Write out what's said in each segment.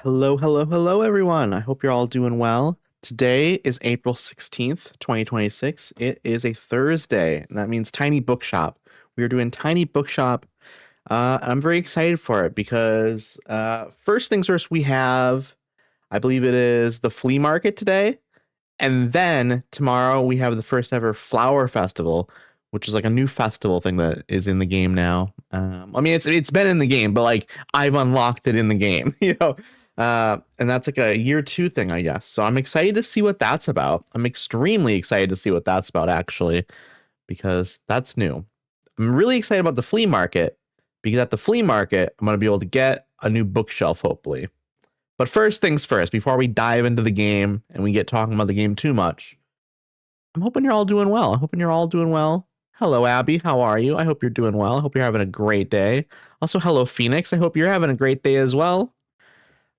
Hello, hello, hello, everyone. I hope you're all doing well. Today is April 16th, 2026. It is a Thursday, and that means Tiny Bookshop. We are doing Tiny Bookshop, and I'm very excited for it because first things first, we have, I believe it is the flea market today, and then tomorrow we have the first ever flower festival, which is like a new festival thing that is in the game now. I mean, it's been in the game, but like I've unlocked it in the game, and that's like a year two thing, I guess. So I'm excited to see what that's about. I'm extremely excited to see what that's about, actually, because that's new. I'm really excited about the flea market because at the flea market, I'm going to be able to get a new bookshelf, hopefully. But first things first, before we dive into the game and we get talking about the game too much, I'm hoping you're all doing well. I'm hoping you're all doing well. Hello, Abby. How are you? I hope you're doing well. I hope you're having a great day. Also, hello, Phoenix. I hope you're having a great day as well.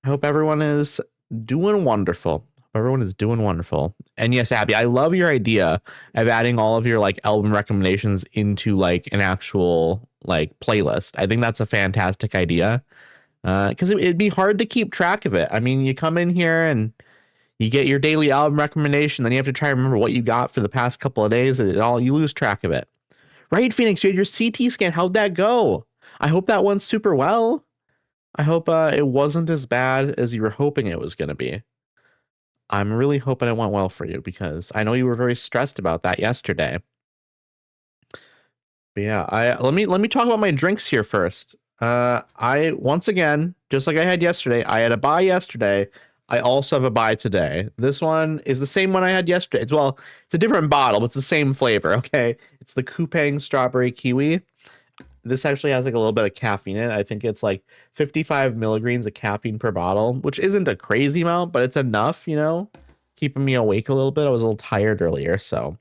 I hope everyone is doing wonderful. Everyone is doing wonderful. And yes, Abby, I love your idea of adding all of your like album recommendations into like an actual like playlist. I think that's a fantastic idea. Because it'd be hard to keep track of it. I mean, you come in here and you get your daily album recommendation, then you have to try and remember what you got for the past couple of days, and you lose track of it. Right, Phoenix? You had your CT scan. How'd that go? I hope that went super well. I hope it wasn't as bad as you were hoping it was going to be. I'm really hoping it went well for you because I know you were very stressed about that yesterday. But yeah, let me talk about my drinks here first. I once again, just like I had yesterday, I had a buy yesterday. I also have a buy today. This one is the same one I had yesterday. It's a different bottle, but it's the same flavor. Okay, it's the Coupang Strawberry Kiwi. This actually has like a little bit of caffeine in it. I think it's like 55 milligrams of caffeine per bottle, which isn't a crazy amount, but it's enough, keeping me awake a little bit. I was a little tired earlier. So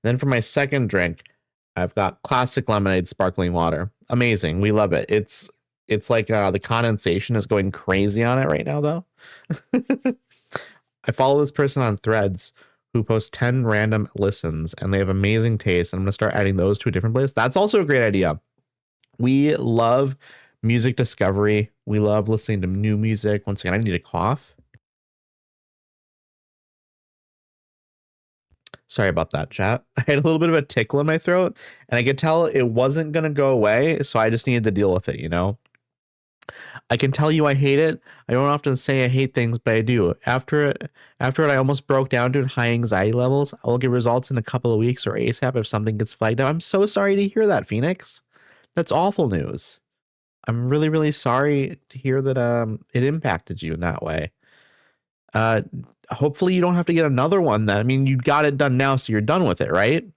then for my second drink, I've got classic lemonade sparkling water. Amazing. We love it. It's like the condensation is going crazy on it right now, though. I follow this person on Threads who posts 10 random listens, and they have amazing taste. And I'm going to start adding those to a different place. That's also a great idea. We love music discovery. We love listening to new music. Once again, I need a cough. Sorry about that, chat. I had a little bit of a tickle in my throat, and I could tell it wasn't going to go away, so I just needed to deal with it, I can tell you I hate it. I don't often say I hate things, but I do. After it, I almost broke down to high anxiety levels. I will get results in a couple of weeks or ASAP if something gets flagged up. I'm so sorry to hear that, Phoenix. That's awful news. I'm really, really sorry to hear that it impacted you in that way. Hopefully you don't have to get another one then. I mean, you got it done now, so you're done with it, right?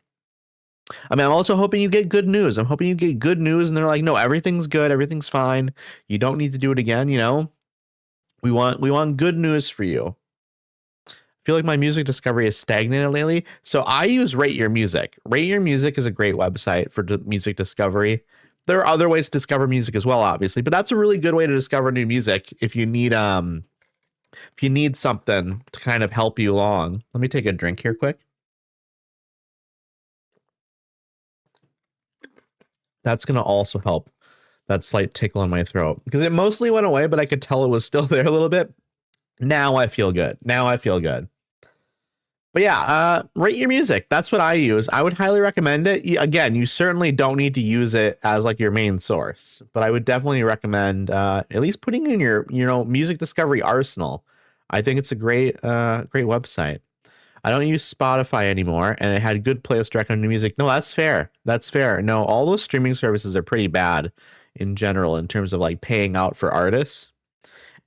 I mean, I'm also hoping you get good news. I'm hoping you get good news and they're like, no, everything's good. Everything's fine. You don't need to do it again. We want good news for you. I feel like my music discovery is stagnated lately. So I use Rate Your Music. Rate Your Music is a great website for music discovery. There are other ways to discover music as well, obviously, but that's a really good way to discover new music if you need something to kind of help you along. Let me take a drink here quick. That's going to also help that slight tickle in my throat because it mostly went away, but I could tell it was still there a little bit. Now I feel good. But yeah, Rate Your Music. That's what I use. I would highly recommend it. Again, you certainly don't need to use it as like your main source, but I would definitely recommend at least putting in your, music discovery arsenal. I think it's a great website. I don't use Spotify anymore, and it had good playlist to recommend new music. No, that's fair. That's fair. No, all those streaming services are pretty bad in general in terms of like paying out for artists.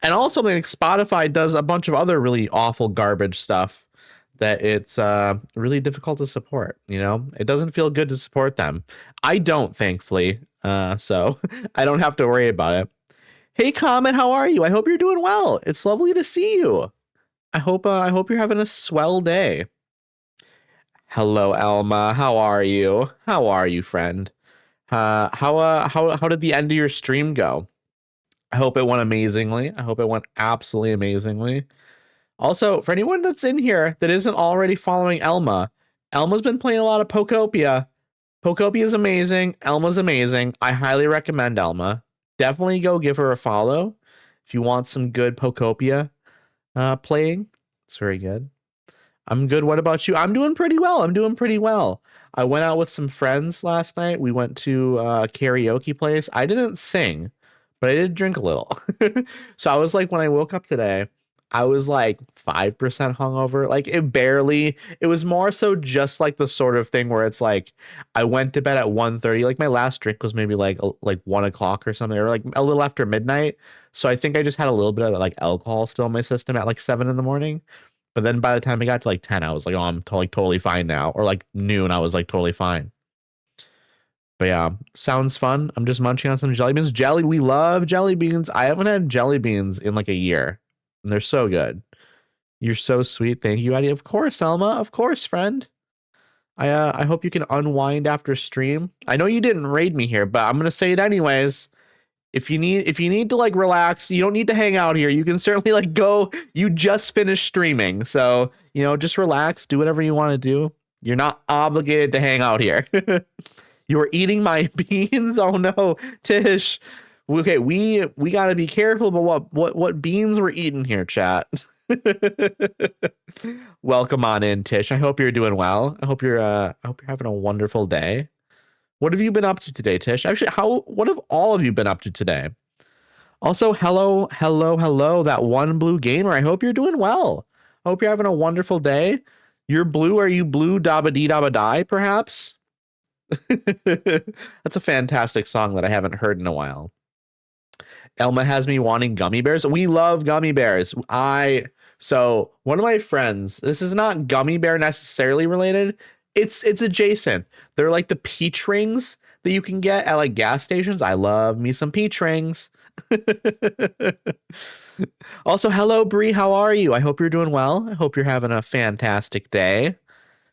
And also, like Spotify does a bunch of other really awful garbage stuff that it's really difficult to support. It doesn't feel good to support them. I don't, thankfully. So I don't have to worry about it. Hey, Comet, how are you? I hope you're doing well. It's lovely to see you. I hope you're having a swell day. Hello, Alma. How are you? How are you, friend? How did the end of your stream go? I hope it went amazingly. I hope it went absolutely amazingly. Also, for anyone that's in here that isn't already following Elma, Elma's been playing a lot of Pokopia. Pokopia is amazing. Elma's amazing. I highly recommend Elma. Definitely go give her a follow. If you want some good Pokopia playing, it's very good. I'm good. What about you? I'm doing pretty well. I'm doing pretty well. I went out with some friends last night. We went to a karaoke place. I didn't sing, but I did drink a little. So I was like, when I woke up today, I was like 5% hungover. Like it was more so just like the sort of thing where it's like I went to bed at 1:30. Like my last drink was maybe like 1 o'clock or something, or like a little after midnight. So I think I just had a little bit of like alcohol still in my system at like 7 in the morning. But then by the time I got to like 10, I was like, oh, I'm totally fine now. Or like noon, I was like totally fine. But yeah, sounds fun. I'm just munching on some jelly beans. We love jelly beans. I haven't had jelly beans in like a year. And they're so good. You're so sweet. Thank you, Eddie. Of course, Elma. Of course, friend. I hope you can unwind after stream. I know you didn't raid me here, but I'm gonna say it anyways. If you need to like relax, you don't need to hang out here. You can certainly like go. You just finished streaming, so you know, just relax, do whatever you want to do. You're not obligated to hang out here. You are eating my beans. Oh no, Tish. Okay, we gotta be careful about what beans we're eating here, chat. Welcome on in, Tish. I hope you're doing well. I hope you're having a wonderful day. What have you been up to today, Tish? Actually, what have all of you been up to today? Also, hello, that one blue gamer. I hope you're doing well. I hope you're having a wonderful day. You're blue. Are you blue? Dabba dee dabba die, perhaps? That's a fantastic song that I haven't heard in a while. Elma has me wanting gummy bears. We love gummy bears. So one of my friends, this is not gummy bear necessarily related. It's adjacent. They're like the peach rings that you can get at like gas stations. I love me some peach rings. Also, hello, Bree. How are you? I hope you're doing well. I hope you're having a fantastic day.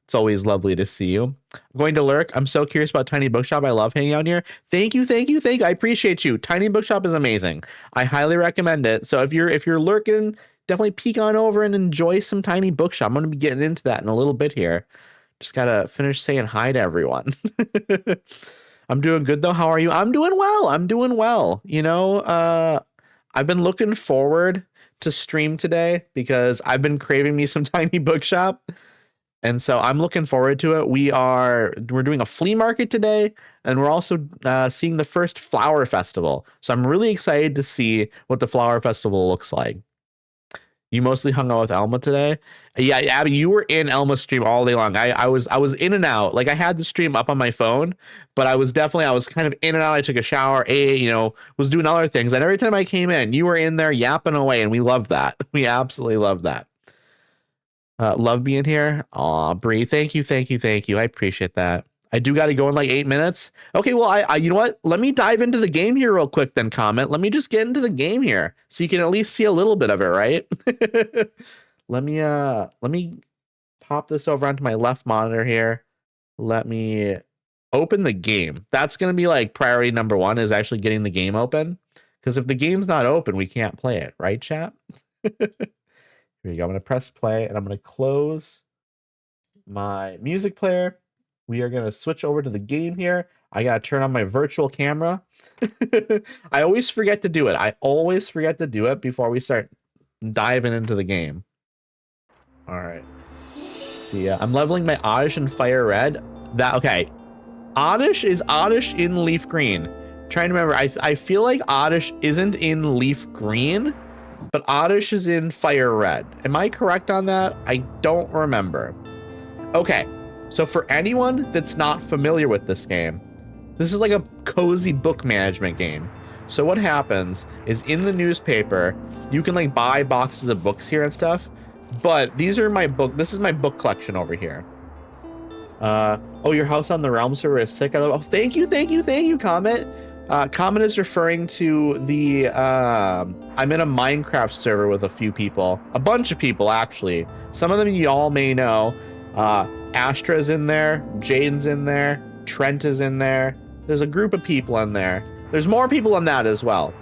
It's always lovely to see you. I'm going to lurk. I'm so curious about Tiny Bookshop. I love hanging out here. Thank you. I appreciate you. Tiny Bookshop is amazing. I highly recommend it. So if you're lurking, definitely peek on over and enjoy some Tiny Bookshop. I'm going to be getting into that in a little bit here. Just gotta finish saying hi to everyone. I'm doing good though. How are you? I'm doing well. You know, I've been looking forward to stream today because I've been craving me some Tiny Bookshop. And so I'm looking forward to it. We're doing a flea market today, and we're also seeing the first flower festival. So I'm really excited to see what the flower festival looks like. You mostly hung out with Elma today. Yeah, Abby, you were in Elma's stream all day long. I was in and out. Like I had the stream up on my phone, but I was kind of in and out. I took a shower, was doing other things. And every time I came in, you were in there yapping away, and we loved that. We absolutely loved that. Love being here. Aw, Bree, thank you. I appreciate that. I do got to go in like 8 minutes. Okay, well, I you know what? Let me dive into the game here real quick then, Comment. Let me just get into the game here so you can at least see a little bit of it, right? Let me pop this over onto my left monitor here. Let me open the game. That's going to be like priority number 1 is actually getting the game open. Because if the game's not open, we can't play it, right, chat? Here you go. I'm going to press play and I'm going to close my music player. We are going to switch over to the game here. I got to turn on my virtual camera. I always forget to do it. Before we start diving into the game. All right. Let's see. I'm leveling my Oddish in Fire Red. Okay. Oddish is Oddish in Leaf Green. Trying to remember. I feel like Oddish isn't in Leaf Green, but Oddish is in Fire Red. Am I correct on that? I don't remember. Okay. So for anyone that's not familiar with this game, this is like a cozy book management game. So what happens is in the newspaper, you can like buy boxes of books here and stuff, but this is my book collection over here. Oh, your house on the Realm server is sick. Oh, thank you, Comet. Comet is referring to the, I'm in a Minecraft server with a bunch of people actually. Some of them you all may know. Astra's in there, Jaden's in there, Trent is in there. There's a group of people in there. There's more people than that as well.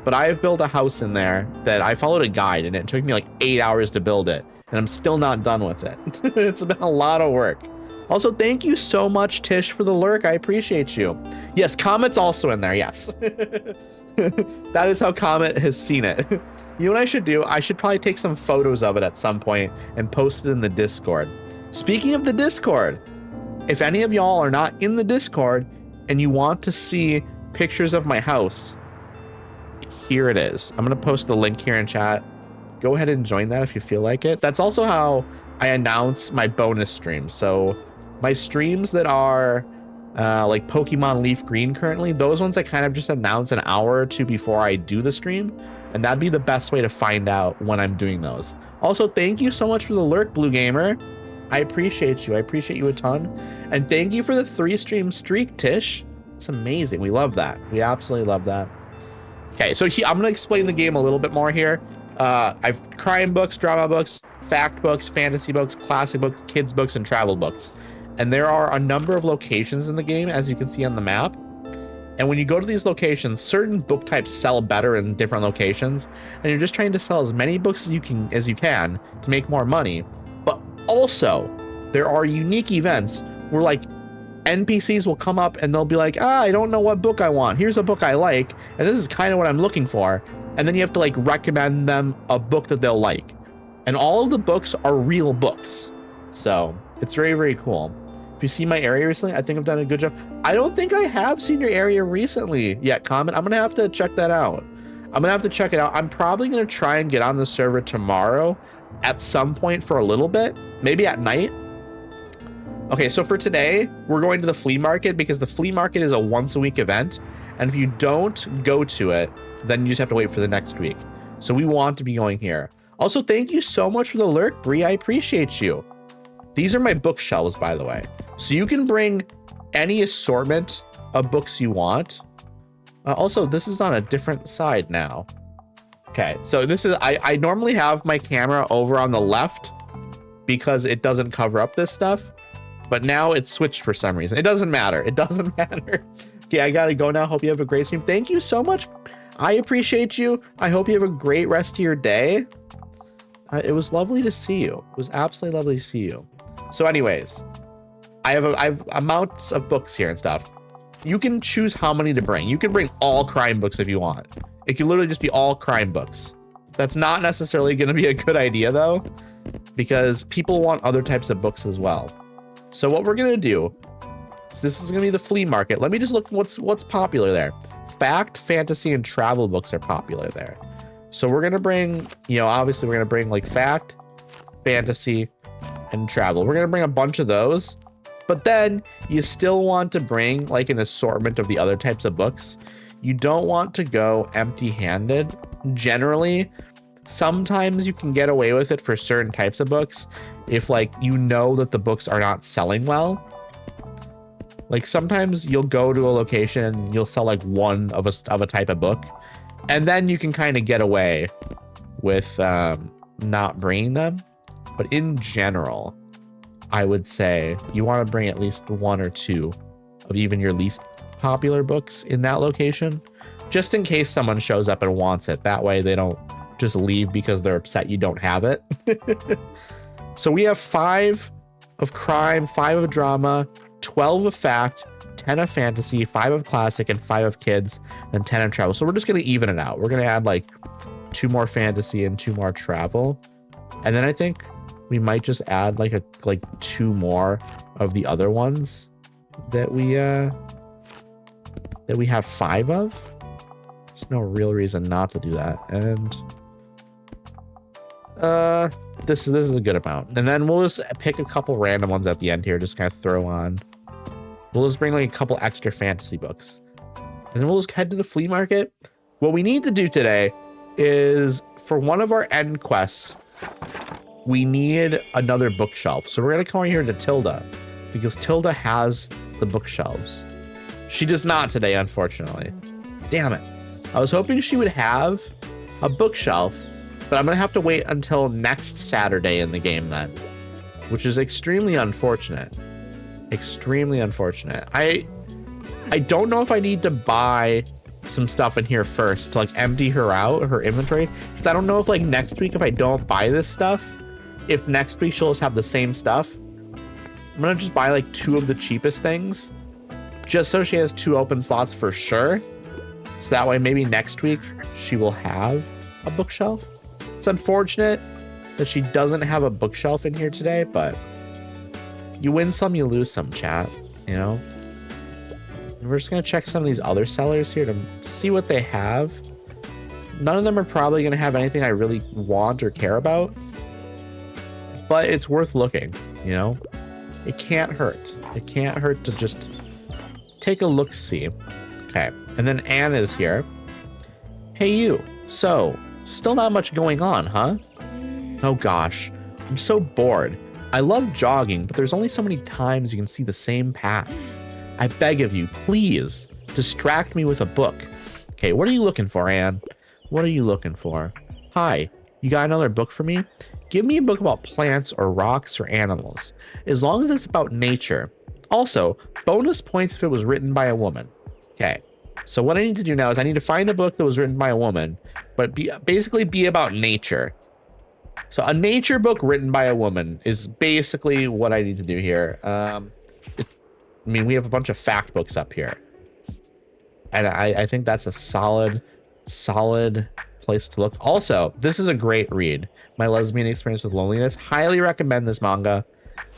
But I have built a house in there that I followed a guide and it took me like 8 hours to build it. And I'm still not done with it. It's been a lot of work. Also, thank you so much, Tish, for the lurk. I appreciate you. Yes, Comet's also in there, yes. That is how Comet has seen it. You know what I should do? I should probably take some photos of it at some point and post it in the Discord. Speaking of the Discord, if any of y'all are not in the Discord and you want to see pictures of my house, here it is. I'm gonna post the link here in chat. Go ahead and join that if you feel like it. That's also how I announce my bonus streams. So my streams that are like Pokemon Leaf Green currently, those ones I kind of just announce an hour or two before I do the stream. And that'd be the best way to find out when I'm doing those. Also, thank you so much for the lurk, Blue Gamer. I appreciate you. I appreciate you a ton. And thank you for the 3-stream streak, Tish. It's amazing. We love that. We absolutely love that. Okay, so I'm gonna explain the game a little bit more here. I've crime books, drama books, fact books, fantasy books, classic books, kids books, and travel books. And there are a number of locations in the game, as you can see on the map. And when you go to these locations, certain book types sell better in different locations, and you're just trying to sell as many books as you can to make more money. But also, there are unique events where like NPCs will come up and they'll be like, I don't know what book I want. Here's a book I like, and this is kind of what I'm looking for. And then you have to like recommend them a book that they'll like. And all of the books are real books. So it's very, very cool. If you see my area recently, I think I've done a good job. I don't think I have seen your area recently yet, Comment. I'm gonna have to check that out. I'm gonna have to check it out. I'm probably gonna try and get on the server tomorrow at some point for a little bit, maybe at night. Okay, so for today, we're going to the flea market because the flea market is a once-a-week event. And if you don't go to it, then you just have to wait for the next week. So we want to be going here. Also, thank you so much for the lurk, Bree. I appreciate you. These are my bookshelves, by the way. So you can bring any assortment of books you want. Also, this is on a different side now. Okay, so this is, I normally have my camera over on the left because it doesn't cover up this stuff. But now it's switched for some reason. It doesn't matter. It doesn't matter. Okay, I gotta go now. Hope you have a great stream. Thank you so much. I appreciate you. I hope you have a great rest of your day. It was lovely to see you. It was absolutely lovely to see you. So anyways, I have amounts of books here and stuff. You can choose how many to bring. You can bring all crime books if you want. It can literally just be all crime books. That's not necessarily going to be a good idea though, because people want other types of books as well. So what we're going to do is this is going to be the flea market. Let me just look what's popular there. Fact, fantasy, and travel books are popular there. So we're going to bring, you know, obviously we're going to bring like fact, fantasy, and travel. We're going to bring a bunch of those, but then you still want to bring like an assortment of the other types of books. You don't want to go empty-handed. Generally, sometimes you can get away with it for certain types of books if like you know that the books are not selling well. Like sometimes you'll go to a location and you'll sell like one of a type of book, and then you can kind of get away with not bringing them. But in general, I would say you want to bring at least one or two of even your least popular books in that location, just in case someone shows up and wants it. That way they don't just leave because they're upset you don't have it. So we have 5 of crime, 5 of drama, 12 of fact, 10 of fantasy, 5 of classic, and 5 of kids, and 10 of travel. So we're just going to even it out. We're going to add like 2 more fantasy and 2 more travel. And then I think we might just add like 2 more of the other ones that we have 5 of. There's no real reason not to do that. And this is a good amount. And then we'll just pick a couple random ones at the end here, just kind of throw on. We'll just bring like a couple extra fantasy books. And then we'll just head to the flea market. What we need to do today is for one of our end quests, we need another bookshelf. So we're going to come over here to Tilda because Tilda has the bookshelves. She does not today, unfortunately. Damn it. I was hoping she would have a bookshelf, but I'm going to have to wait until next Saturday in the game then, which is extremely unfortunate. Extremely unfortunate. I don't know if I need to buy some stuff in here first to like empty her out, her inventory, because I don't know if like next week, if I don't buy this stuff, if next week she'll just have the same stuff. I'm going to just buy like 2 of the cheapest things just so she has 2 open slots for sure. So that way, maybe next week she will have a bookshelf. It's unfortunate that she doesn't have a bookshelf in here today, but you win some, you lose some, chat, you know? And we're just gonna check some of these other sellers here to see what they have. None of them are probably gonna have anything I really want or care about, but it's worth looking, you know? It can't hurt. It can't hurt to just take a look-see. Okay, and then Anne is here. Hey you, so, still not much going on, huh? Oh gosh, I'm so bored. I love jogging, but there's only so many times you can see the same path. I beg of you, please, distract me with a book. Okay, what are you looking for, Anne? What are you looking for? Hi, you got another book for me? Give me a book about plants or rocks or animals, as long as it's about nature. Also, bonus points if it was written by a woman. Okay, so what I need to do now is I need to find a book that was written by a woman, but basically be about nature. So a nature book written by a woman is basically what I need to do here. I mean, we have a bunch of fact books up here. And I think that's a solid place to look. Also, this is a great read. My Lesbian Experience with Loneliness. Highly recommend this manga.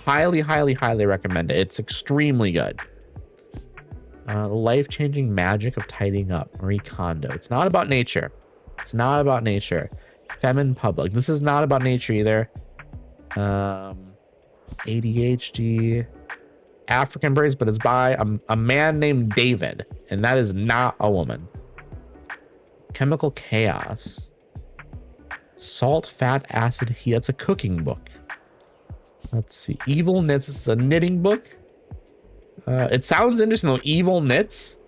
Highly recommend it. It's extremely good. The life-changing magic of tidying up. Marie Kondo. It's not about nature. It's not about nature. Femin Public. This is not about nature either. ADHD. African Braids, but it's by a man named David, and that is not a woman. Chemical Chaos. Salt, Fat, Acid, Heat. That's a cooking book. Let's see. Evil Knits. This is a knitting book. It sounds interesting though. Evil Knits.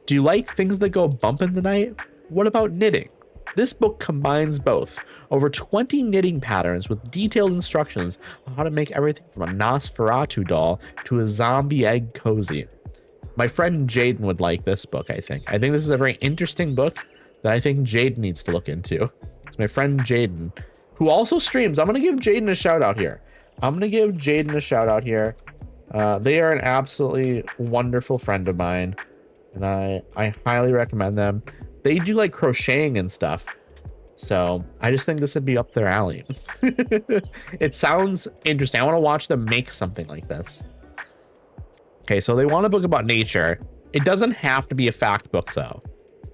Do you like things that go bump in the night? What about knitting? This book combines both. Over 20 knitting patterns with detailed instructions on how to make everything from a Nosferatu doll to a zombie egg cozy. My friend Jaden would like this book, I think. I think this is a very interesting book that I think Jaden needs to look into. It's my friend Jaden, who also streams. I'm going to give Jaden a shout out here. They are an absolutely wonderful friend of mine, and I highly recommend them. They do like crocheting and stuff, so I just think this would be up their alley. It sounds interesting. I want to watch them make something like this. Okay, so they want a book about nature. It doesn't have to be a fact book though.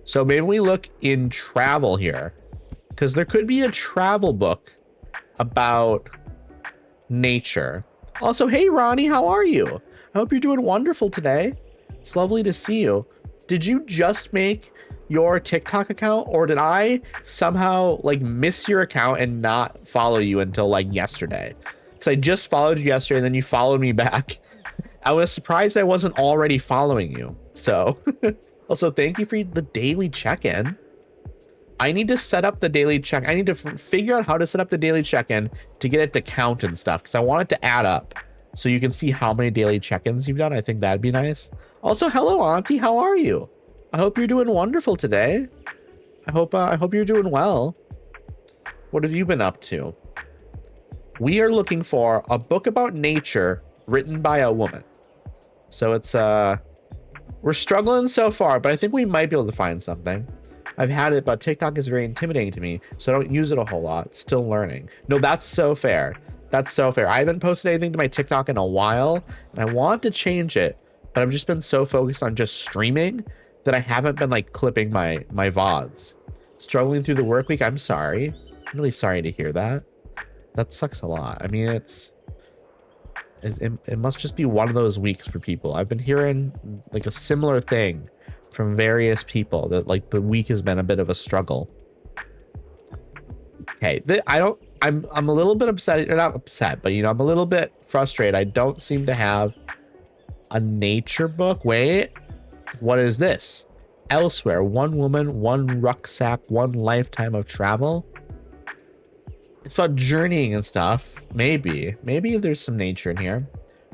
So maybe we look in travel here, because there could be a travel book about nature. Also, hey Ronnie, how are you? I hope you're doing wonderful today. It's lovely to see you. Did you just make your TikTok account, or did I somehow like miss your account and not follow you until like yesterday? Because I just followed you yesterday and then you followed me back. I was surprised I wasn't already following you. So also thank you for the daily check-in. I need to set up the daily check. I need to figure out how to set up the daily check-in to get it to count and stuff, because I want it to add up so you can see how many daily check-ins you've done. I think that'd be nice. Also, hello Auntie, how are you? I hope you're doing wonderful today. I hope you're doing well. What have you been up to? We are looking for a book about nature written by a woman. So it's we're struggling so far, but I think we might be able to find something. I've had it, but TikTok is very intimidating to me, so I don't use it a whole lot. Still learning. No, that's so fair. That's so fair. I haven't posted anything to my TikTok in a while, and I want to change it, but I've just been so focused on just streaming that I haven't been like clipping my VODs. Struggling through the work week. I'm sorry. I'm really sorry to hear that. That sucks a lot. I mean, it must just be one of those weeks for people. I've been hearing like a similar thing from various people that like the week has been a bit of a struggle. Okay, I'm a little bit upset, or not upset, but you know, I'm a little bit frustrated. I don't seem to have a nature book. Wait. What is this? Elsewhere, one woman, one rucksack, one lifetime of travel. It's about journeying and stuff. Maybe there's some nature in here.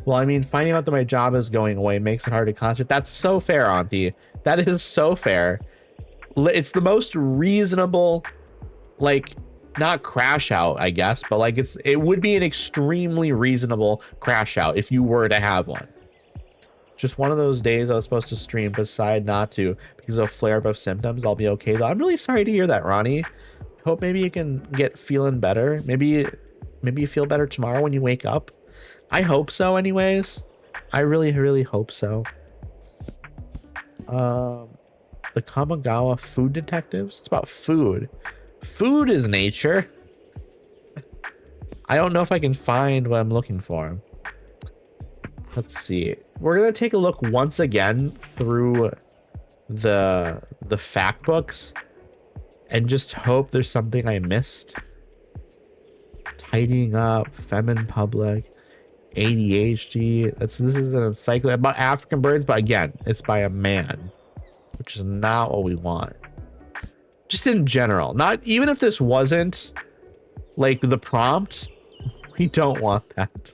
Well, I mean, finding out that my job is going away makes it hard to concentrate. That's so fair, Auntie. That is so fair. It's the most reasonable, like, not crash out, I guess, but like it would be an extremely reasonable crash out if you were to have one. Just one of those days I was supposed to stream, but decided not to because of a flare-up of symptoms. I'll be okay, though. I'm really sorry to hear that, Ronnie. Hope maybe you can get feeling better. Maybe you feel better tomorrow when you wake up. I hope so, anyways. I really, really hope so. The Kamigawa Food Detectives. It's about food. Food is nature. I don't know if I can find what I'm looking for. Let's see. We're gonna take a look once again through the fact books and just hope there's something I missed. Tidying up, Femin Public, ADHD. This is an encyclopedia about African birds, but again, it's by a man, which is not what we want. Just in general, not even if this wasn't like the prompt, we don't want that.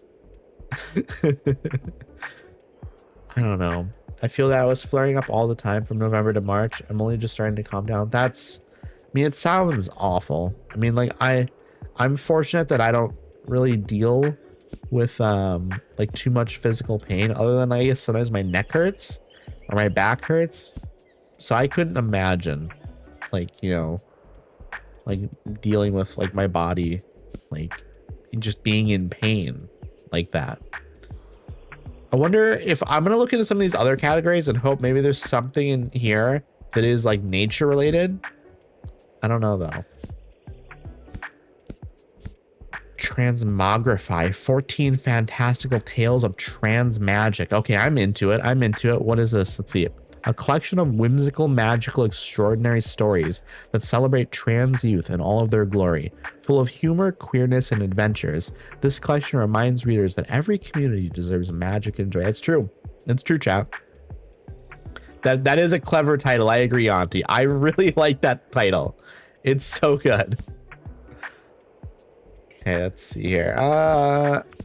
I don't know. I feel that I was flaring up all the time from November to March. I'm only just starting to calm down. I mean, it sounds awful. I mean, like I'm fortunate that I don't really deal with like too much physical pain, other than I guess sometimes my neck hurts or my back hurts. So I couldn't imagine like, you know, like dealing with like my body like just being in pain like that. I wonder if I'm gonna look into some of these other categories and hope maybe there's something in here that is like nature related. I don't know though. Transmogrify, 14 fantastical tales of trans magic. Okay, I'm into it. What is this? Let's see. A collection of whimsical, magical, extraordinary stories that celebrate trans youth in all of their glory. Full of humor, queerness, and adventures, this collection reminds readers that every community deserves magic and joy. It's true. It's true, chat. That is a clever title. I agree, Auntie. I really like that title. It's so good. Okay, let's see here.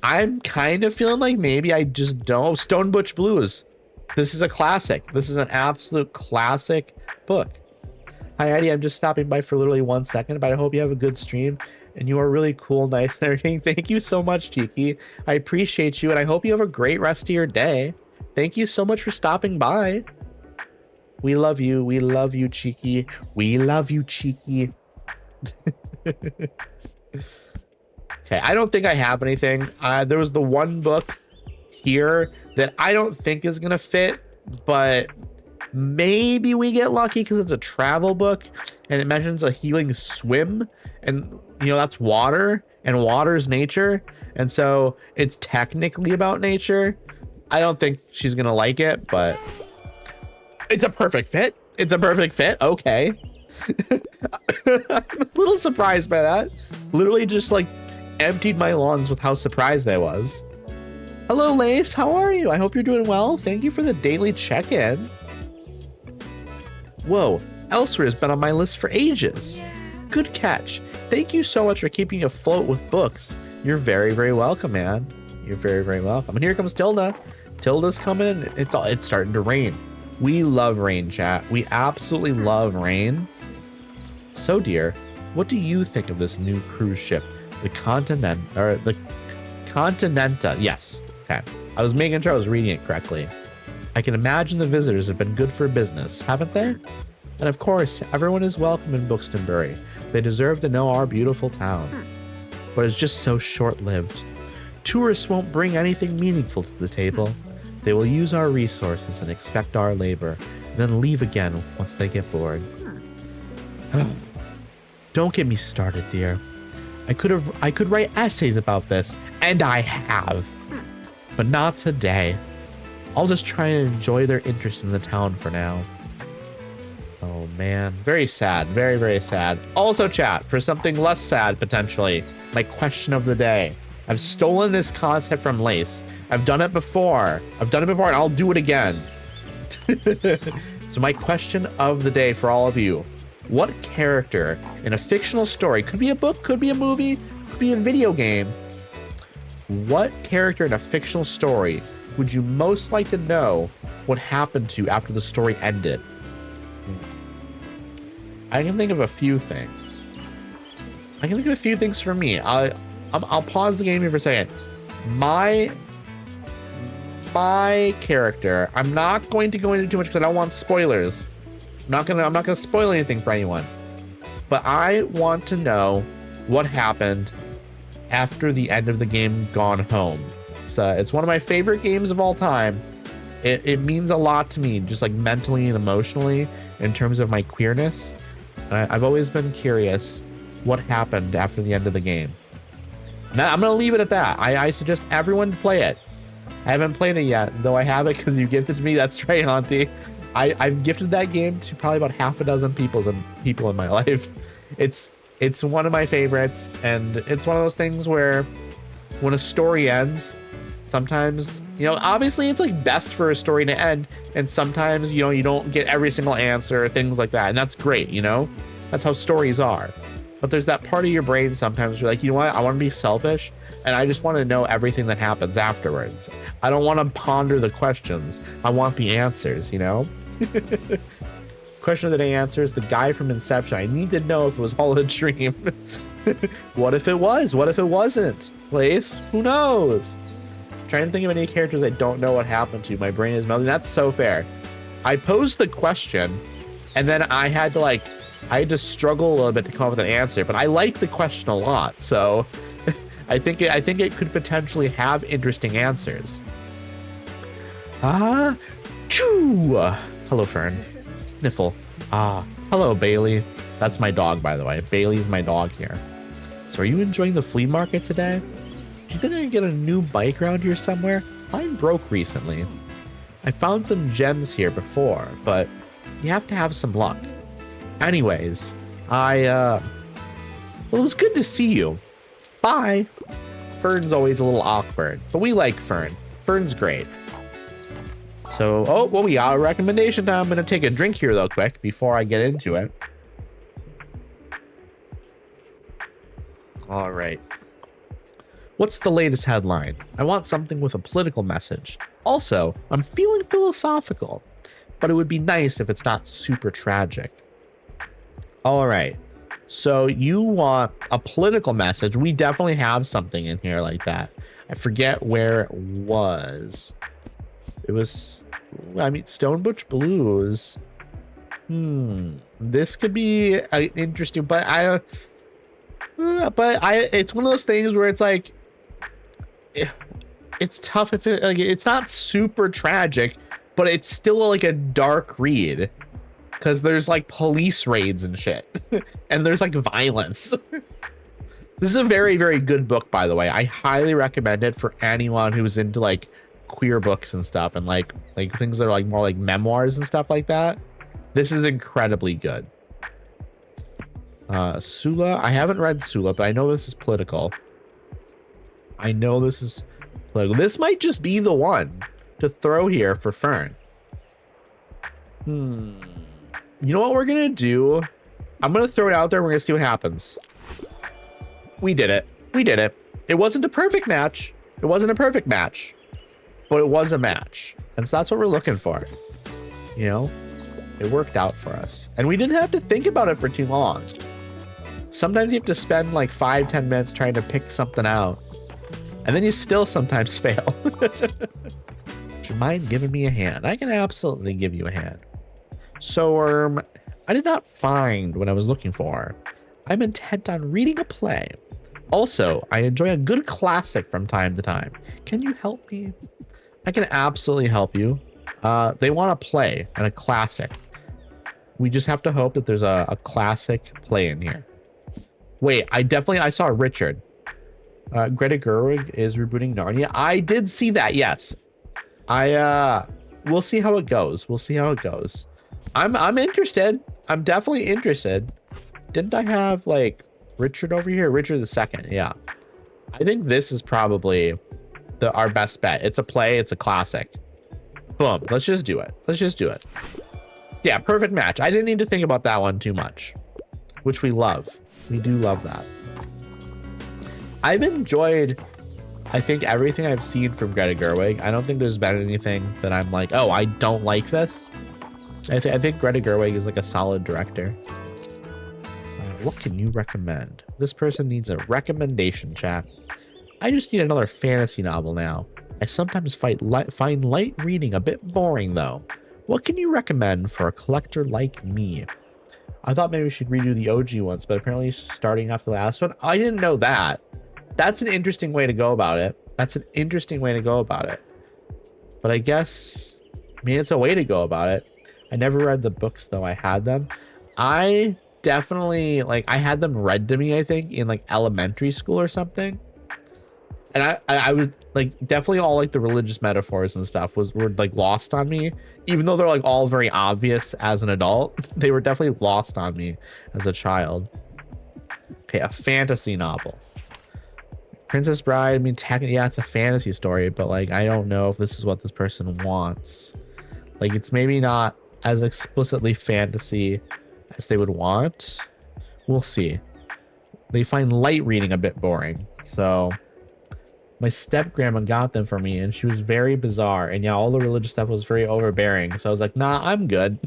I'm kind of feeling like maybe I just don't. Stone Butch Blues. This is a classic. This is an absolute classic book. Hi, Eddie. I'm just stopping by for literally 1 second, but I hope you have a good stream and you are really cool, nice, and everything. Thank you so much, Cheeky. I appreciate you, and I hope you have a great rest of your day. Thank you so much for stopping by. We love you. We love you, Cheeky. We love you, Cheeky. Okay, I don't think I have anything. There was the one book here that I don't think is gonna fit, but maybe we get lucky because it's a travel book and it mentions a healing swim, and you know that's water, and water is nature, and so it's technically about nature. I don't think she's gonna like it, but it's a perfect fit. It's a perfect fit. Okay. I'm a little surprised by that. Literally just like emptied my lungs with how surprised I was. Hello, Lace. How are you? I hope you're doing well. Thank you for the daily check-in. Whoa, Elsewhere has been on my list for ages. Good catch. Thank you so much for keeping afloat with books. You're very, very welcome, man. You're very, very welcome. And here comes Tilda. Tilda's coming. It's starting to rain. We love rain, chat. We absolutely love rain. So, dear, what do you think of this new cruise ship? The Continenta. Yes. Okay. I was making sure I was reading it correctly. I can imagine the visitors have been good for business, haven't they? And of course, everyone is welcome in Buxtonbury. They deserve to know our beautiful town. But it's just so short-lived. Tourists won't bring anything meaningful to the table. They will use our resources and expect our labor, and then leave again once they get bored. Don't get me started, dear. I could write essays about this, and I have. But not today. I'll just try and enjoy their interest in the town for now. Oh man, very sad, very, very sad. Also, chat, for something less sad, potentially, my question of the day. I've stolen this concept from Lace. I've done it before, and I'll do it again. So my question of the day for all of you, what character in a fictional story, could be a book, could be a movie, could be a video game, what character in a fictional story would you most like to know what happened to after the story ended? I can think of a few things. For me. I'll pause the game here for a second. My my character. I'm not going to go into too much because I don't want spoilers. I'm not gonna spoil anything for anyone. But I want to know what happened after the end of the game Gone Home. It's one of my favorite games of all time. It means a lot to me, just like mentally and emotionally, in terms of my queerness. I've always been curious what happened after the end of the game. Now, I'm gonna leave it at that. I suggest everyone play it. I haven't played it yet, though I have it because you gifted it to me. That's right, Auntie. I've gifted that game to probably about half a dozen people in my life. It's one of my favorites, and it's one of those things where when a story ends, sometimes, you know, obviously it's like best for a story to end, and sometimes, you know, you don't get every single answer, things like that, and that's great, you know? That's how stories are. But there's that part of your brain sometimes you're like, you know what, I want to be selfish, and I just want to know everything that happens afterwards. I don't want to ponder the questions. I want the answers, you know? Question of the day answer is the guy from Inception. I need to know if it was all a dream. What if it was? What if it wasn't? Place? Who knows? Trying to think of any characters I don't know what happened to. My brain is melting. That's so fair. I posed the question, and then I had to struggle a little bit to come up with an answer, but I like the question a lot, so I think it could potentially have interesting answers. Hello, Fern. Sniffle. Hello, Bailey. That's my dog, by the way. Bailey's my dog here. So are you enjoying the flea market today? Do you think I can get a new bike around here somewhere? Mine broke recently. I found some gems here before, but you have to have some luck. Anyways, well, it was good to see you. Bye. Fern's always a little awkward, but we like Fern. Fern's great. So, well, we got a recommendation time. I'm gonna take a drink here though, quick, before I get into it. All right. What's the latest headline? I want something with a political message. Also, I'm feeling philosophical, but it would be nice if it's not super tragic. All right. So you want a political message. We definitely have something in here like that. I forget where it was. It was, I mean, Stone Butch Blues. This could be interesting, but it's one of those things where it's like, it's tough if it's not super tragic, but it's still like a dark read because there's like police raids and shit and there's like violence. This is a very, very good book, by the way. I highly recommend it for anyone who's into like queer books and stuff and like things that are like more like memoirs and stuff like that. This is incredibly good. Sula, I haven't read Sula, but I know this is political. This might just be the one to throw here for Fern. You know what we're gonna do? I'm gonna throw it out there. We're gonna see what happens. We did it. It wasn't a perfect match. But it was a match. And so that's what we're looking for. You know, it worked out for us. And we didn't have to think about it for too long. Sometimes you have to spend like 5-10 minutes trying to pick something out. And then you still sometimes fail. Would you mind giving me a hand? I can absolutely give you a hand. So, I did not find what I was looking for. I'm intent on reading a play. Also, I enjoy a good classic from time to time. Can you help me? I can absolutely help you. They want a play and a classic. We just have to hope that there's a classic play in here. Wait, I saw Richard. Greta Gerwig is rebooting Narnia. I did see that, yes. We'll see how it goes. I'm interested. I'm definitely interested. Didn't I have like Richard over here? Richard II, yeah. I think this is probably our best bet. It's a play, it's a classic. Boom, let's just do it. Yeah, perfect match. I didn't need to think about that one too much, which we love. We do love that. I've enjoyed, I think, everything I've seen from Greta Gerwig. I don't think there's been anything that I'm like, oh, I don't like this. I think Greta Gerwig is like a solid director. What can you recommend? This person needs a recommendation, chat. I just need another fantasy novel now. I sometimes find light reading a bit boring, though. What can you recommend for a collector like me? I thought maybe we should redo the OG ones, but apparently starting off the last one. I didn't know that. That's an interesting way to go about it. That's an interesting way to go about it. But I guess, I mean, it's a way to go about it. I never read the books, though. I had them. I definitely, like, I had them read to me, I think, in, like, elementary school or something. And I was, like, definitely all, like, the religious metaphors and stuff were, like, lost on me. Even though they're, like, all very obvious as an adult, they were definitely lost on me as a child. Okay, a fantasy novel. Princess Bride, I mean, technically, yeah, it's a fantasy story, but, like, I don't know if this is what this person wants. Like, it's maybe not as explicitly fantasy as they would want. We'll see. They find light reading a bit boring. So, my step-grandma got them for me, and she was very bizarre. And yeah, all the religious stuff was very overbearing. So I was like, nah, I'm good.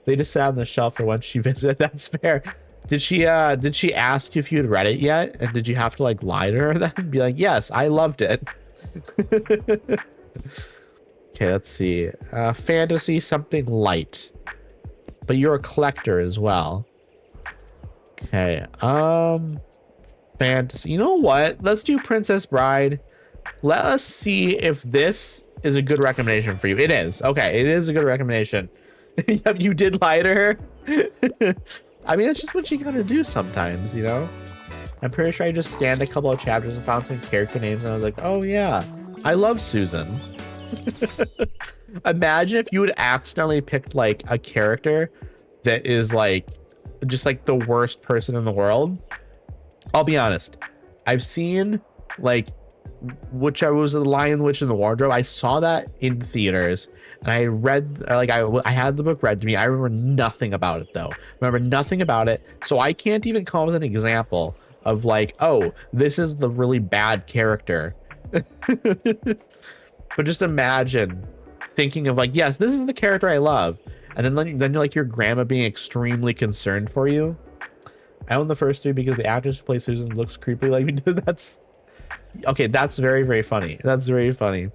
They just sat on the shelf for when she visited. That's fair. Did she ask you if you had read it yet? And did you have to, like, lie to her then? Be like, yes, I loved it. Okay, let's see. Fantasy, something light. But you're a collector as well. Okay. Fantasy. You know what? Let's do Princess Bride. Let us see if this is a good recommendation for you. It is. Okay, it is a good recommendation. Yep, you did lie to her. I mean, that's just what you gotta do sometimes, you know? I'm pretty sure I just scanned a couple of chapters and found some character names, and I was like, oh yeah, I love Susan. Imagine if you had accidentally picked, like, a character that is, like, just, like, the worst person in the world. I'll be honest. I've seen, like, which I was the Lion, Witch, and the Wardrobe. I saw that in theaters, and I read, like, I had the book read to me. I remember nothing about it, though. Remember nothing about it. So I can't even come up with an example of, like, oh, this is the really bad character. But just imagine thinking of, like, yes, this is the character I love. And then you're like your grandma being extremely concerned for you. I own the first three because the actress who plays Susan looks creepy like me. That's okay. That's very, very funny. That's very funny.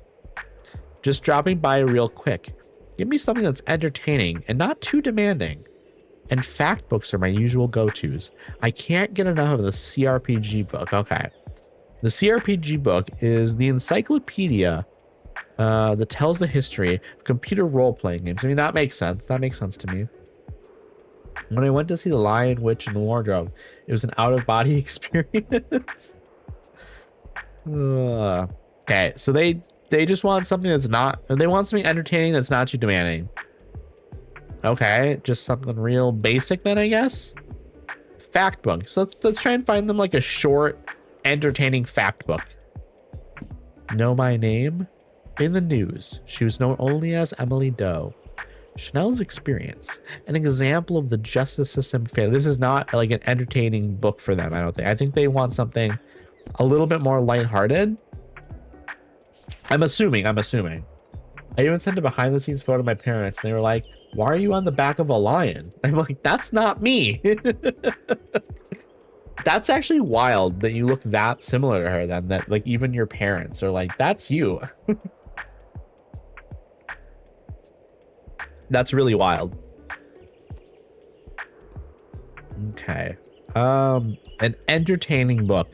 Just dropping by real quick. Give me something that's entertaining and not too demanding. And fact books are my usual go-tos. I can't get enough of the CRPG book. Okay. The CRPG book is the encyclopedia that tells the history of computer role-playing games. I mean, that makes sense. That makes sense to me. When I went to see The Lion, Witch, and the Wardrobe, it was an out-of-body experience. Okay, so they just want something that's not... They want something entertaining that's not too demanding. Okay, just something real basic then, I guess. Fact book. So let's try and find them, like, a short, entertaining fact book. Know my name? In the news, she was known only as Emily Doe. Chanel's experience, an example of the justice system fail. This is not like an entertaining book for them, I don't think. I think they want something a little bit more lighthearted. I'm assuming. I even sent a behind the scenes photo to my parents, and they were like, why are you on the back of a lion? I'm like, that's not me. That's actually wild that you look that similar to her then, that, like, even your parents are like, that's you. That's really wild. Okay. An entertaining book.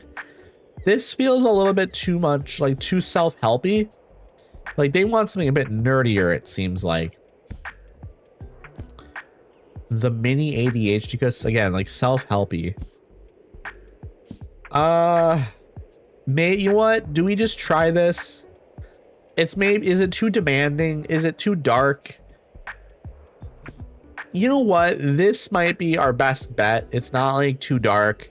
This feels a little bit too much, like, too self-helpy. Like, they want something a bit nerdier, it seems like. The mini ADHD, because, again, like, self-helpy. You know what? Do we just try this? Is it too demanding? Is it too dark? You know what? This might be our best bet. It's not, like, too dark.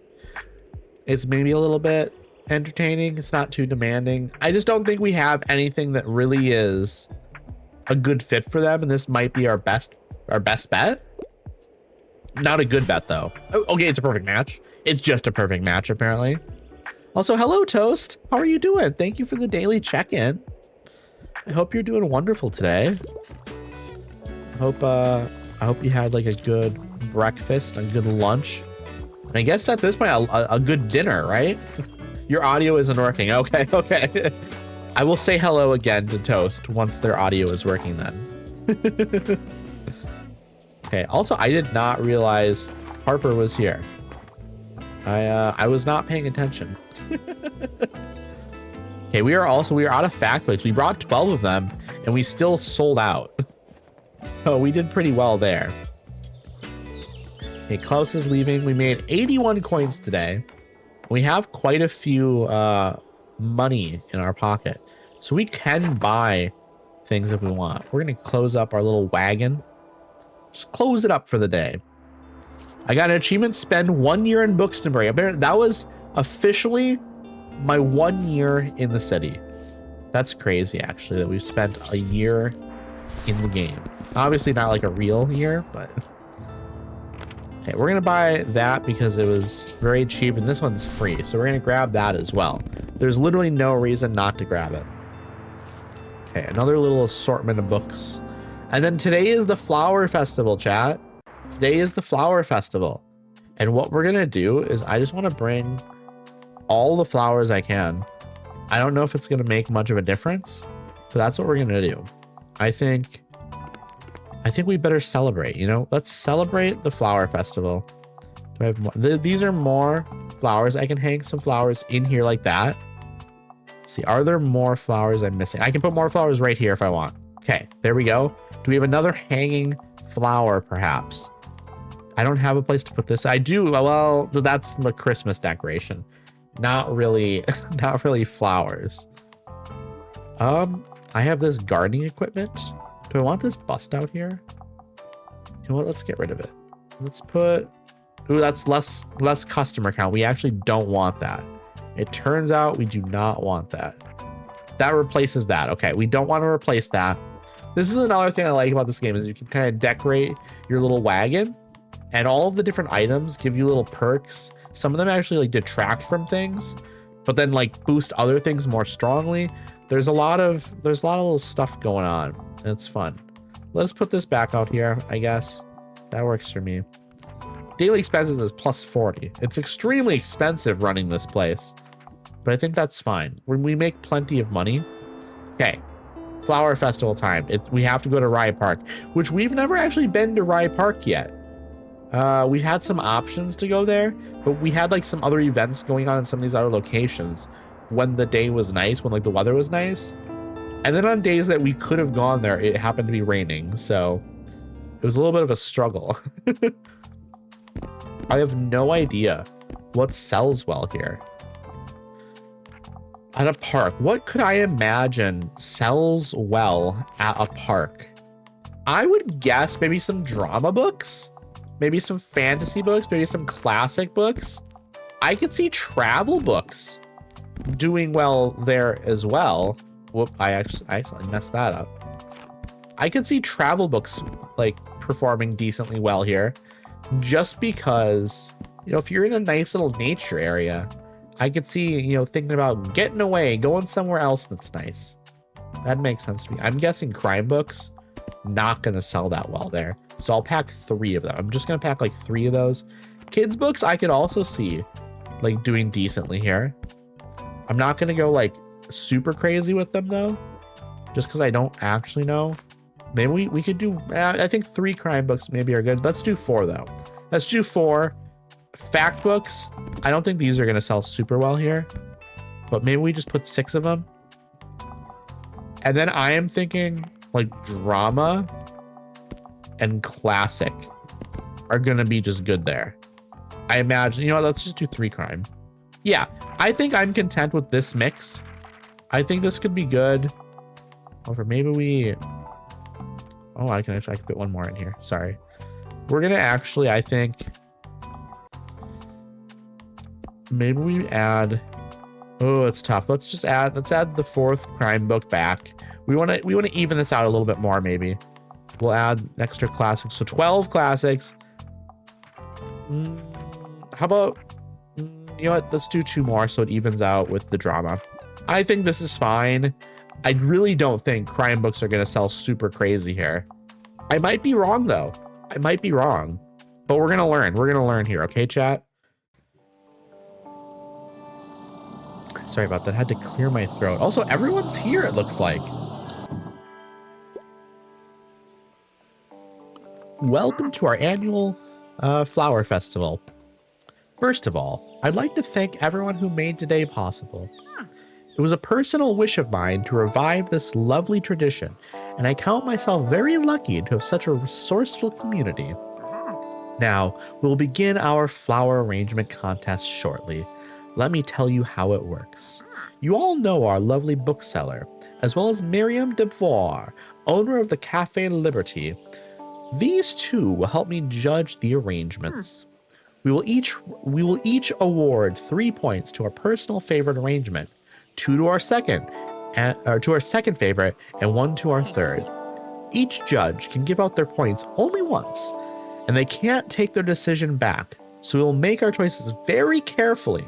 It's maybe a little bit entertaining. It's not too demanding. I just don't think we have anything that really is a good fit for them, and this might be our best bet. Not a good bet, though. Okay, it's a perfect match. It's just a perfect match, apparently. Also, hello, Toast. How are you doing? Thank you for the daily check-in. I hope you're doing wonderful today. I hope you had, like, a good breakfast, a good lunch. And I guess at this point, a good dinner, right? Your audio isn't working. Okay. I will say hello again to Toast once their audio is working then. Okay, also I did not realize Harper was here. I was not paying attention. Okay, we are out of fact books. We brought 12 of them and we still sold out. So we did pretty well there. Okay, Klaus is leaving. We made 81 coins today. We have quite a few money in our pocket, so we can buy things if we want. We're gonna close up our little wagon. Just close it up for the day. I got an achievement, spend 1 year in Bookshop. That was officially my 1 year in the city. That's crazy, actually, that we've spent a year in the game. Obviously not like a real year, but okay, we're gonna buy that because it was very cheap and this one's free, so we're gonna grab that as well. There's literally no reason not to grab it. Okay, another little assortment of books. And then today is the flower festival, chat. Today is the flower festival. And what we're gonna do is I just wanna bring all the flowers I can. I don't know if it's gonna make much of a difference, but that's what we're gonna do. I think we better celebrate, you know? Let's celebrate the flower festival. Do I have more? These are more flowers. I can hang some flowers in here like that. Let's see, are there more flowers I'm missing? I can put more flowers right here if I want. Okay, there we go. Do we have another hanging flower, perhaps? I don't have a place to put this. I do, well, that's the Christmas decoration. Not really, not really flowers. I have this gardening equipment. Do I want this bust out here? You know what, let's get rid of it. Let's put, ooh, that's less customer count. We actually don't want that. It turns out we do not want that. That replaces that. Okay, we don't want to replace that. This is another thing I like about this game is you can kind of decorate your little wagon and all of the different items give you little perks. Some of them actually like detract from things, but then like boost other things more strongly. There's a lot of little stuff going on and it's fun. Let's put this back out here, I guess. That works for me. Daily expenses is plus 40. It's extremely expensive running this place, but I think that's fine. When we make plenty of money. Okay, flower festival time. We have to go to Rye Park, which we've never actually been to Rye Park yet. We had some options to go there, but we had like some other events going on in some of these other locations when the day was nice, when like the weather was nice. And then on days that we could have gone there, it happened to be raining. So it was a little bit of a struggle. I have no idea what sells well here. At a park, what could I imagine sells well at a park? I would guess maybe some drama books, maybe some fantasy books, maybe some classic books. I could see travel books doing well there as well. Whoop, I actually messed that up. I could see travel books like performing decently well here just because, you know, if you're in a nice little nature area, I could see, you know, thinking about getting away, going somewhere else that's nice. That makes sense to me. I'm guessing crime books, not going to sell that well there. So I'll pack 3 of them. I'm just going to pack like 3 of those. Kids books, I could also see like doing decently here. I'm not going to go like super crazy with them though, just because I don't actually know. Maybe we could do, I think 3 crime books maybe are good. Let's do 4 though. Let's do 4. Fact books, I don't think these are going to sell super well here, but maybe we just put 6 of them. And then I am thinking like drama and classic are going to be just good there. I imagine, you know what, let's just do 3 crime. Yeah, I think I'm content with this mix. I think this could be good. Or maybe we, oh, I can fit 1 more in here. Sorry. We're going to actually, I think, maybe we add, oh, it's tough. Let's add the 4th crime book back. We want to even this out a little bit more. Maybe we'll add extra classics. So 12 classics. How about, you know what? Let's do 2 more so it evens out with the drama. I think this is fine. I really don't think crime books are going to sell super crazy here. I might be wrong though. I might be wrong, but we're going to learn. We're going to learn here. Okay, chat? Sorry about that. I had to clear my throat. Also, everyone's here, it looks like. Welcome to our annual flower festival. First of all, I'd like to thank everyone who made today possible. It was a personal wish of mine to revive this lovely tradition, and I count myself very lucky to have such a resourceful community. Now, we'll begin our flower arrangement contest shortly. Let me tell you how it works. You all know our lovely bookseller, as well as Miriam Devoir, owner of the Café Liberty. These two will help me judge the arrangements. We will each award 3 points to our personal favorite arrangement, 2 to our second favorite, and 1 to our third. Each judge can give out their points only once, and they can't take their decision back, so we will make our choices very carefully,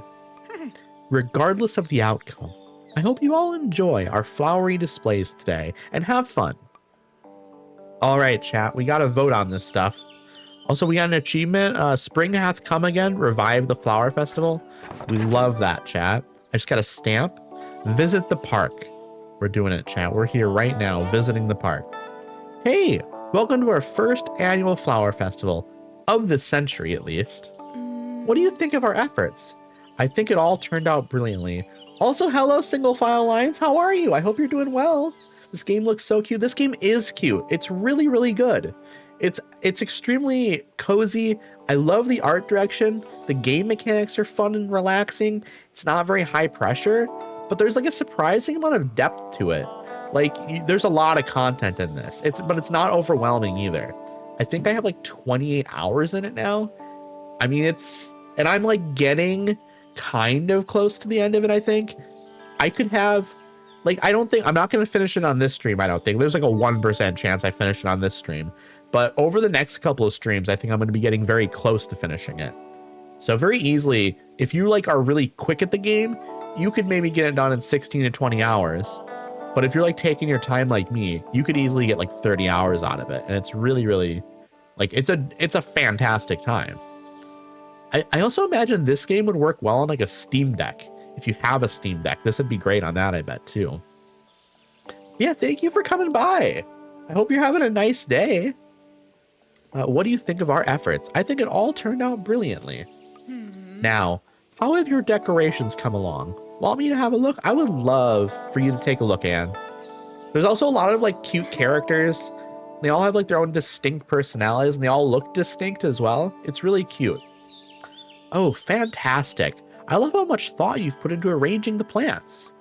regardless of the outcome. I hope you all enjoy our flowery displays today and have fun. All right, chat, we got to vote on this stuff. Also, we got an achievement. Spring hath come again. Revive the flower festival. We love that, chat. I just got a stamp. Visit the park. We're doing it, chat. We're here right now visiting the park. Hey, welcome to our first annual flower festival of this century, at least. What do you think of our efforts? I think it all turned out brilliantly. Also, hello, Single File Lines. How are you? I hope you're doing well. This game looks so cute. This game is cute. It's really, really good. It's extremely cozy. I love the art direction. The game mechanics are fun and relaxing. It's not very high pressure, but there's like a surprising amount of depth to it. Like there's a lot of content in this. But it's not overwhelming either. I think I have like 28 hours in it now. I mean, and I'm like getting kind of close to the end of it. I think I could have I'm not going to finish it on this stream. I don't think there's like a 1% chance I finish it on this stream. But over the next couple of streams, I think I'm going to be getting very close to finishing it. So very easily, if you like are really quick at the game, you could maybe get it done in 16 to 20 hours. But if you're like taking your time like me, you could easily get like 30 hours out of it. And it's really, really like it's a fantastic time. I also imagine this game would work well on like a Steam Deck. If you have a Steam Deck, this would be great on that, I bet too. Yeah, thank you for coming by. I hope you're having a nice day. What do you think of our efforts? I think it all turned out brilliantly. Now, how have your decorations come along? Want me to have a look? I would love for you to take a look, Anne. There's also a lot of like cute characters. They all have like their own distinct personalities and they all look distinct as well. It's really cute. Oh, fantastic. I love how much thought you've put into arranging the plants.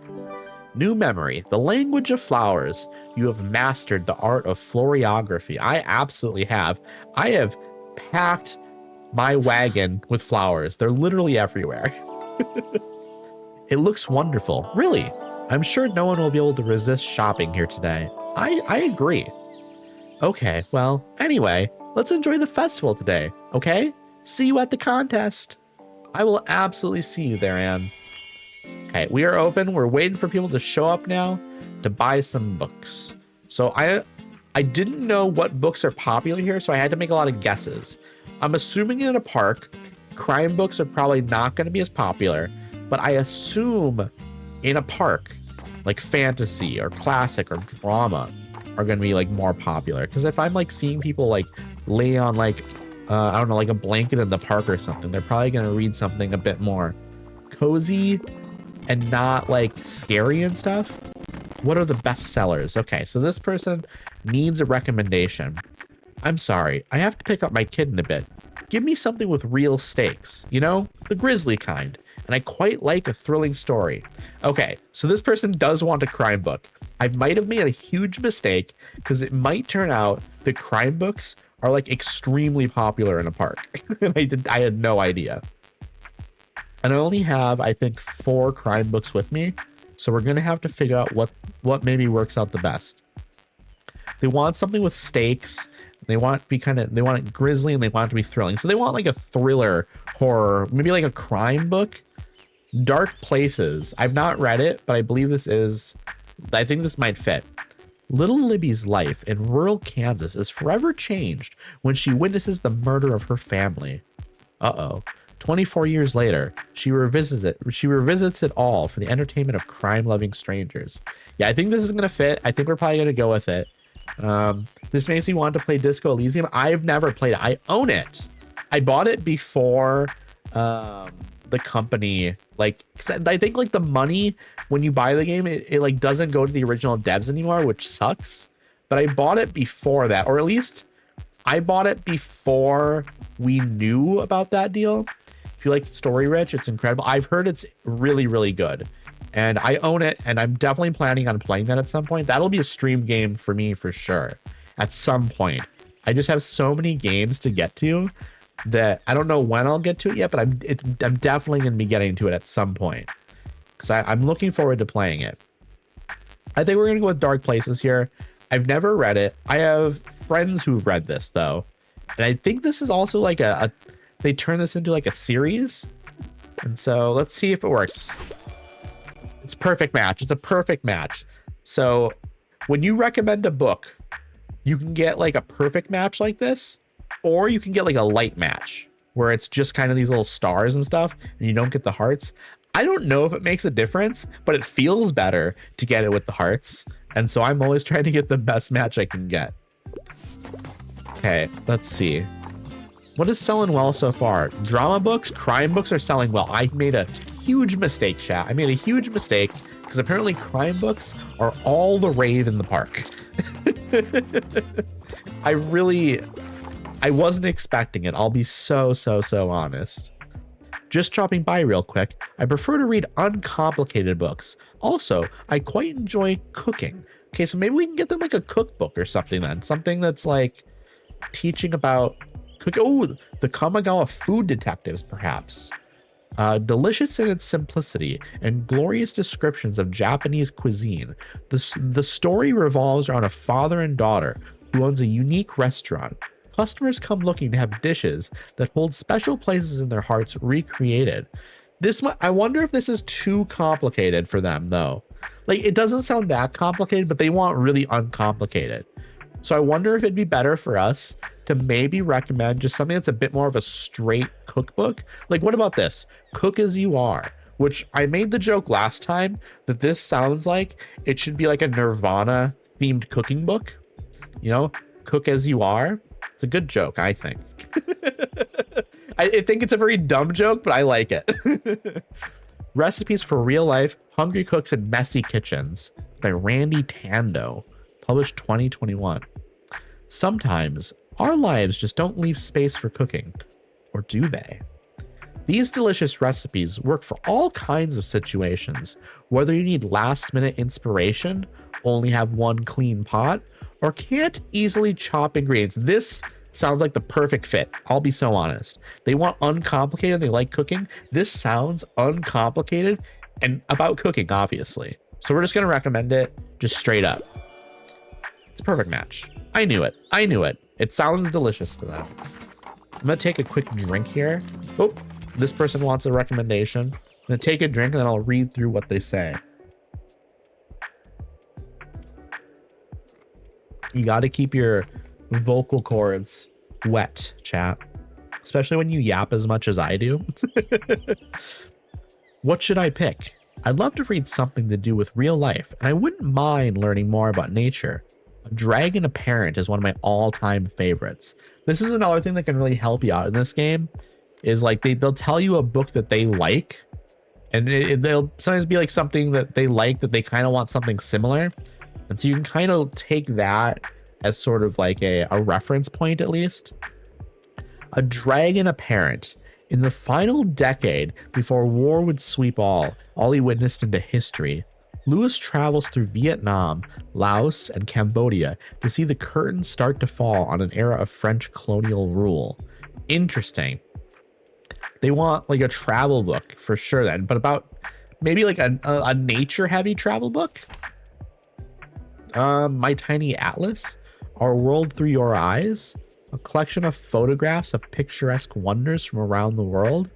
New memory, the language of flowers. You have mastered the art of floriography. I absolutely have. I have packed my wagon with flowers. They're literally everywhere. It looks wonderful. Really, I'm sure no one will be able to resist shopping here today. I agree. Okay, well, anyway, let's enjoy the festival today, okay? See you at the contest. I will absolutely see you there, Anne. Okay, we are open. We're waiting for people to show up now to buy some books. So I didn't know what books are popular here, so I had to make a lot of guesses. I'm assuming in a park, crime books are probably not going to be as popular, but I assume in a park, like fantasy or classic or drama are going to be like more popular. Because if I'm like seeing people like lay on like, I don't know, like a blanket in the park or something, they're probably going to read something a bit more cozy and not like scary and stuff. What are the best sellers? Okay, so this person needs a recommendation. I'm sorry, I have to pick up my kid in a bit. Give me something with real stakes, you know, the grisly kind. And I quite like a thrilling story. Okay, so this person does want a crime book. I might have made a huge mistake because it might turn out that crime books are like extremely popular in a park. And I had no idea. And I only have, I think, 4 crime books with me. So we're going to have to figure out what maybe works out the best. They want something with stakes. They want it to be they want it grisly and they want it to be thrilling. So they want like a thriller, horror, maybe like a crime book. Dark Places. I've not read it, but I believe I think this might fit. Little Libby's life in rural Kansas is forever changed when she witnesses the murder of her family. Uh-oh. 24 years later, she revisits it all for the entertainment of crime-loving strangers. Yeah, I think this is gonna fit. I think we're probably gonna go with it. This makes me want to play Disco Elysium. I've never played it. I own it. I bought it before the company, like, 'cause I think like the money when you buy the game, it like doesn't go to the original devs anymore, which sucks. But I bought it before that, or at least I bought it before we knew about that deal. If you like Story Rich, it's incredible. I've heard it's really, really good. And I own it, and I'm definitely planning on playing that at some point. That'll be a stream game for me for sure. At some point. I just have so many games to get to that I don't know when I'll get to it yet, but I'm definitely going to be getting to it at some point. Because I'm looking forward to playing it. I think we're going to go with Dark Places here. I've never read it. I have friends who've read this, though. And I think this is also like they turn this into like a series. And so let's see if it works. It's a perfect match. It's a perfect match. So when you recommend a book, you can get like a perfect match like this, or you can get like a light match where it's just kind of these little stars and stuff and you don't get the hearts. I don't know if it makes a difference, but it feels better to get it with the hearts. And so I'm always trying to get the best match I can get. Okay, let's see. What is selling well so far? Drama books, crime books are selling well. I made a huge mistake, chat. I made a huge mistake because apparently crime books are all the rave in the park. I wasn't expecting it. I'll be so honest. Just dropping by real quick. I prefer to read uncomplicated books. Also, I quite enjoy cooking. Okay, so maybe we can get them like a cookbook or something then. Something that's like teaching about cooking. Oh, the Kamigawa Food Detectives, perhaps. Delicious in its simplicity and glorious descriptions of Japanese cuisine. The story revolves around a father and daughter who owns a unique restaurant. Customers come looking to have dishes that hold special places in their hearts recreated. I wonder if this is too complicated for them, though. Like, it doesn't sound that complicated, but they want really uncomplicated. So I wonder if it'd be better for us to maybe recommend just something that's a bit more of a straight cookbook. Like, what about this? Cook As You Are, which I made the joke last time that this sounds like it should be like a Nirvana themed cooking book. You know, Cook As You Are. It's a good joke, I think. I think it's a very dumb joke, but I like it. Recipes for Real Life, Hungry Cooks and Messy Kitchens. It's by Randy Tando, published 2021. Sometimes our lives just don't leave space for cooking, or do they? These delicious recipes work for all kinds of situations, whether you need last-minute inspiration, only have one clean pot, or can't easily chop ingredients. This sounds like the perfect fit. I'll be so honest. They want uncomplicated. They like cooking. This sounds uncomplicated and about cooking, obviously. So we're just going to recommend it just straight up. It's a perfect match. I knew it. It sounds delicious to them. I'm going to take a quick drink here. Oh, this person wants a recommendation. I'm going to take a drink and then I'll read through what they say. You got to keep your vocal cords wet, chat. Especially when you yap as much as I do. What should I pick? I'd love to read something to do with real life, and I wouldn't mind learning more about nature. A Dragon Apparent is one of my all-time favorites. This is another thing that can really help you out in this game, is like they'll tell you a book that they like, and they'll sometimes be like something that they like that they kind of want something similar. And so you can kind of take that as sort of like a reference point, at least. A Dragon Apparent. In the final decade before war would sweep all he witnessed into history, Lewis travels through Vietnam, Laos, and Cambodia to see the curtain start to fall on an era of French colonial rule. Interesting. They want like a travel book for sure then, but about maybe like a nature-heavy travel book? My Tiny Atlas, Our World Through Your Eyes, a collection of photographs of picturesque wonders from around the world,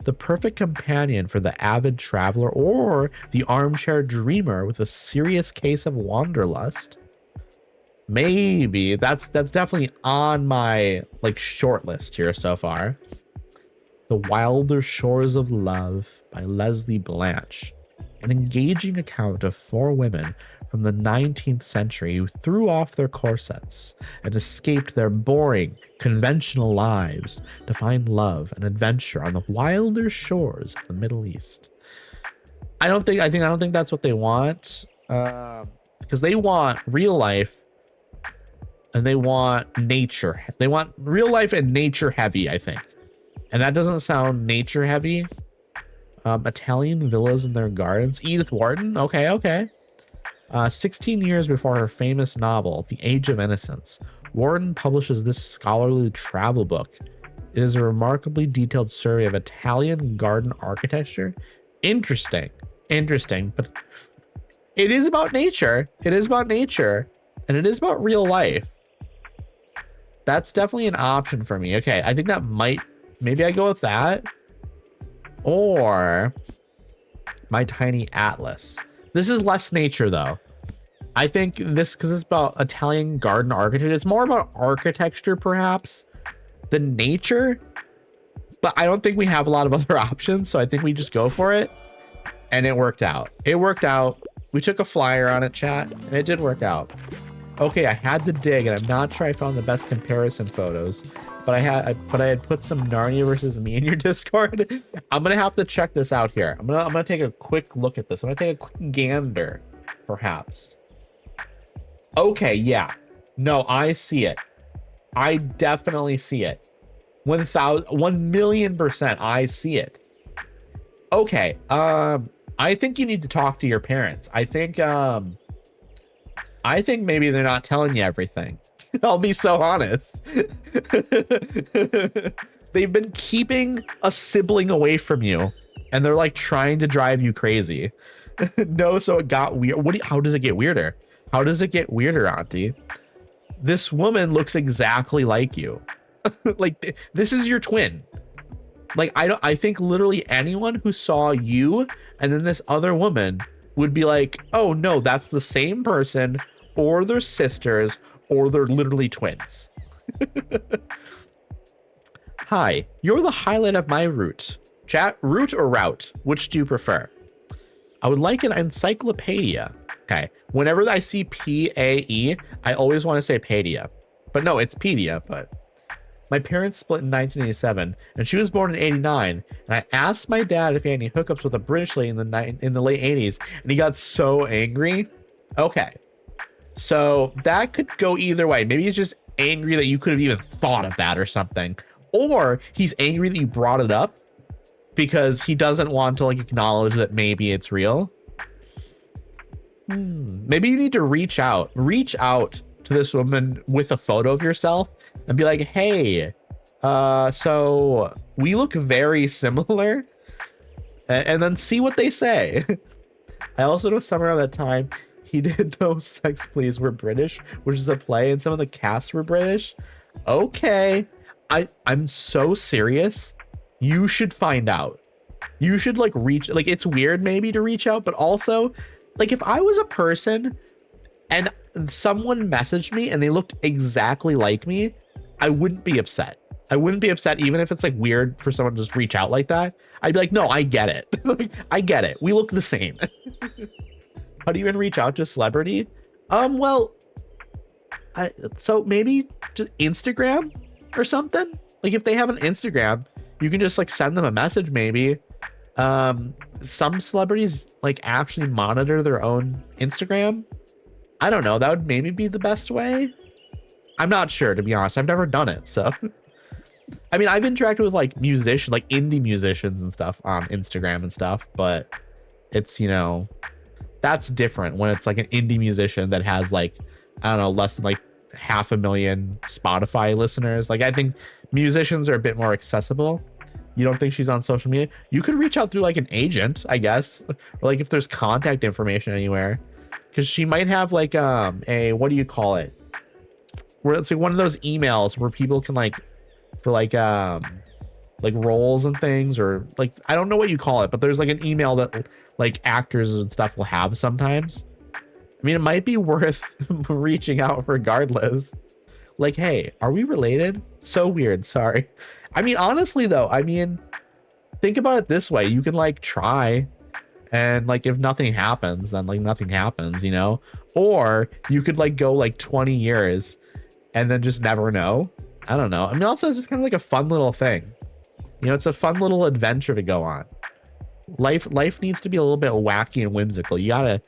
the perfect companion for the avid traveler or the armchair dreamer with a serious case of wanderlust. Maybe that's definitely on my like short list here so far. The Wilder Shores of Love by Leslie Blanche, an engaging account of 4 women from the 19th century who threw off their corsets and escaped their boring, conventional lives to find love and adventure on the wilder shores of the Middle East. I don't think that's what they want, because they want real life and they want nature. They want real life and nature heavy, I think. And that doesn't sound nature heavy. Italian villas in their gardens. Edith Wharton. Okay. 16 years before her famous novel, The Age of Innocence, Wharton publishes this scholarly travel book. It is a remarkably detailed survey of Italian garden architecture. Interesting, but it is about nature. And it is about real life. That's definitely an option for me. Okay, I think that maybe I go with that. Or My Tiny Atlas. This is less nature though. I think this, because it's about Italian garden architecture, it's more about architecture perhaps than nature. But I don't think we have a lot of other options, so I think we just go for it. And it worked out. We took a flyer on it, chat, and it did work out. Okay, I had to dig, and I'm not sure I found the best comparison photos, but I had put some Narnia versus me in your Discord. I'm gonna have to check this out here. I'm gonna take a quick look at this. I'm gonna take a quick gander, perhaps. Okay, yeah. No, I see it. I definitely see it. 1,000,000%, I see it. Okay, I think you need to talk to your parents. I think maybe they're not telling you everything. I'll be so honest. They've been keeping a sibling away from you, and they're like trying to drive you crazy. No, so it got weird. How does it get weirder? How does it get weirder, Auntie? This woman looks exactly like you. Like this is your twin. Like I think literally anyone who saw you and then this other woman would be like, oh no, that's the same person, or they're sisters, or they're literally twins. Hi, you're the highlight of my route. Chat, route or route? Which do you prefer? I would like an encyclopedia. Okay, whenever I see P-A-E, I always want to say pedia. But no, it's pedia, but... My parents split in 1987, and she was born in 89, and I asked my dad if he had any hookups with a British lady in the late 80s, and he got so angry. Okay, so that could go either way. Maybe he's just angry that you could have even thought of that or something, or he's angry that you brought it up because he doesn't want to like acknowledge that maybe it's real. Maybe you need to reach out to this woman with a photo of yourself and be like, hey, so we look very similar, and then see what they say. I also know somewhere around that time he did Those Sex Please Were British, which is a play, and some of the cast were British. Okay, I'm so serious. You should find out. You should like reach, like it's weird maybe to reach out, but also like if I was a person and someone messaged me and they looked exactly like me, I wouldn't be upset. I wouldn't be upset even if it's like weird for someone to just reach out like that. I'd be like, no, I get it. Like, I get it. We look the same. How do you even reach out to a celebrity? Well, so maybe just Instagram or something. Like if they have an Instagram, you can just like send them a message maybe. Some celebrities like actually monitor their own Instagram. I don't know. That would maybe be the best way. I'm not sure, to be honest. I've never done it, so. I mean, I've interacted with like musicians, like indie musicians and stuff on Instagram and stuff, but it's, you know, that's different when it's like an indie musician that has like, I don't know, less than like 500,000 Spotify listeners. Like I think musicians are a bit more accessible. You don't think she's on social media? You could reach out through like an agent, I guess, or like if there's contact information anywhere, because she might have like a, what do you call it? Where it's like one of those emails where people can like for like roles and things, or like I don't know what you call it, but there's like an email that like actors and stuff will have sometimes. I mean, it might be worth reaching out regardless. Like, hey, are we related? So weird. Sorry. I mean, honestly though, I mean, think about it this way. You can like try, and like if nothing happens, then like nothing happens, you know? Or you could like go like 20 years and then just never know. I don't know. I mean, also it's just kind of like a fun little thing. You know, it's a fun little adventure to go on. Life needs to be a little bit wacky and whimsical. You gotta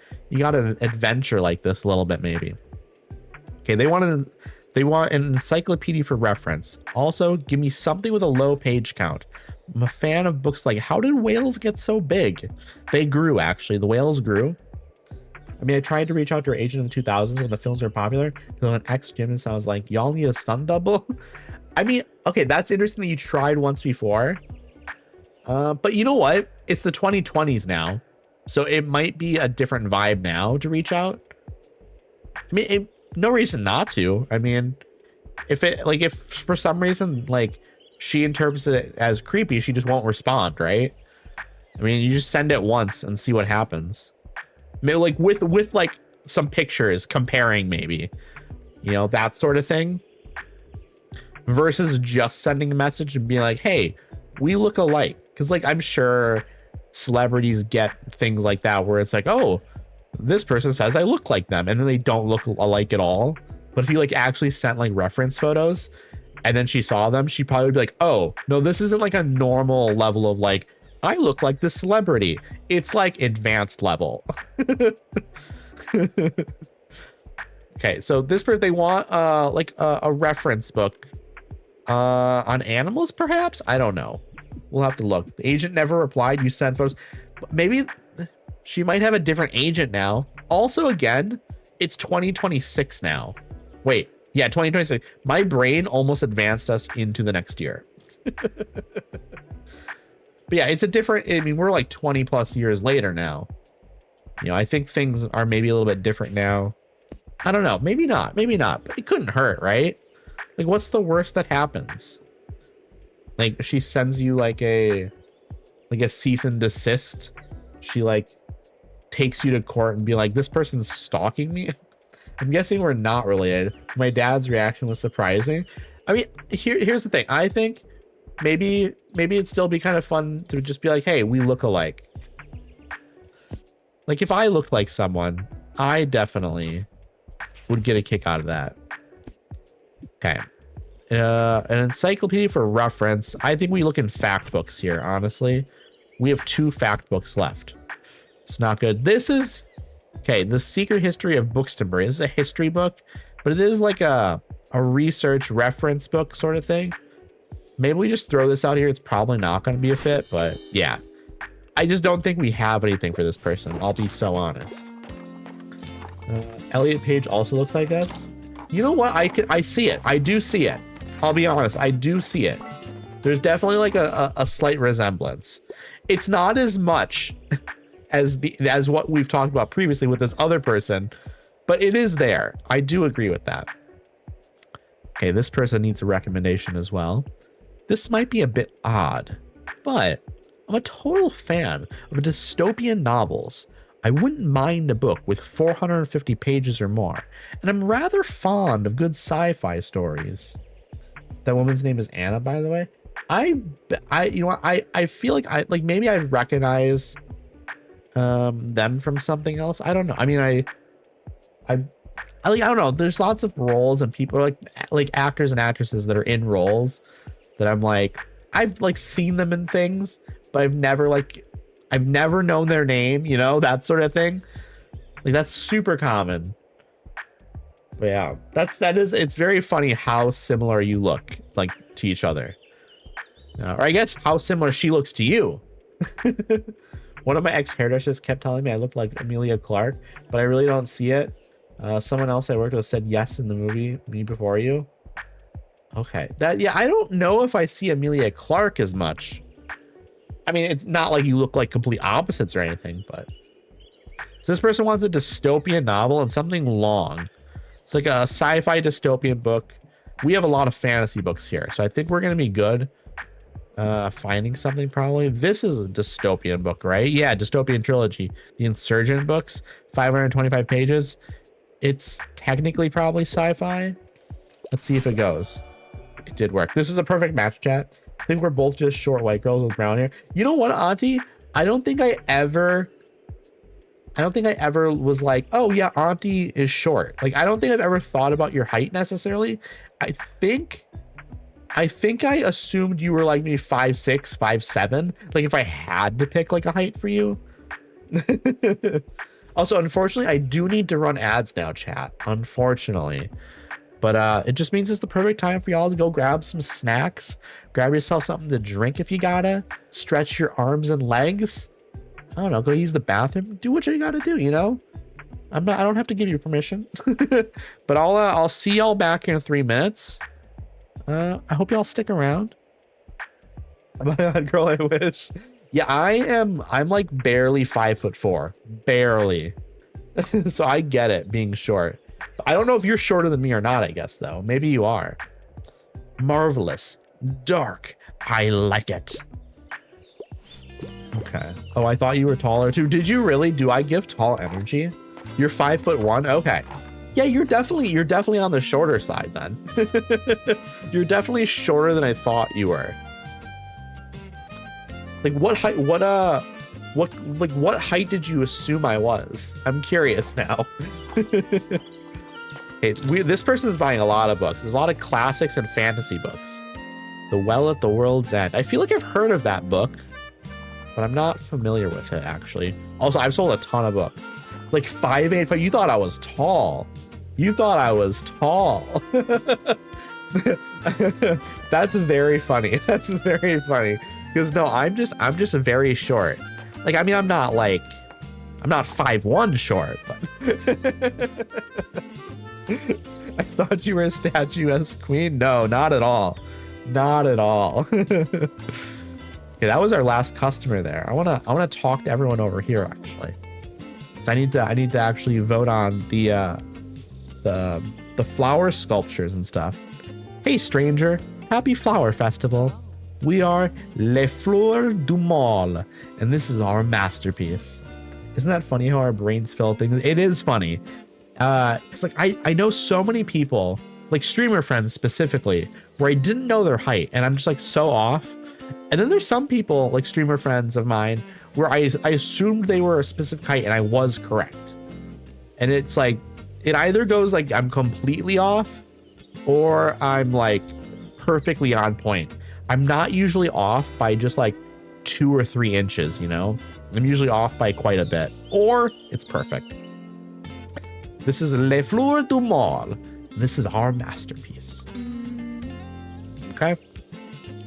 adventure like this a little bit, maybe. Okay, they want an encyclopedia for reference. Also, give me something with a low page count. I'm a fan of books like How Did Whales Get So Big? They grew, actually. The whales grew. I mean, I tried to reach out to her agent in the 2000s when the films were popular. An ex-gymnast, I was like, y'all need a stunt double? I mean, okay, that's interesting that you tried once before. But you know what? It's the 2020s now. So it might be a different vibe now to reach out. I mean, no reason not to. I mean, if for some reason, like, she interprets it as creepy, she just won't respond, right? I mean, you just send it once and see what happens. Maybe like with like some pictures comparing, maybe, you know, that sort of thing, versus just sending a message and being like, hey, we look alike. Because like, I'm sure celebrities get things like that where it's like, oh, this person says I look like them, and then they don't look alike at all. But if you like actually sent like reference photos and then she saw them, she probably would be like, oh no, this isn't like a normal level of like, I look like this celebrity. It's like advanced level. Okay, so this person, they want like a reference book on animals, perhaps. I don't know. We'll have to look. The agent never replied. You sent photos. Maybe she might have a different agent now. Also, again, it's 2026 now. Wait, yeah, 2026. My brain almost advanced us into the next year. But yeah, it's a different, I mean, we're like 20 plus years later now. You know, I think things are maybe a little bit different now. I don't know. Maybe not. Maybe not. But it couldn't hurt, right? Like, what's the worst that happens? Like, she sends you like a cease and desist. She like takes you to court and be like, this person's stalking me. I'm guessing we're not related. My dad's reaction was surprising. I mean, here's the thing. I think maybe it'd still be kind of fun to just be like, hey, we look alike. Like, if I looked like someone, I definitely would get a kick out of that. Okay. An encyclopedia for reference. I think we look in fact books here, honestly. We have 2 fact books left. It's not good. This is, okay, The Secret History of Bookstone. This is a history book, but it is like a research reference book sort of thing. Maybe we just throw this out here. It's probably not going to be a fit, but yeah. I just don't think we have anything for this person. I'll be so honest. Elliot Page also looks like us. You know what? I see it. I do see it. I'll be honest. I do see it. There's definitely like a slight resemblance. It's not as much as what we've talked about previously with this other person, but it is there. I do agree with that. Okay, this person needs a recommendation as well. This might be a bit odd, but I'm a total fan of dystopian novels. I wouldn't mind a book with 450 pages or more, and I'm rather fond of good sci-fi stories. That woman's name is Anna, by the way. I you know what, I feel like maybe I recognize them from something else. I don't know. I mean, I don't know. There's lots of roles and people like actors and actresses that are in roles that I'm like, I've like seen them in things, but I've never known their name, you know, that sort of thing. Like, that's super common. But yeah, it's very funny how similar you look like to each other. Or I guess how similar she looks to you. One of my ex-hairdressers kept telling me I look like Emilia Clarke, but I really don't see it. Someone else I worked with said yes in the movie Me Before You. Okay, yeah, I don't know if I see Emilia Clarke as much. I mean, it's not like you look like complete opposites or anything, but so this person wants a dystopian novel and something long. It's like a sci-fi dystopian book. We have a lot of fantasy books here, so I think we're gonna be good finding something. Probably this is a dystopian book, right? Yeah, dystopian trilogy, the Insurgent books, 525 pages. It's technically probably sci-fi. Let's see if it goes. It did work. This is a perfect match, chat. think we're both just short white girls with brown hair. You know what, Auntie? I don't think I ever was like, oh yeah, Auntie is short. Like, I don't think I've ever thought about your height necessarily. I think I assumed you were like maybe 5'6", 5'7". Like if I had to pick like a height for you. Also, unfortunately, I do need to run ads now, chat. Unfortunately. But it just means it's the perfect time for y'all to go grab some snacks, grab yourself something to drink if you gotta, stretch your arms and legs. I don't know, go use the bathroom, do what you gotta do, you know? I don't have to give you permission. But I'll see y'all back in 3 minutes. I hope y'all stick around. Oh my God, girl, I wish. Yeah, I'm like barely 5'4", barely. So I get it being short. I don't know if you're shorter than me or not, I guess, though. Maybe you are. Marvelous. Dark. I like it. Okay. Oh, I thought you were taller too. Did you really? Do I give tall energy? You're 5'1"? Okay. Yeah, you're definitely on the shorter side then. You're definitely shorter than I thought you were. Like what height, what height did you assume I was? I'm curious now. This person is buying a lot of books. There's a lot of classics and fantasy books. The Well at the World's End. I feel like I've heard of that book, but I'm not familiar with it actually. Also, I've sold a ton of books. Like 5'8". You thought I was tall. You thought I was tall. That's very funny. That's very funny. Because no, I'm just very short. Like, I mean, I'm not 5'1" short, but I thought you were a statuesque queen. No, not at all. Not at all. Okay, that was our last customer there. I wanna talk to everyone over here actually. So I need to actually vote on the flower sculptures and stuff. Hey stranger, happy flower festival. We are Les Fleurs du Mal, and this is our masterpiece. Isn't that funny how our brains fill things? It is funny. It's like I know so many people, like streamer friends specifically, where I didn't know their height, and I'm just like so off. And then there's some people, like streamer friends of mine, where I assumed they were a specific height, and I was correct. And it's like, it either goes like I'm completely off, or I'm like perfectly on point. I'm not usually off by just like 2 or 3 inches, you know? I'm usually off by quite a bit, or it's perfect. This is Les Fleurs du Mal. This is our masterpiece. Okay.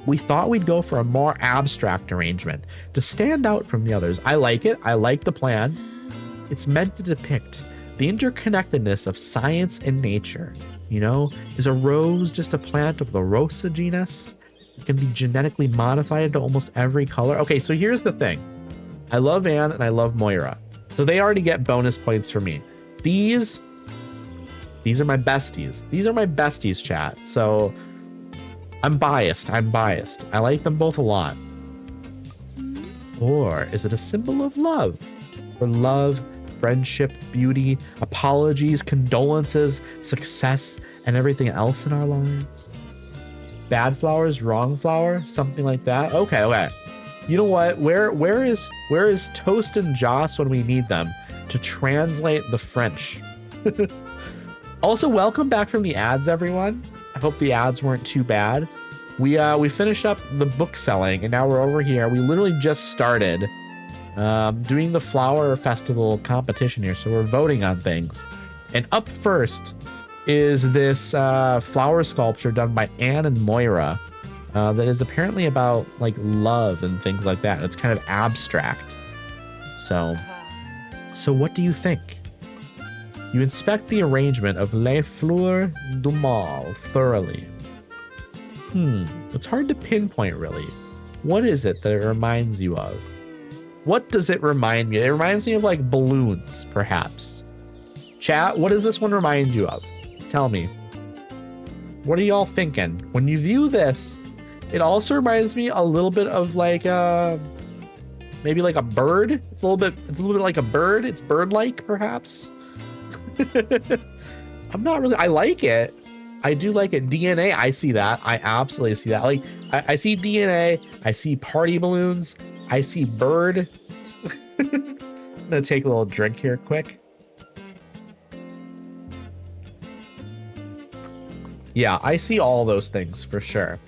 We thought we'd go for a more abstract arrangement to stand out from the others. I like it. I like the plan. It's meant to depict the interconnectedness of science and nature. You know, is a rose just a plant of the Rosa genus? It can be genetically modified into almost every color. Okay, so here's the thing. I love Anne and I love Moira. So they already get bonus points for me. These are my besties. These are my besties, chat. So I'm biased. I like them both a lot. Or is it a symbol of love? For love, friendship, beauty, apologies, condolences, success, and everything else in our lives? Bad flowers, wrong flower, something like that. Okay. You know what? Where is Toast and Joss when we need them to translate the French? Also, welcome back from the ads, everyone. I hope the ads weren't too bad. We finished up the book selling, and now we're over here. We literally just started doing the flower festival competition here, so we're voting on things. And up first is this flower sculpture done by Anne and Moira that is apparently about like love and things like that. And it's kind of abstract. So what do you think? You inspect the arrangement of Les Fleurs du Mal thoroughly. It's hard to pinpoint really. What is it that it reminds you of? What does it remind me? It reminds me of like balloons, perhaps. Chat, what does this one remind you of? Tell me. What are y'all thinking? When you view this, it also reminds me a little bit of like maybe like a bird. It's a little bit like a bird. It's bird-like, perhaps. I'm not really, I like it. I do like it. DNA, I see that. I absolutely see that. Like, I see DNA. I see party balloons. I see bird. I'm gonna take a little drink here quick. Yeah, I see all those things for sure.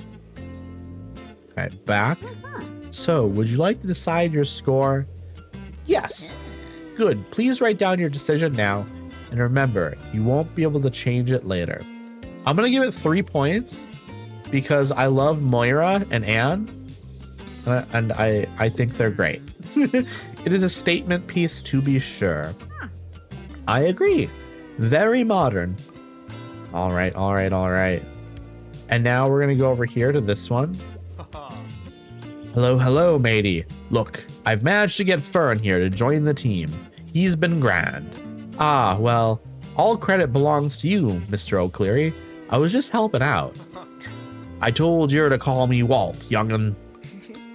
Okay, back. So, would you like to decide your score? Yes. Good. Please write down your decision now. And remember, you won't be able to change it later. I'm going to give it 3 points because I love Moira and Anne. And I think they're great. It is a statement piece to be sure. I agree. Very modern. All right, all right, all right. And now we're going to go over here to this one. Hello, hello, matey. Look, I've managed to get Fern here to join the team. He's been grand. Ah, well, all credit belongs to you, Mr. O'Cleary. I was just helping out. I told you to call me Walt, young'un.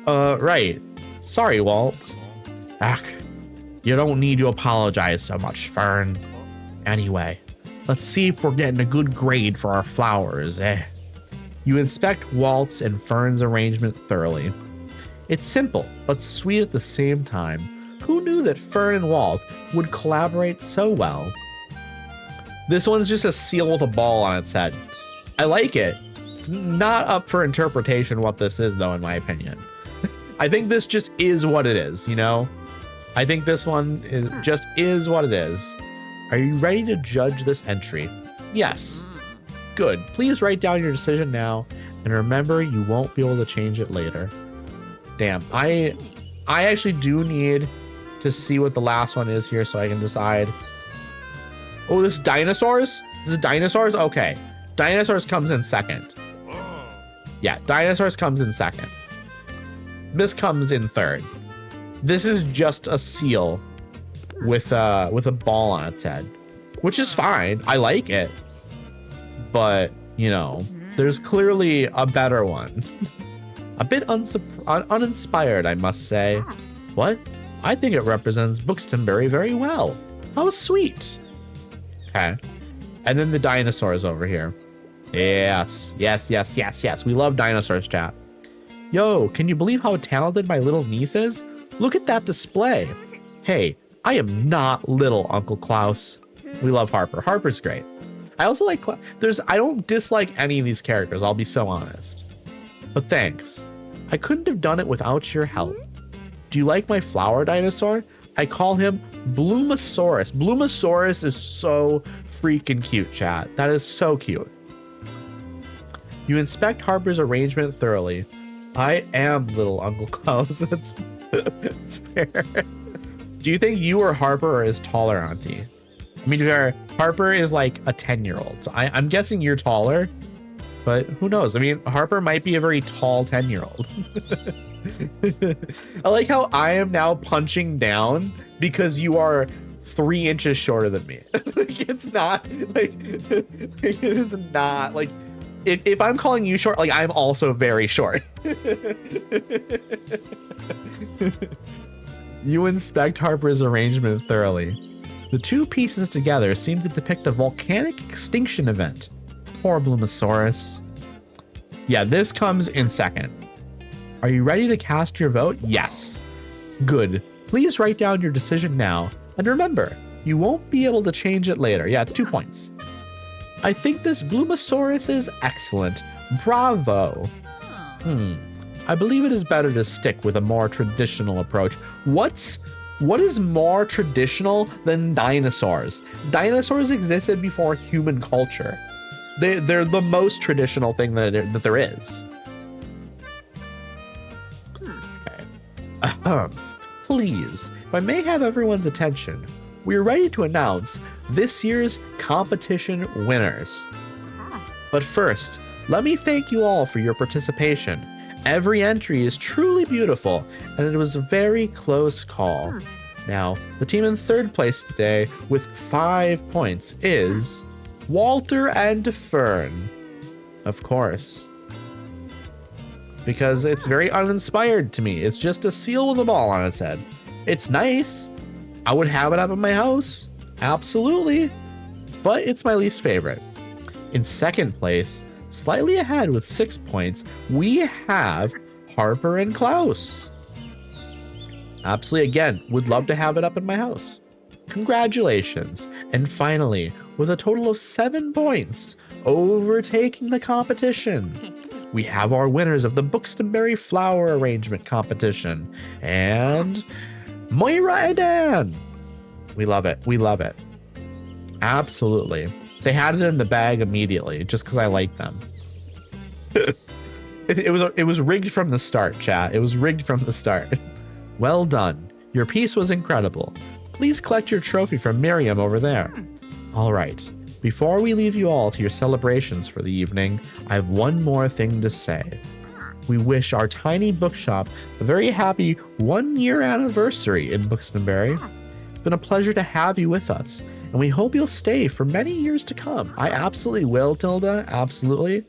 Right. Sorry, Walt. Ach, you don't need to apologize so much, Fern. Anyway, let's see if we're getting a good grade for our flowers, eh? You inspect Walt's and Fern's arrangement thoroughly. It's simple, but sweet at the same time. Who knew that Fern and Walt would collaborate so well? This one's just a seal with a ball on its head. I like it. It's not up for interpretation what this is, though, in my opinion. I think this just is what it is, you know? I think this one just is what it is. Are you ready to judge this entry? Yes. Good. Please write down your decision now, and remember you won't be able to change it later. Damn, I actually do need to see what the last one is here so I can decide. Oh, this is dinosaurs? This is dinosaurs? Okay. Dinosaurs comes in second. Yeah, dinosaurs comes in second. This comes in third. This is just a seal with a ball on its head, which is fine. I like it. But, you know, there's clearly a better one. A bit uninspired, I must say. What? I think it represents Bookstonbury very well. How sweet. Okay. And then the dinosaurs over here. Yes, yes, yes, yes, yes. We love dinosaurs, chat. Yo, can you believe how talented my little niece is? Look at that display. Hey, I am not little, Uncle Klaus. We love Harper. Harper's great. I also like I don't dislike any of these characters, I'll be so honest. But thanks. I couldn't have done it without your help. Do you like my flower dinosaur? I call him Bloomosaurus. Bloomosaurus is so freaking cute, chat. That is so cute. You inspect Harper's arrangement thoroughly. I am little Uncle Klaus. It's fair. Do you think you or Harper are his taller, Auntie? I mean, Harper is like a 10-year-old. So I'm guessing you're taller, but who knows? I mean, Harper might be a very tall 10-year-old. I like how I am now punching down because you are 3 inches shorter than me. Like, it's not like it is not like if I'm calling you short, like I'm also very short. You inspect Harper's arrangement thoroughly. The two pieces together seem to depict a volcanic extinction event. Poor Bloomosaurus. Yeah, this comes in second. Are you ready to cast your vote? Yes. Good. Please write down your decision now. And remember, you won't be able to change it later. Yeah, it's 2 points. I think this Bloomosaurus is excellent. Bravo. I believe it is better to stick with a more traditional approach. What is more traditional than dinosaurs? Dinosaurs existed before human culture. They're the most traditional thing that there is. Okay. Please, if I may have everyone's attention, we're ready to announce this year's competition winners. But first, let me thank you all for your participation. Every entry is truly beautiful, and it was a very close call. Now, the team in third place today with 5 points is Walter and Fern. Of course. Because it's very uninspired to me. It's just a seal with a ball on its head. It's nice. I would have it up in my house. Absolutely. But it's my least favorite. In second place, slightly ahead with 6 points, we have Harper and Klaus. Absolutely, again, would love to have it up in my house. Congratulations. And finally, with a total of 7 points, overtaking the competition, we have our winners of the Bookstonberry flower arrangement competition, and Moira and Dan. We love it. We love it. Absolutely. They had it in the bag immediately just because I like them. It was rigged from the start, chat. It was rigged from the start. Well done. Your piece was incredible. Please collect your trophy from Miriam over there. All right. Before we leave you all to your celebrations for the evening, I have one more thing to say. We wish our tiny bookshop a very happy 1-year anniversary in Bookstonberry. It's been a pleasure to have you with us, and we hope you'll stay for many years to come. I absolutely will, Tilda. Absolutely.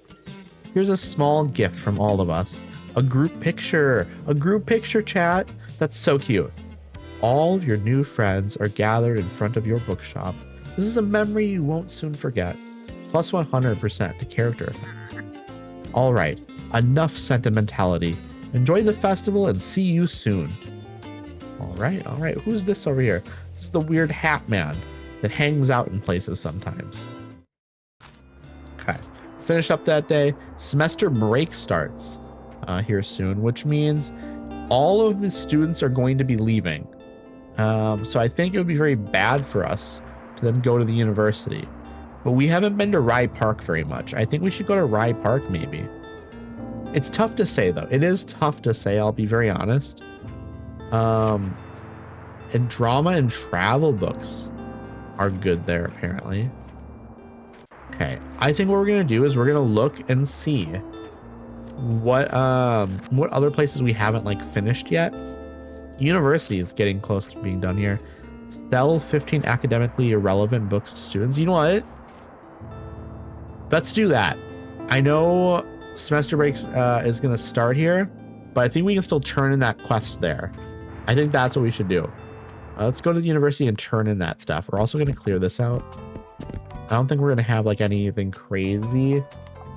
Here's a small gift from all of us. A group picture. A group picture, chat. That's so cute. All of your new friends are gathered in front of your bookshop. This is a memory you won't soon forget. Plus 100% to character effects. All right, enough sentimentality. Enjoy the festival and see you soon. All right. Who's this over here? This is the weird hat man that hangs out in places sometimes. Okay, finish up that day. Semester break starts here soon, which means all of the students are going to be leaving. So I think it would be very bad for us to then go to the university. But we haven't been to Rye Park very much. I think we should go to Rye Park maybe. It's tough to say though. It is tough to say, I'll be very honest. And drama and travel books are good there apparently. Okay, I think what we're gonna do is we're gonna look and see what other places we haven't like finished yet. University is getting close to being done here. Sell 15 academically irrelevant books to students. You know what? Let's do that. I know semester breaks is going to start here, but I think we can still turn in that quest there. I think that's what we should do. Let's go to the university and turn in that stuff. We're also going to clear this out. I don't think we're going to have like anything crazy.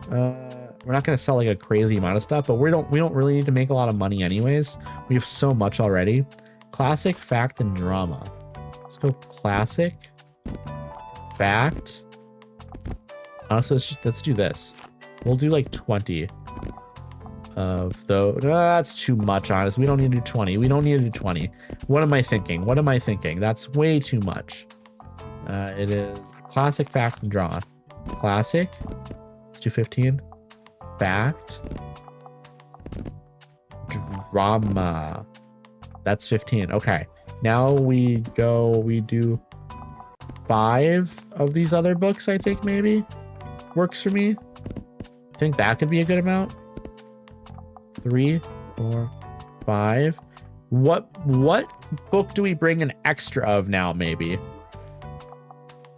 We're not going to sell like a crazy amount of stuff, but we don't really need to make a lot of money anyways. We have so much already. Classic, fact, and drama. Let's go classic, fact. Honestly, let's do this. We'll do like 20 of those. No, that's too much, honest. We don't need to do 20. We don't need to do 20. What am I thinking? What am I thinking? That's way too much. It is classic, fact, and drama. Classic. Let's do 15. Fact. Drama. That's 15. Okay. Now we do 5 of these other books, I think maybe. Works for me. I think that could be a good amount. 3, 4, 5. What book do we bring an extra of now, maybe?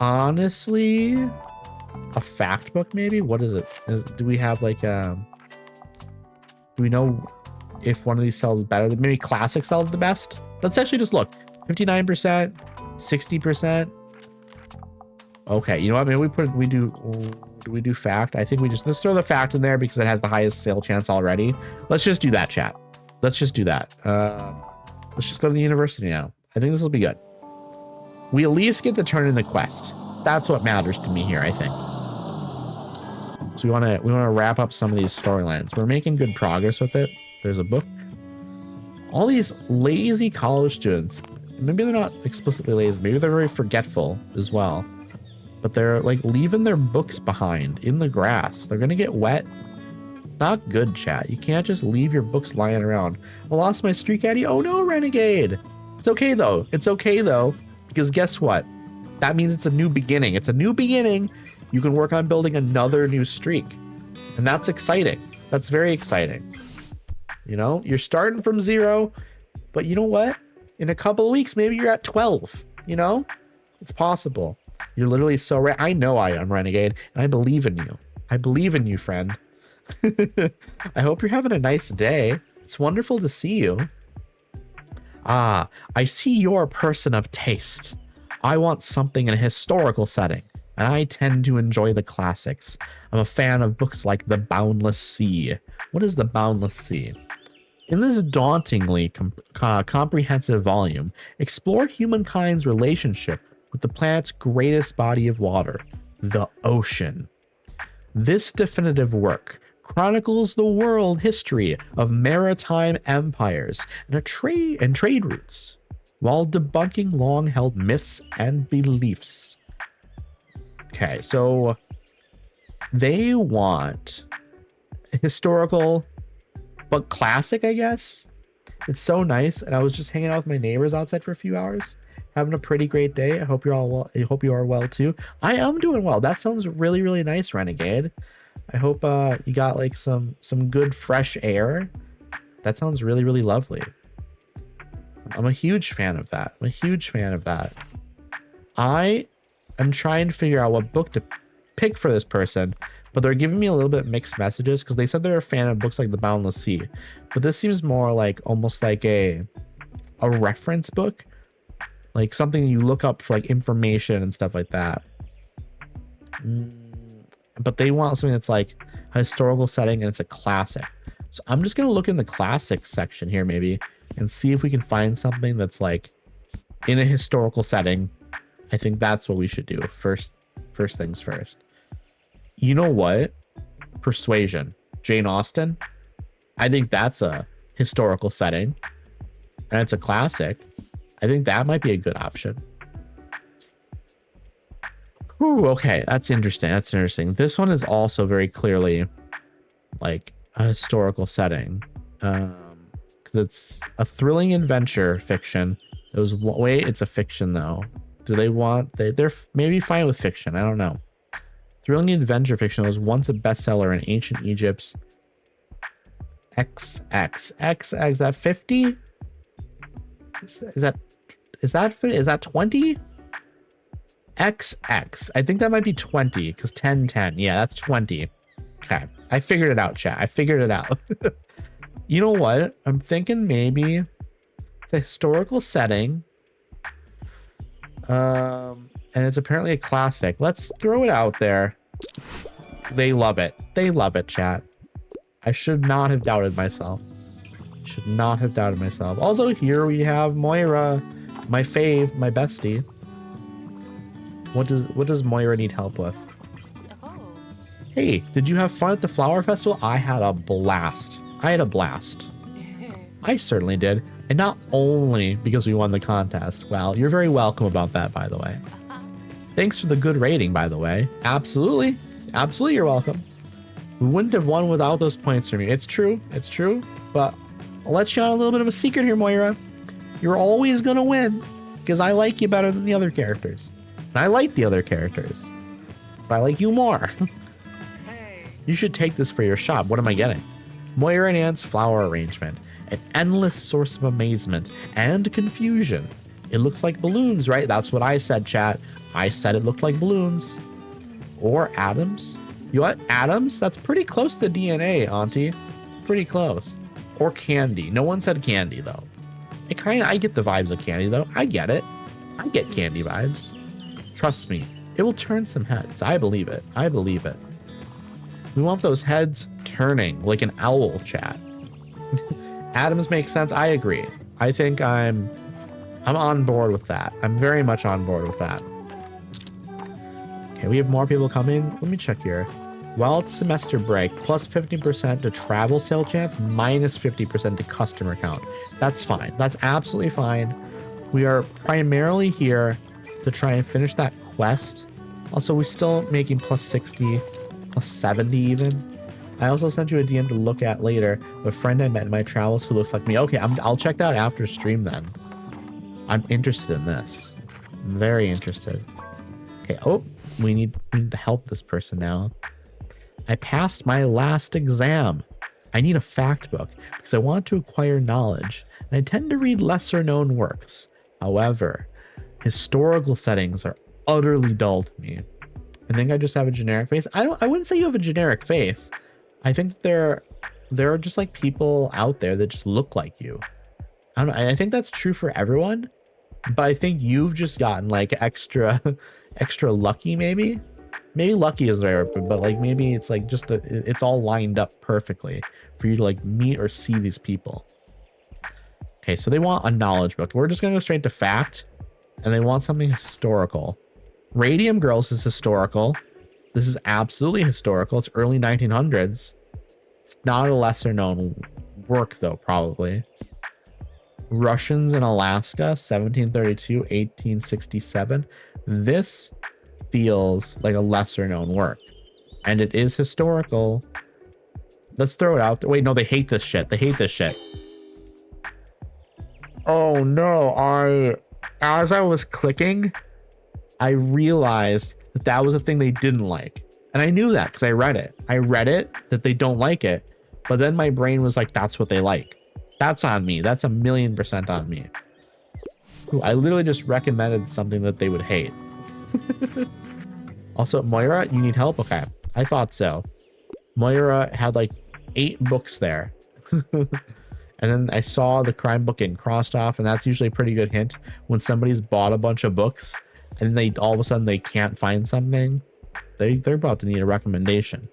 Honestly, a fact book, maybe? What is it? Do we have like do we know if one of these sells better? Maybe classic sells the best? Let's actually just look. 59%, 60%. Okay, you know what? Maybe do we do fact? I think let's throw the fact in there because it has the highest sale chance already. Let's just do that, chat. Let's just do that. Let's just go to the university now. I think this will be good. We at least get to turn in the quest. That's what matters to me here, I think. So we want to wrap up some of these storylines. We're making good progress with it. There's a book. All these lazy college students, maybe they're not explicitly lazy, maybe they're very forgetful as well, but they're like leaving their books behind in the grass. They're gonna get wet. It's not good, chat. You can't just leave your books lying around. I lost my streak, Addy. Oh no, Renegade. It's okay though. It's okay though, because guess what? That means it's a new beginning. It's a new beginning. You can work on building another new streak, and that's exciting. That's very exciting. You know, you're starting from 0, but you know what? In a couple of weeks, maybe you're at 12, you know? It's possible. You're literally so right. I know I am, Renegade, and I believe in you. I believe in you, friend. I hope you're having a nice day. It's wonderful to see you. Ah, I see you're a person of taste. I want something in a historical setting. and I tend to enjoy the classics. I'm a fan of books like The Boundless Sea. What is The Boundless Sea? In this dauntingly comprehensive volume, explore humankind's relationship with the planet's greatest body of water, the ocean. This definitive work chronicles the world history of maritime empires and trade routes, while debunking long-held myths and beliefs. Okay, so they want historical but classic, I guess. It's so nice, and I was just hanging out with my neighbors outside for a few hours, having a pretty great day. I hope you're all well. I hope you are well too. I am doing well. That sounds really, really nice, Renegade. I hope you got like some good fresh air. That sounds really, really lovely. I'm a huge fan of that. I'm a huge fan of that. I am trying to figure out what book to pick for this person, but they're giving me a little bit mixed messages because they said they're a fan of books like The Boundless Sea, but this seems more like almost like a reference book, like something you look up for like information and stuff like that. But they want something that's like a historical setting and it's a classic. So I'm just gonna look in the classics section here maybe and see if we can find something that's like in a historical setting. I think that's what we should do first things first. You know what? Persuasion. Jane Austen. I think that's a historical setting and it's a classic. I think that might be a good option. Ooh, okay, that's interesting. That's interesting. This one is also very clearly like a historical setting. Because it's a thrilling adventure fiction. Wait, it's a fiction though. Do they want they're maybe fine with fiction, I don't know. Thrilling adventure fiction was once a bestseller in ancient Egypt's XX. That 50? Is that 20? XX. I think that might be 20 because 10. Yeah, that's 20. Okay. I figured it out, chat. I figured it out. You know what? I'm thinking maybe it's a historical setting. And it's apparently a classic. Let's throw it out there. They love it. They love it, chat. I should not have doubted myself. Should not have doubted myself. Also, here we have Moira, my fave, my bestie. What does Moira need help with? Oh. Hey, did you have fun at the flower festival? I had a blast. I certainly did. And not only because we won the contest. Well, you're very welcome about that, by the way. Thanks for the good rating, by the way. Absolutely. Absolutely, you're welcome. We wouldn't have won without those points from you. It's true. It's true. But I'll let you on a little bit of a secret here, Moira. You're always going to win because I like you better than the other characters. And I like the other characters, but I like you more. Hey. You should take this for your shop. What am I getting? Moira and Ant's flower arrangement. An endless source of amazement and confusion. It looks like balloons, right? That's what I said, chat. I said it looked like balloons. Or atoms. You know what? Atoms? That's pretty close to DNA, Auntie. It's pretty close. Or candy. No one said candy, though. I get the vibes of candy, though. I get it. I get candy vibes. Trust me, it will turn some heads. I believe it. I believe it. We want those heads turning like an owl, chat. Atoms make sense. I agree. I think I'm on board with that. I'm very much on board with that. Okay, we have more people coming. Let me check here. While it's semester break, plus 15% to travel sale chance, minus 50% to customer count. That's fine. That's absolutely fine. We are primarily here to try and finish that quest. Also, we're still making plus 60, plus 70 even. I also sent you a DM to look at later. A friend I met in my travels who looks like me. Okay, I'll check that after stream then. I'm interested in this. I'm very interested. Okay, oh, we need to help this person now. I passed my last exam. I need a fact book because I want to acquire knowledge, and I tend to read lesser known works. However, historical settings are utterly dull to me. I think I just have a generic face. I wouldn't say you have a generic face. I think there are just like people out there that just look like you. I don't know. I think that's true for everyone, but I think you've just gotten like extra extra lucky, maybe lucky is the right word, but like maybe it's like just it's all lined up perfectly for you to like meet or see these people. Okay, so they want a knowledge book. We're just gonna go straight to fact, and they want something historical. Radium Girls is historical. This is absolutely historical. It's early 1900s. It's not a lesser known work though, probably. Russians in Alaska, 1732, 1867. This feels like a lesser known work, and it is historical. Let's throw it out there. Wait, no, they hate this shit. They hate this shit. Oh no, as I was clicking, I realized that was a thing they didn't like. And I knew that because I read it. I read it that they don't like it. But then my brain was like, that's what they like. That's on me. That's 1,000,000% on me. Ooh, I literally just recommended something that they would hate. Also, Moira, you need help? Okay, I thought so. Moira had like 8 books there. And then I saw the crime book getting crossed off, and that's usually a pretty good hint when somebody's bought a bunch of books and they all of a sudden they can't find something. They're about to need a recommendation.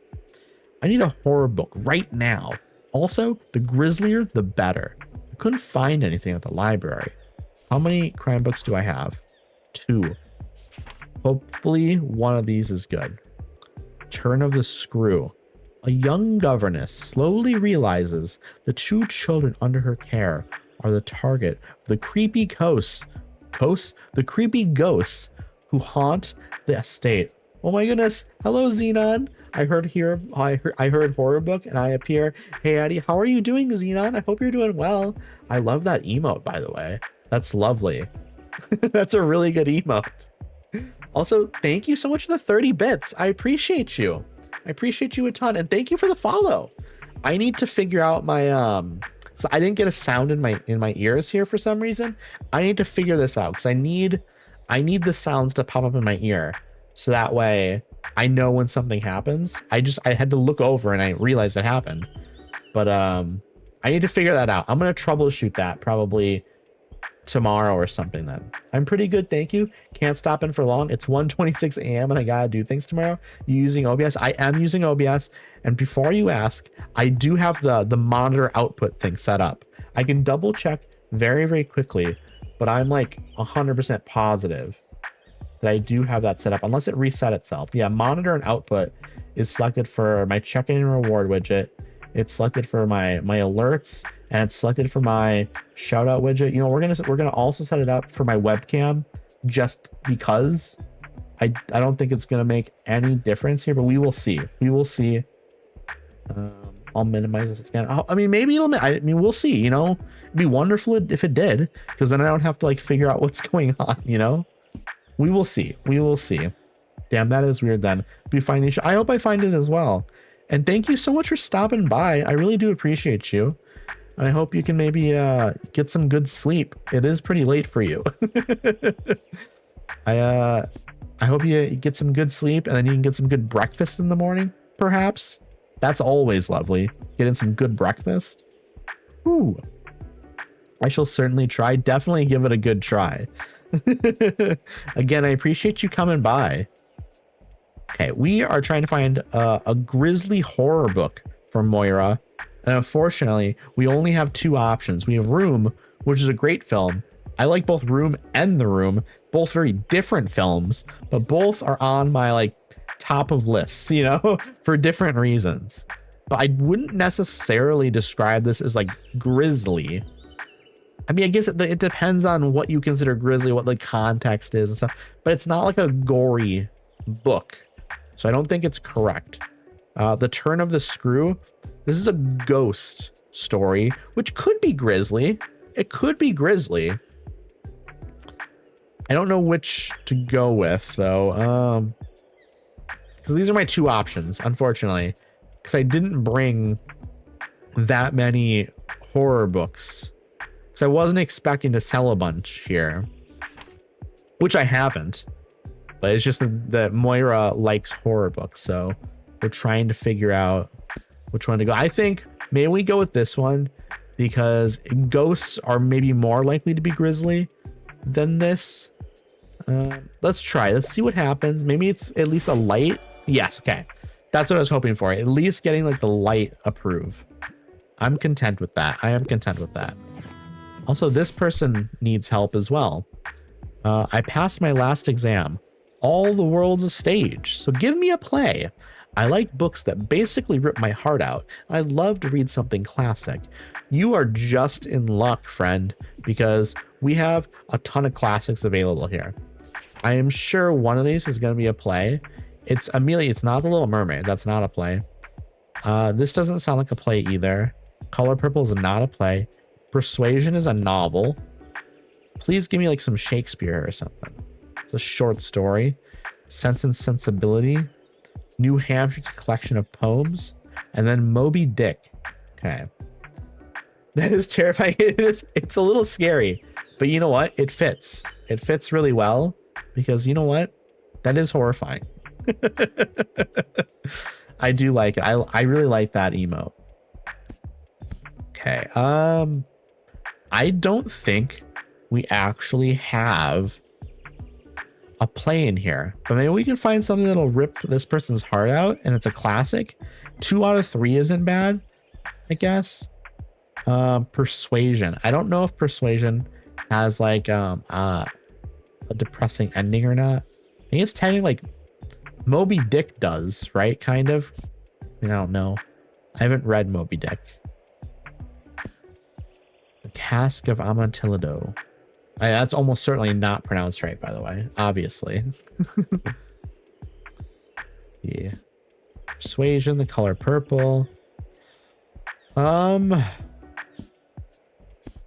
I need a horror book right now. Also, the grislier, the better. I couldn't find anything at the library. How many crime books do I have? 2. Hopefully one of these is good. Turn of the Screw. A young governess slowly realizes the 2 children under her care are the target of the creepy ghosts who haunt the estate. Oh my goodness. Hello, Xenon. I heard horror book and I appear. Hey, Addie, how are you doing, Xenon? I hope you're doing well. I love that emote, by the way. That's lovely. That's a really good emote. Also, thank you so much for the 30 bits. I appreciate you. I appreciate you a ton, and thank you for the follow. I need to figure out my so I didn't get a sound in my ears here for some reason. I need to figure this out because I need the sounds to pop up in my ear so that way I know when something happens. I had to look over and I realized it happened. But I need to figure that out. I'm gonna troubleshoot that probably tomorrow or something then. I'm pretty good, thank you. Can't stop in for long. It's 1:26 a.m. and I gotta do things tomorrow. You using OBS? I am using OBS, and before you ask, I do have the monitor output thing set up. I can double check very, very quickly, but I'm like 100% positive that I do have that set up unless it reset itself. Yeah, monitor and output is selected for my check-in and reward widget. It's selected for my alerts, and it's selected for my shout out widget. You know, we're gonna also set it up for my webcam just because I don't think it's gonna make any difference here, but we will see. I'll minimize this again. I mean, maybe we'll see, you know. It'd be wonderful if it did, because then I don't have to like figure out what's going on, you know. We will see. Damn, that is weird then. I hope I find it as well. And thank you so much for stopping by. I really do appreciate you. And I hope you can maybe get some good sleep. It is pretty late for you. I hope you get some good sleep and then you can get some good breakfast in the morning, perhaps. That's always lovely. Getting some good breakfast. Ooh. I shall certainly try. Definitely give it a good try. Again, I appreciate you coming by. Okay, we are trying to find a grisly horror book for Moira. And unfortunately, we only have 2 options. We have Room, which is a great film. I like both Room and The Room, both very different films, but both are on my like top of lists, you know, for different reasons. But I wouldn't necessarily describe this as like grisly. I mean, I guess it depends on what you consider grisly, what the context is and stuff, but it's not like a gory book. So I don't think it's correct. The Turn of the Screw. This is a ghost story, which could be grisly. It could be grisly. I don't know which to go with though. Because these are my 2 options, unfortunately, because I didn't bring that many horror books. Because I wasn't expecting to sell a bunch here, which I haven't. But it's just that Moira likes horror books, so we're trying to figure out which one to go. I think maybe we go with this one because ghosts are maybe more likely to be grisly than this. Let's try. Let's see what happens. Maybe it's at least a light. Yes, okay. That's what I was hoping for. At least getting like the light approve. I'm content with that. I am content with that. Also, this person needs help as well. I passed my last exam. All the world's a stage, so give me a play. I like books that basically rip my heart out. I'd love to read something classic. You are just in luck, friend, because we have a ton of classics available here. I am sure one of these is going to be a play. It's Amelia. It's not The Little Mermaid. That's not a play. This doesn't sound like a play either. Color Purple is not a play. Persuasion is a novel. Please give me like some Shakespeare or something. It's a short story. Sense and Sensibility. New Hampshire's a collection of poems. And then Moby Dick. Okay. That is terrifying. It's a little scary. But you know what? It fits. It fits really well. Because you know what? That is horrifying. I do like it. I really like that emote. Okay. I don't think we actually have a play in here, but maybe we can find something that'll rip this person's heart out, and it's a classic. 2 out of 3 isn't bad, I guess. Persuasion. I don't know if Persuasion has like a depressing ending or not. I think it's technically like Moby Dick does, right? Kind of. I don't know. I haven't read Moby Dick. The Cask of Amontillado. That's almost certainly not pronounced right, by the way. Obviously. Let's see. Persuasion, The Color Purple.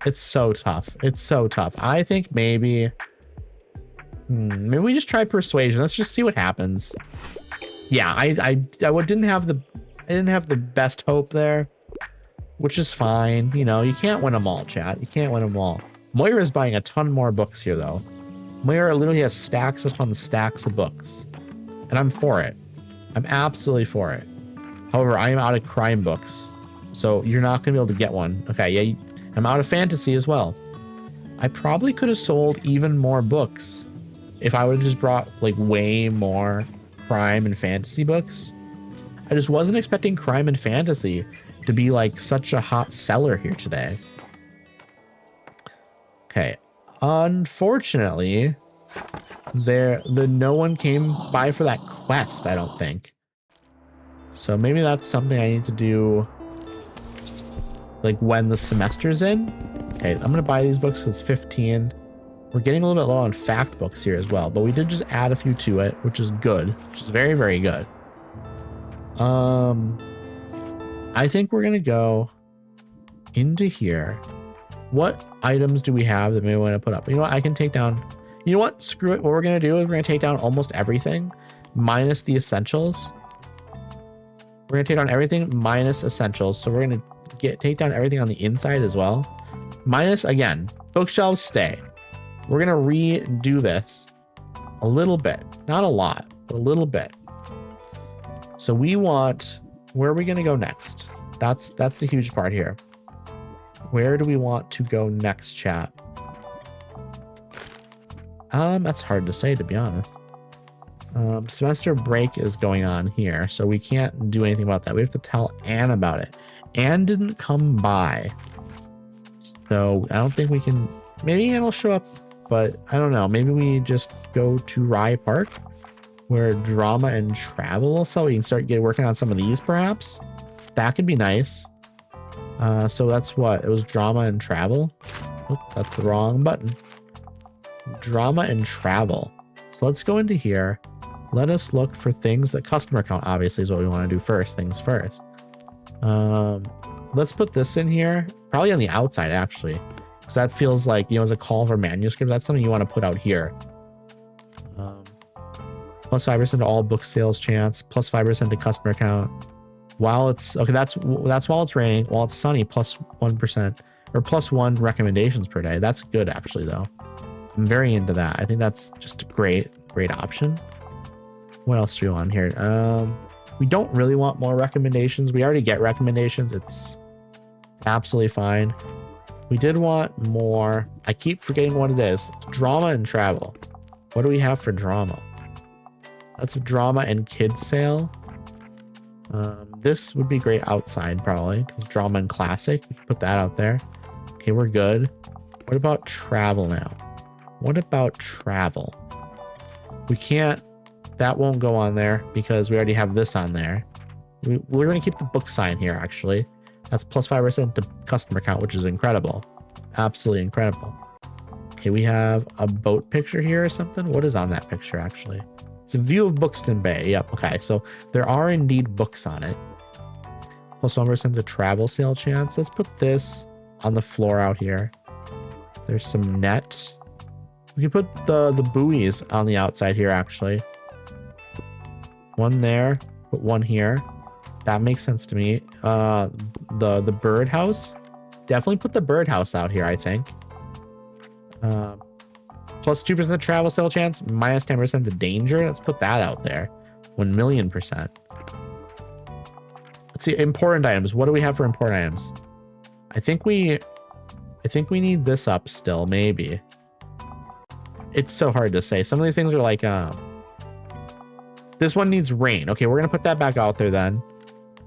It's so tough. It's so tough. I think maybe maybe we just try Persuasion. Let's just see what happens. Yeah, I didn't have the best hope there, which is fine. You know, you can't win them all, chat. You can't win them all. Moira's buying a ton more books here, though. Moira literally has stacks upon stacks of books, and I'm for it. I'm absolutely for it. However, I am out of crime books, so you're not gonna be able to get one. Okay, yeah, I'm out of fantasy as well. I probably could have sold even more books if I would have just brought like way more crime and fantasy books. I just wasn't expecting crime and fantasy to be like such a hot seller here today. Okay, unfortunately, no one came by for that quest, I don't think. So maybe that's something I need to do like when the semester's in. Okay, I'm gonna buy these books because it's 15. We're getting a little bit low on fact books here as well, but we did just add a few to it, which is good, which is very, very good. I think we're gonna go into here. What items do we have that maybe we want to put up? You know what? I can take down. You know what? Screw it. What we're gonna do is we're gonna take down almost everything, minus the essentials. We're gonna take down everything minus essentials. So we're gonna take down everything on the inside as well. Minus again, bookshelves stay. We're gonna redo this a little bit, not a lot, but a little bit. So we want. Where are we gonna go next? That's the huge part here. Where do we want to go next, chat? That's hard to say, to be honest. Semester break is going on here, so we can't do anything about that. We have to tell Anne about it. Anne didn't come by, so I don't think we can. Maybe Anne will show up, but I don't know. Maybe we just go to Rye Park, where drama and travel, so we can start working on some of these, perhaps. That could be nice. So that's what it was, drama and travel. Oh, that's the wrong button. Drama and travel. So let's go into here. Let us look for things that customer count obviously is what we want to do first. Things first. Let's put this in here, probably on the outside actually, because that feels like, you know, as a call for manuscript, that's something you want to put out here. Plus 5% to all book sales chance, plus 5% to customer count. While it's okay, that's while it's raining. While it's sunny, plus 1% or plus 1 recommendations per day. That's good actually, though. I'm very into that. I think that's just a great option. What else do we want here? We don't really want more recommendations. We already get recommendations. It's absolutely fine. We did want more. I keep forgetting what it is. Drama and travel. What do we have for drama? That's a drama and kids sale. This would be great outside probably, because drama and classic. We can put that out there. Okay, we're good. What about travel now? What about travel? We can't, that won't go on there because we already have this on there. We're going to keep the book sign here, actually. That's plus 5% to customer count, which is incredible. Absolutely incredible. Okay, we have a boat picture here or something. What is on that picture, actually? It's a view of Buxton Bay. Yep, okay. So there are indeed books on it. Plus 1% to travel sale chance. Let's put this on the floor out here. There's some net. We can put the buoys on the outside here, actually. One there, put one here. That makes sense to me. The birdhouse. Definitely put the birdhouse out here, I think. Plus 2% travel sale chance, minus 10% to danger. Let's put that out there. 1,000,000%. Let's see, important items. What do we have for important items? I think we need this up still, maybe. It's so hard to say. Some of these things are like, this one needs rain. Okay, we're gonna put that back out there then.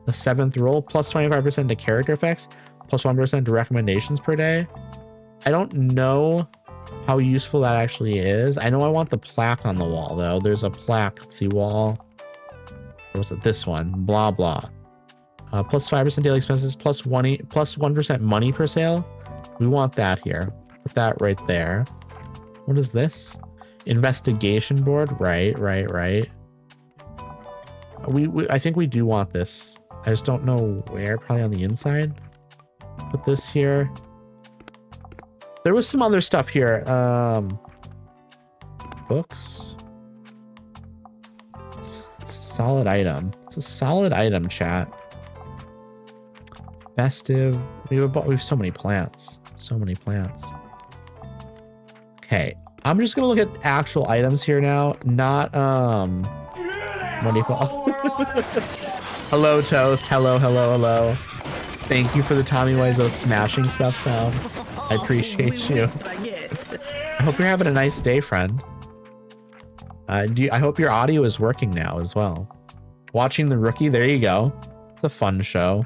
The 7th rule, plus 25% to character effects, plus 1% to recommendations per day. I don't know how useful that actually is. I know I want the plaque on the wall though. There's a plaque. Let's see, wall. Or was it this one? Blah blah. Plus 5% daily expenses, plus 1% money per sale. We want that here. Put that right there. What is this? Investigation board. Right. I think we do want this. I just don't know where. Probably on the inside. Put this here. There was some other stuff here. Books. It's a solid item. It's a solid item, chat. Festive. We have so many plants. So many plants. Okay. I'm just gonna look at actual items here now. Not what do you call? Hello, Toast. Hello. Thank you for the Tommy Wiseau smashing stuff sound. I appreciate you. I hope you're having a nice day, friend. I hope your audio is working now as well. Watching The Rookie, there you go. It's a fun show.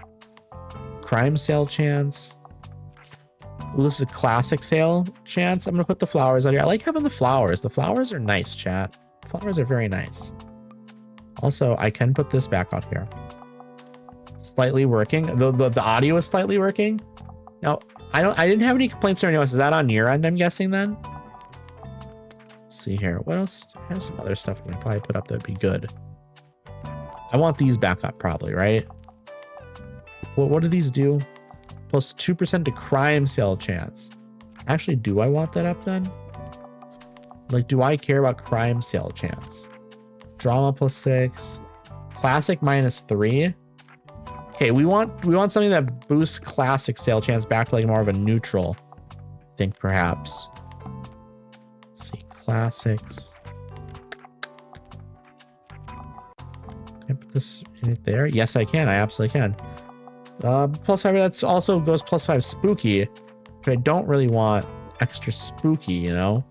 Crime sale chance. Ooh, this is a classic sale chance. I'm gonna put the flowers out here. I like having the flowers. The flowers are nice, chat. Flowers are very nice. Also, I can put this back out here. Slightly working. The audio is slightly working. Now, I didn't have any complaints or anything else. Is that on your end, I'm guessing then? Let's see here. What else? I have some other stuff I can probably put up that'd be good. I want these back up probably, right? What do these do? Plus 2% to crime sale chance. Actually, do I want that up then? Like, do I care about crime sale chance? Drama plus 6. Classic minus 3. Okay, we want something that boosts classic sale chance back to like more of a neutral. I think perhaps. Let's see, classics. Can I put this in it there? Yes, I can. I absolutely can. Plus 5, that's also goes plus 5 spooky, which I don't really want extra spooky, you know?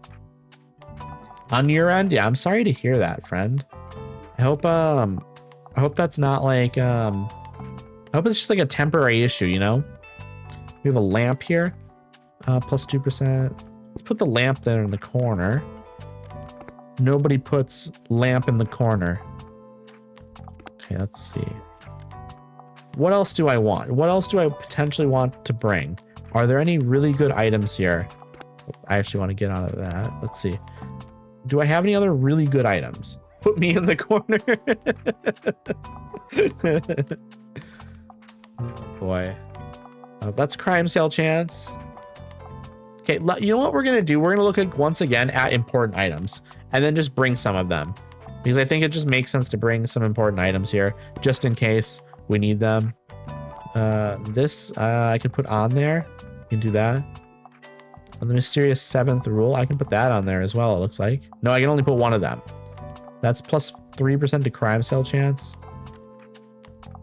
On your end, yeah, I'm sorry to hear that, friend. I hope that's not like, I hope it's just like a temporary issue, you know? We have a lamp here, plus 2%. Let's put the lamp there in the corner. Nobody puts lamp in the corner. Okay, let's see. What else do I want? What else do I potentially want to bring? Are there any really good items here? I actually want to get out of that. Let's see. Do I have any other really good items? Put me in the corner. Oh boy. That's crime sale chance. Okay, you know what we're gonna do? We're gonna look at once again at important items and then just bring some of them, because I think it just makes sense to bring some important items here just in case we need them. This I can put on there. You can do that. And the mysterious 7th rule, I can put that on there as well, it looks like. No, I can only put one of them. That's plus 3% to crime sale chance.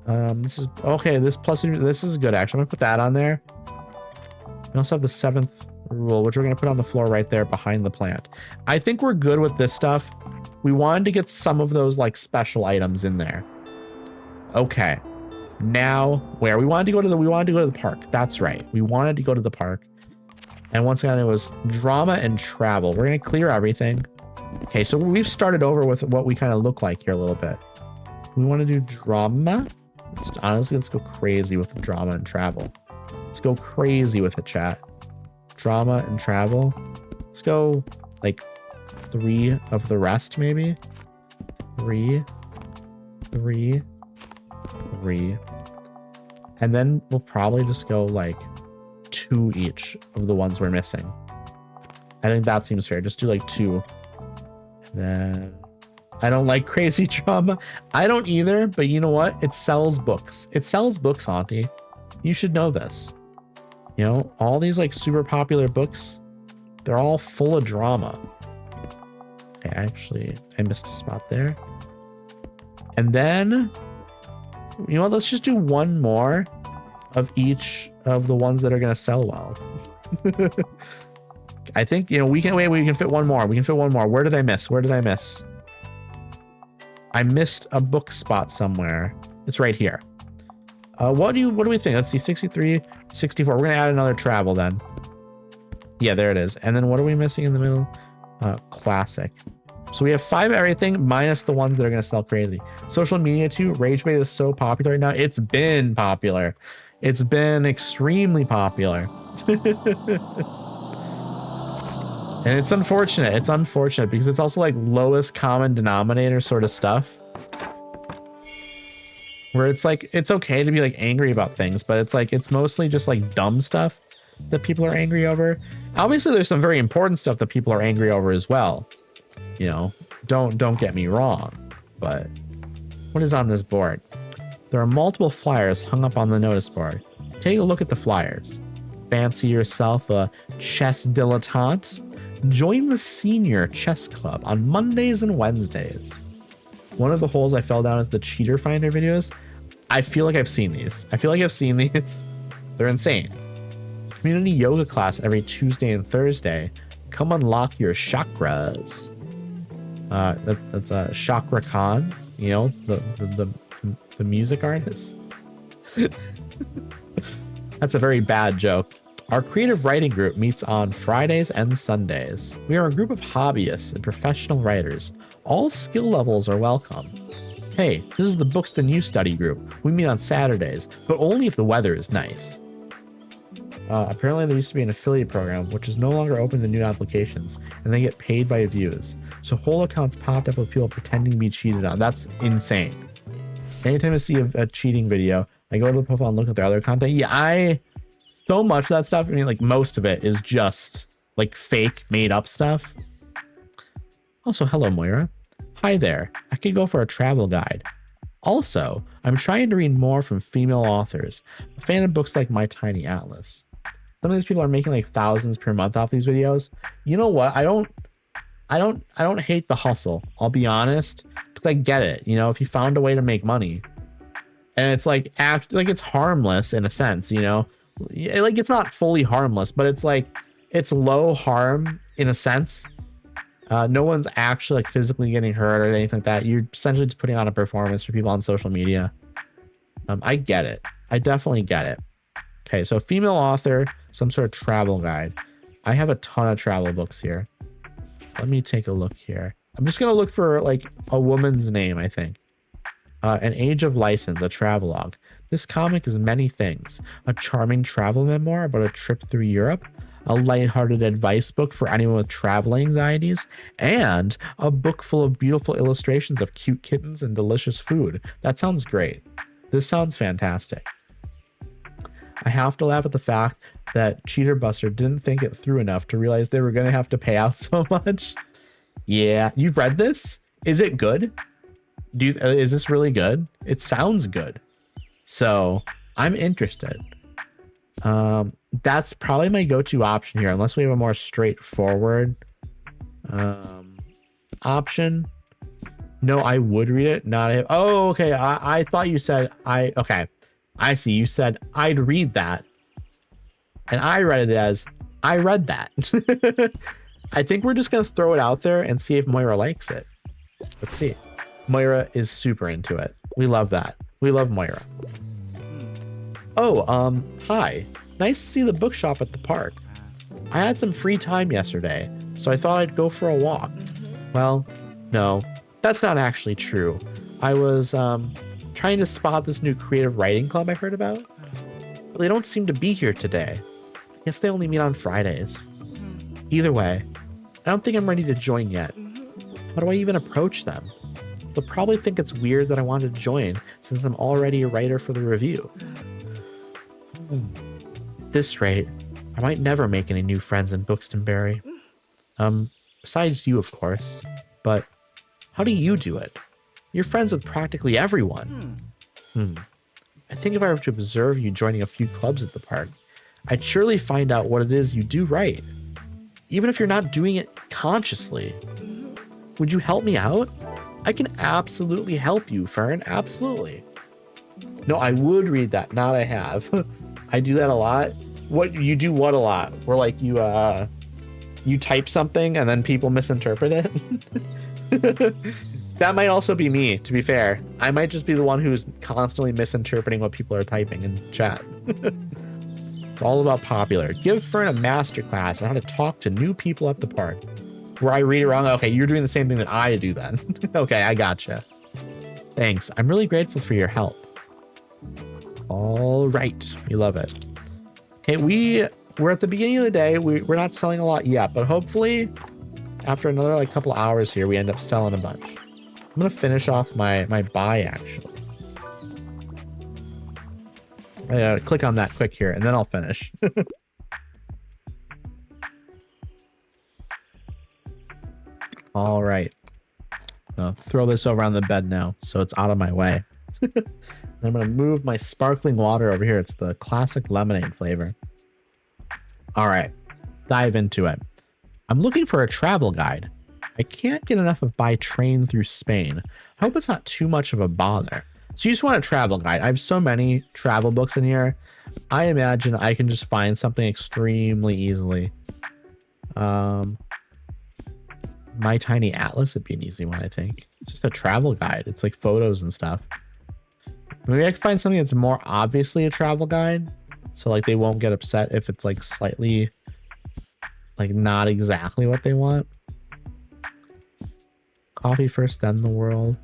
This is okay. This is good actually. I'm gonna put that on there. We also have the 7th rule, which we're going to put on the floor right there behind the plant. I think we're good with this stuff. We wanted to get some of those like special items in there. Okay. Now where we wanted to go to the park. That's right. We wanted to go to the park. And once again, it was drama and travel. We're going to clear everything. Okay, so we've started over with what we kind of look like here a little bit. We want to do drama. Honestly, let's go crazy with the drama and travel. Let's go crazy with it, chat. Drama and travel. Let's go like 3 of the rest, maybe. 3. And then we'll probably just go like 2 each of the ones we're missing. I think that seems fair. Just do like 2. And then I don't like crazy drama. I don't either, but you know what? It sells books. It sells books, Auntie. You should know this. You know, all these like super popular books, they're all full of drama. Okay, actually, I missed a spot there. And then, you know what? Let's just do 1 more of each of the ones that are going to sell well. I think, you know, we can fit 1 more. We can fit 1 more. Where did I miss? I missed a book spot somewhere. It's right here. What do we think? Let's see, 63, 64. We're going to add another travel then. Yeah, there it is. And then what are we missing in the middle? Classic. So we have 5 everything minus the ones that are going to sell crazy. Social media too. Rage Bait is so popular right now. It's been popular. It's been extremely popular. And it's unfortunate. It's unfortunate because it's also like lowest common denominator sort of stuff. Where it's like, it's okay to be like angry about things, but it's like, it's mostly just like dumb stuff that people are angry over. Obviously, there's some very important stuff that people are angry over as well. You know, don't get me wrong, but what is on this board? There are multiple flyers hung up on the notice board. Take a look at the flyers. Fancy yourself a chess dilettante? Join the senior chess club on Mondays and Wednesdays. One of the holes I fell down is the cheater finder videos. I feel like I've seen these. They're insane. Community yoga class every Tuesday and Thursday. Come unlock your chakras. That's a Chakra Khan, you know, the music artist. That's a very bad joke. Our creative writing group meets on Fridays and Sundays. We are a group of hobbyists and professional writers. All skill levels are welcome. Hey, this is the Books the New Study group. We meet on Saturdays, but only if the weather is nice. Apparently there used to be an affiliate program, which is no longer open to new applications, and they get paid by views. So whole accounts popped up with people pretending to be cheated on. That's insane. Anytime I see a cheating video, I go to the profile and look at their other content. Yeah, so much of that stuff, I mean, like most of it is just like fake made up stuff. Also, hello, Moira. Hi there. I could go for a travel guide. Also, I'm trying to read more from female authors. A fan of books like My Tiny Atlas. Some of these people are making like thousands per month off these videos. You know what? I don't hate the hustle. I'll be honest, because I get it. You know, if you found a way to make money, and it's like it's harmless in a sense, you know, like it's not fully harmless, but it's like it's low harm in a sense. No one's actually like physically getting hurt or anything like that. You're essentially just putting on a performance for people on social media. I get it. I definitely get it. Okay, so female author, some sort of travel guide. I have a ton of travel books here. Let me take a look here. I'm just gonna look for like a woman's name, I think. An Age of License, a travelogue. This comic is many things. A charming travel memoir about a trip through Europe, a lighthearted advice book for anyone with travel anxieties, and a book full of beautiful illustrations of cute kittens and delicious food. That sounds great. This sounds fantastic. I have to laugh at the fact that Cheater Buster didn't think it through enough to realize they were going to have to pay out so much. Yeah, you've read this? Is it good? Is this really good? It sounds good. So I'm interested. That's probably my go-to option here, unless we have a more straightforward option. No, I would read it. Oh, okay. I thought you said okay. I see. You said I'd read that, and I read it as I read that. I think we're just going to throw it out there and see if Moira likes it. Let's see. Moira is super into it. We love that. We love Moira. Oh, hi. Nice to see the bookshop at the park. I had some free time yesterday, so I thought I'd go for a walk. Well, no, that's not actually true. I was, trying to spot this new creative writing club I heard about, but they don't seem to be here today. I guess they only meet on Fridays. Either way, I don't think I'm ready to join yet. How do I even approach them? They'll probably think it's weird that I want to join since I'm already a writer for the review. At this rate, I might never make any new friends in Buxtonbury. Besides you, of course. But how do you do it? You're friends with practically everyone. I think if I were to observe you joining a few clubs at the park, I'd surely find out what it is you do right. Even if you're not doing it consciously. Would you help me out? I can absolutely help you, Fern. Absolutely. No, I would read that. Not I have. I do that a lot. What you do what a lot? Where like you type something and then people misinterpret it. That might also be me, to be fair. I might just be the one who's constantly misinterpreting what people are typing in chat. It's all about popular. Give Fern a masterclass on how to talk to new people at the park. Where I read it wrong. Okay, you're doing the same thing that I do then. Okay, I gotcha. Thanks. I'm really grateful for your help. All right, we love it. Okay, we're at the beginning of the day. We're not selling a lot yet, but hopefully after another like couple hours here, we end up selling a bunch. I'm gonna finish off my buy actually. I gotta click on that quick here and then I'll finish. All right. I'll throw this over on the bed now so it's out of my way. I'm gonna move my sparkling water over here. It's the classic lemonade flavor. All right, let's dive into it. I'm looking for a travel guide. I can't get enough of by train through Spain. I hope it's not too much of a bother. So you just want a travel guide. I have so many travel books in here. I imagine I can just find something extremely easily. My Tiny Atlas would be an easy one, I think. It's just a travel guide. It's like photos and stuff. Maybe I can find something that's more obviously a travel guide. So like they won't get upset if it's like slightly like not exactly what they want. Coffee first, then the world.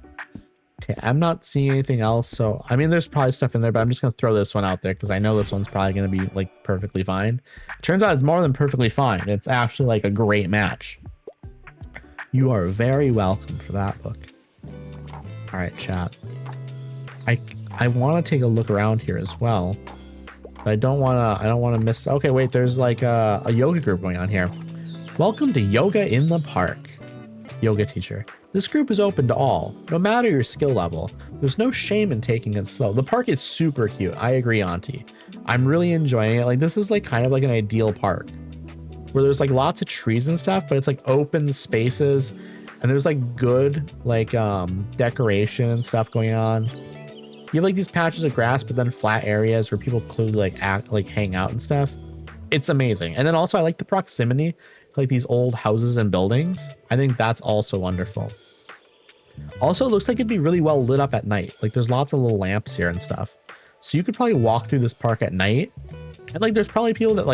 Okay, I'm not seeing anything else. So, I mean, there's probably stuff in there, but I'm just going to throw this one out there because I know this one's probably going to be like perfectly fine. Turns out it's more than perfectly fine. It's actually like a great match. You are very welcome for that book. All right, chat. I want to take a look around here as well. But I don't want to miss. Okay, wait, there's like a yoga group going on here. Welcome to Yoga in the Park. Yoga teacher. This group is open to all, no matter your skill level. There's no shame in taking it slow. The park is super cute. I agree, Auntie. I'm really enjoying it. Like this is like kind of like an ideal park where there's like lots of trees and stuff, but it's like open spaces and there's like good like decoration and stuff going on. You have like these patches of grass, but then flat areas where people clearly like hang out and stuff. It's amazing. And then also I like the proximity, like these old houses and buildings. I think that's also wonderful. Also, it looks like it'd be really well lit up at night. Like there's lots of little lamps here and stuff. So you could probably walk through this park at night. And like there's probably people that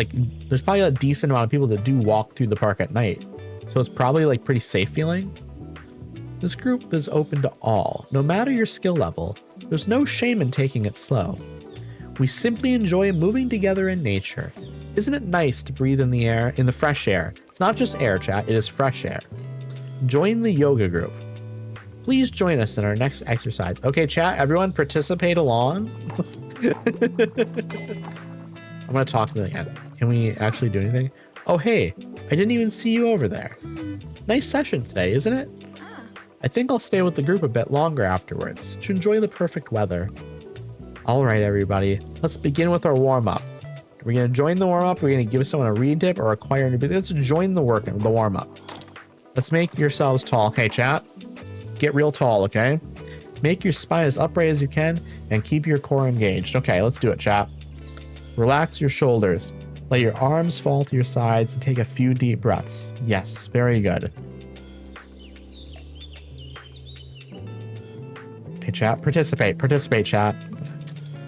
there's probably a decent amount of people that do walk through the park at night. So it's probably like pretty safe feeling. This group is open to all, no matter your skill level. There's no shame in taking it slow. We simply enjoy moving together in nature. Isn't it nice to breathe in the air, in the fresh air? It's not just air, chat, it is fresh air. Join the yoga group. Please join us in our next exercise. Okay, chat, everyone participate along. I'm gonna talk to them again. Can we actually do anything? Oh, hey, I didn't even see you over there. Nice session today, isn't it? I think I'll stay with the group a bit longer afterwards to enjoy the perfect weather. All right, everybody, let's begin with our warm-up. We're going to join the warm-up. We're going to give someone a read tip or acquire a new. Let's join the warm-up. Let's make yourselves tall. Okay, chat? Get real tall, okay? Make your spine as upright as you can and keep your core engaged. Okay, let's do it, chat. Relax your shoulders. Let your arms fall to your sides and take a few deep breaths. Yes, very good. Okay, chat, participate, chat.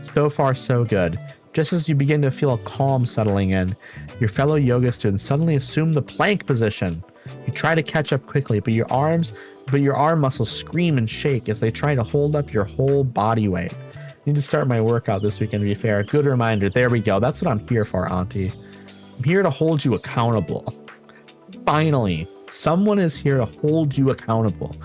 So far, so good. Just as you begin to feel a calm settling in, your fellow yoga students suddenly assume the plank position. You try to catch up quickly, but your arm muscles scream and shake as they try to hold up your whole body weight. I need to start my workout this weekend, to be fair. Good reminder. There we go. That's what I'm here for, Auntie. I'm here to hold you accountable. Finally, someone is here to hold you accountable.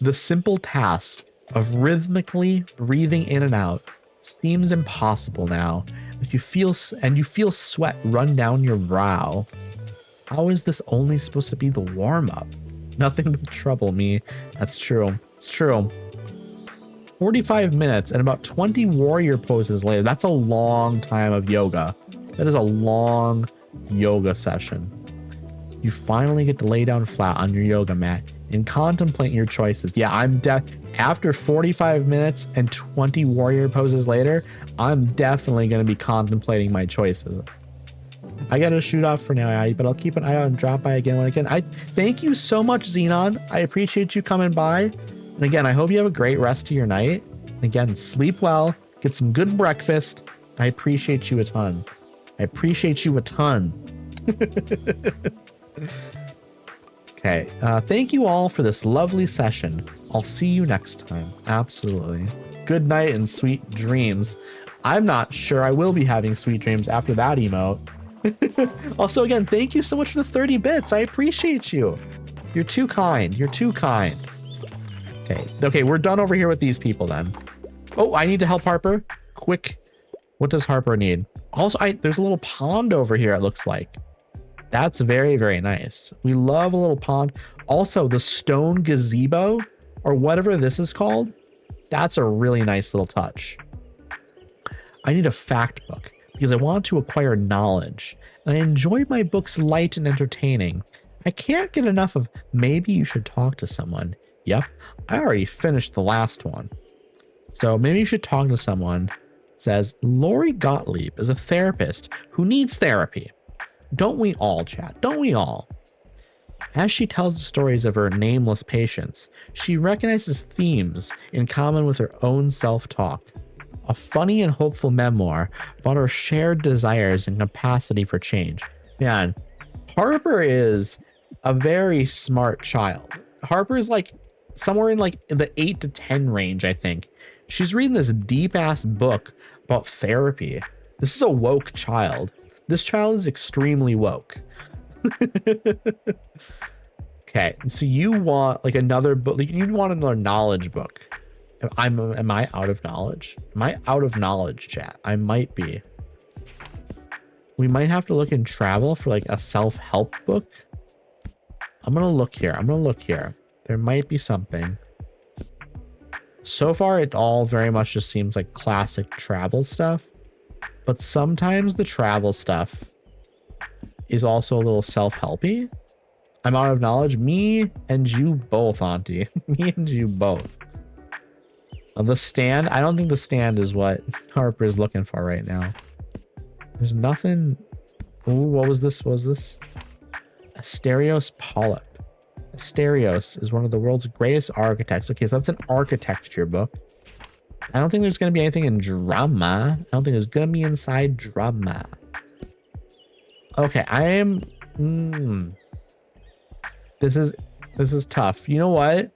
The simple task of rhythmically breathing in and out seems impossible now. You feel sweat run down your brow. How is this only supposed to be the warm-up? Nothing but trouble, me. That's true. It's true. 45 minutes and about 20 warrior poses later. That's a long time of yoga. That is a long yoga session. You finally get to lay down flat on your yoga mat and contemplate your choices. Yeah, after 45 minutes and 20 warrior poses later, I'm definitely going to be contemplating my choices. I got to shoot off for now, Addie, but I'll keep an eye out and drop by again when I can. I thank you so much, Xenon. I appreciate you coming by. And again, I hope you have a great rest of your night. And again, sleep well, get some good breakfast. I appreciate you a ton. I appreciate you a ton. Okay, thank you all for this lovely session. I'll see you next time. Absolutely. Good night and sweet dreams. I'm not sure I will be having sweet dreams after that emote. Also, again, thank you so much for the 30 bits. I appreciate you. You're too kind. You're too kind. Okay, we're done over here with these people then. Oh, I need to help Harper. Quick. What does Harper need? Also, there's a little pond over here, it looks like. That's very, very nice. We love a little pond. Also, the stone gazebo, or whatever this is called, that's a really nice little touch. I need a fact book because I want to acquire knowledge, and I enjoy my books light and entertaining. I can't get enough of maybe you should talk to someone. Yep, I already finished the last one. So maybe you should talk to someone. It says, Lori Gottlieb is a therapist who needs therapy. Don't we all, chat? Don't we all? As she tells the stories of her nameless patients, she recognizes themes in common with her own self-talk. A funny and hopeful memoir about her shared desires and capacity for change. Man, Harper is a very smart child. Harper is like somewhere in like the 8 to 10 range, I think. She's reading this deep-ass book about therapy. This is a woke child. This child is extremely woke. Okay, so you want like another book, like you want another knowledge book. Am I out of knowledge? Am I out of knowledge, chat? I might be. We might have to look in travel for like a self-help book. I'm gonna look here. There might be something. So far, it all very much just seems like classic travel stuff. But sometimes the travel stuff is also a little self-helpy. I'm out of knowledge. Me and you both, Auntie. Me and you both. The stand. I don't think the stand is what Harper is looking for right now. There's nothing. Ooh, what was this? What was this? Asterios polyp. Asterios is one of the world's greatest architects. Okay, so that's an architecture book. I don't think there's going to be anything in drama. I don't think there's going to be inside drama. Okay, I am... This is tough. You know what?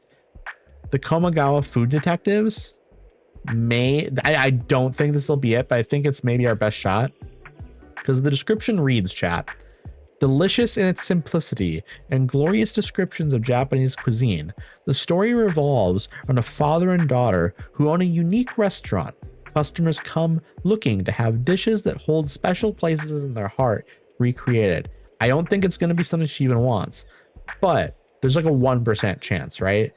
The Komagawa Food Detectives may... I don't think this will be it, but I think it's maybe our best shot. Because the description reads, chat, delicious in its simplicity and glorious descriptions of Japanese cuisine, the story revolves on a father and daughter who own a unique restaurant. Customers come looking to have dishes that hold special places in their heart recreated. I don't think it's going to be something she even wants, but there's like a 1% chance, right?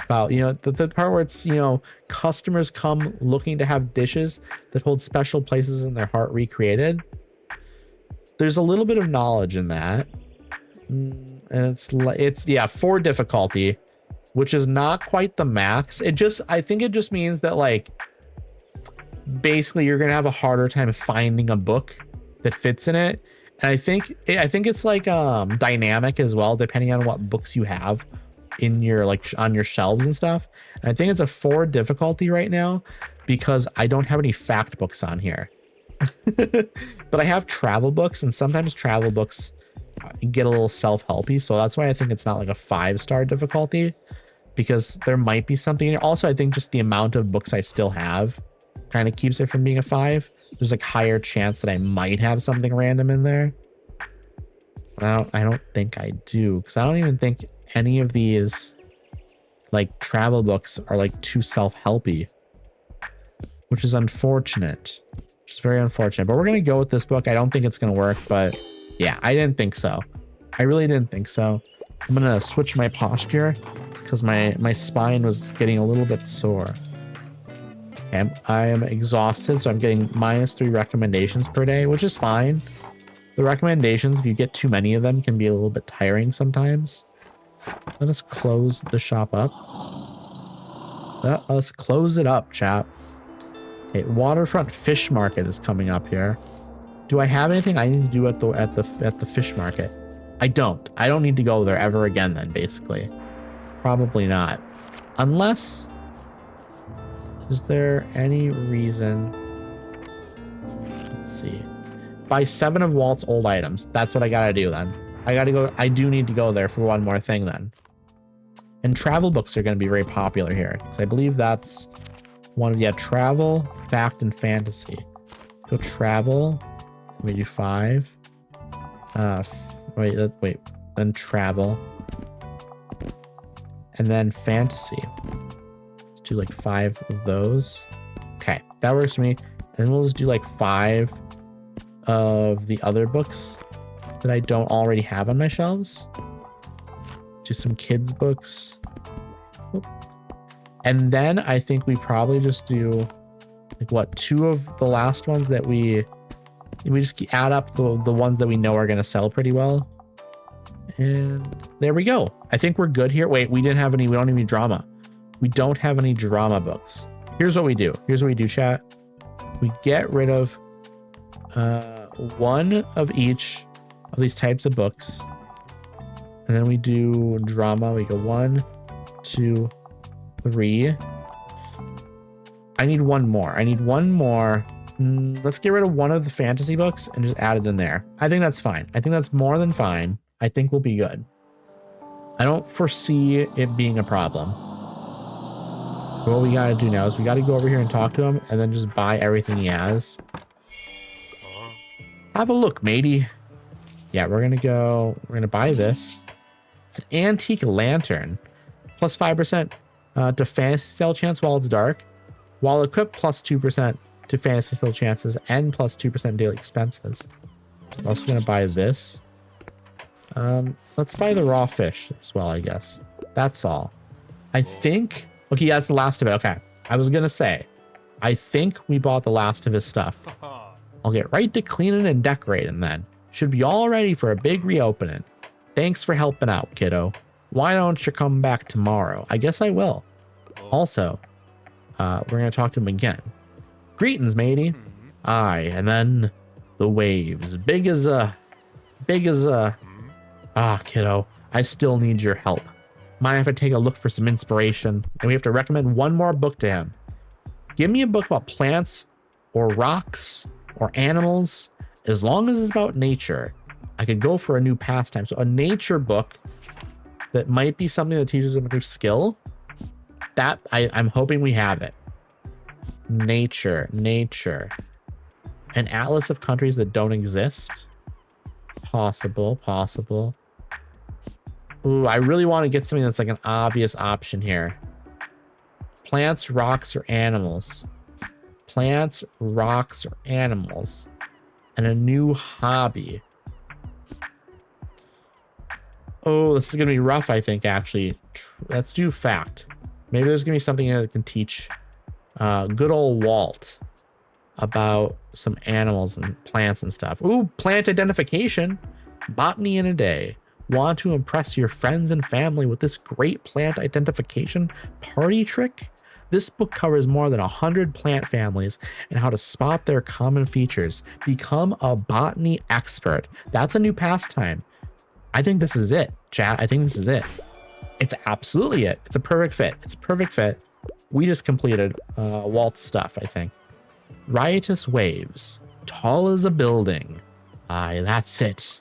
About, you know, the part where it's, you know, customers come looking to have dishes that hold special places in their heart recreated. There's a little bit of knowledge in that. And it's yeah, 4 difficulty, which is not quite the max. I think it just means that like basically you're gonna have a harder time finding a book that fits in it. And I think it's like dynamic as well, depending on what books you have in your like on your shelves and stuff. And I think it's a 4 difficulty right now because I don't have any fact books on here. But I have travel books, and sometimes travel books get a little self-helpy, so that's why I think it's not like a 5-star difficulty, because there might be something in it. Also, I think just the amount of books I still have kind of keeps it from being a 5. There's like higher chance that I might have something random in there. I don't think I do, because I don't even think any of these like travel books are like too self-helpy, which is unfortunate. Which is very unfortunate. But we're gonna go with this book. I don't think it's gonna work, but yeah, I didn't think so. I really didn't think so. I'm gonna switch my posture because my spine was getting a little bit sore. Okay, I am exhausted, so I'm getting -3 recommendations per day, which is fine. The recommendations, if you get too many of them, can be a little bit tiring sometimes. Let us close the shop up. Let us close it up, chat. Okay, waterfront fish market is coming up here. Do I have anything I need to do at the fish market? I don't. I don't need to go there ever again then, basically. Probably not. Unless, is there any reason? Let's see. Buy 7 of Walt's old items. That's what I gotta do then. I gotta go. I do need to go there for one more thing then. And travel books are gonna be very popular here, because I believe that's one of, yeah, travel, fact, and fantasy. Let's go travel. Let me do 5. Wait, then travel. And then fantasy. Let's do like 5 of those. Okay, that works for me. And we'll just do like 5 of the other books that I don't already have on my shelves. Do some kids books. And then I think we probably just do like what, 2 of the last ones that we just add up the ones that we know are going to sell pretty well. And there we go. I think we're good here. Wait, we don't have any drama. We don't have any drama books. Here's what we do. Chat. We get rid of 1 of each of these types of books. And then we do drama. We go 1, 2, 3. I need one more. Let's get rid of 1 of the fantasy books and just add it in there. I think that's fine. I think that's more than fine. I think we'll be good. I don't foresee it being a problem. So what we gotta do now is we gotta go over here and talk to him and then just buy everything he has. Have a look, matey. Yeah, we're gonna buy this. It's an antique lantern. Plus 5% to fantasy sale chance while it's dark. While equipped, plus 2% to fantasy sale chances and plus 2% daily expenses. I'm also gonna buy this. Let's buy the raw fish as well, I guess. That's all. I think, okay, that's the last of it. Okay, I was gonna say, I think we bought the last of his stuff. I'll get right to cleaning and decorating then. Should be all ready for a big reopening. Thanks for helping out, kiddo. Why don't you come back tomorrow? I guess I will. Also, we're gonna talk to him again. Greetings, matey. Aye, and then the waves. Big as kiddo, I still need your help. Might have to take a look for some inspiration, and we have to recommend 1 more book to him. Give me a book about plants or rocks or animals, as long as it's about nature. I could go for a new pastime. So a nature book that might be something that teaches him a new skill. That I'm hoping we have it. Nature. An atlas of countries that don't exist. Possible. Ooh, I really want to get something that's like an obvious option here. Plants, rocks, or animals. Plants, rocks, or animals. And a new hobby. Oh, this is going to be rough, I think, actually. Let's do fact. Maybe there's going to be something that can teach good old Walt about some animals and plants and stuff. Ooh, plant identification. Botany in a day. Want to impress your friends and family with this great plant identification party trick? This book covers more than 100 plant families and how to spot their common features. Become a botany expert. That's a new pastime. I think this is it, chat. I think this is it. It's absolutely it. It's a perfect fit. It's a perfect fit. We just completed Walt's stuff, I think. Riotous waves. Tall as a building. Aye, that's it.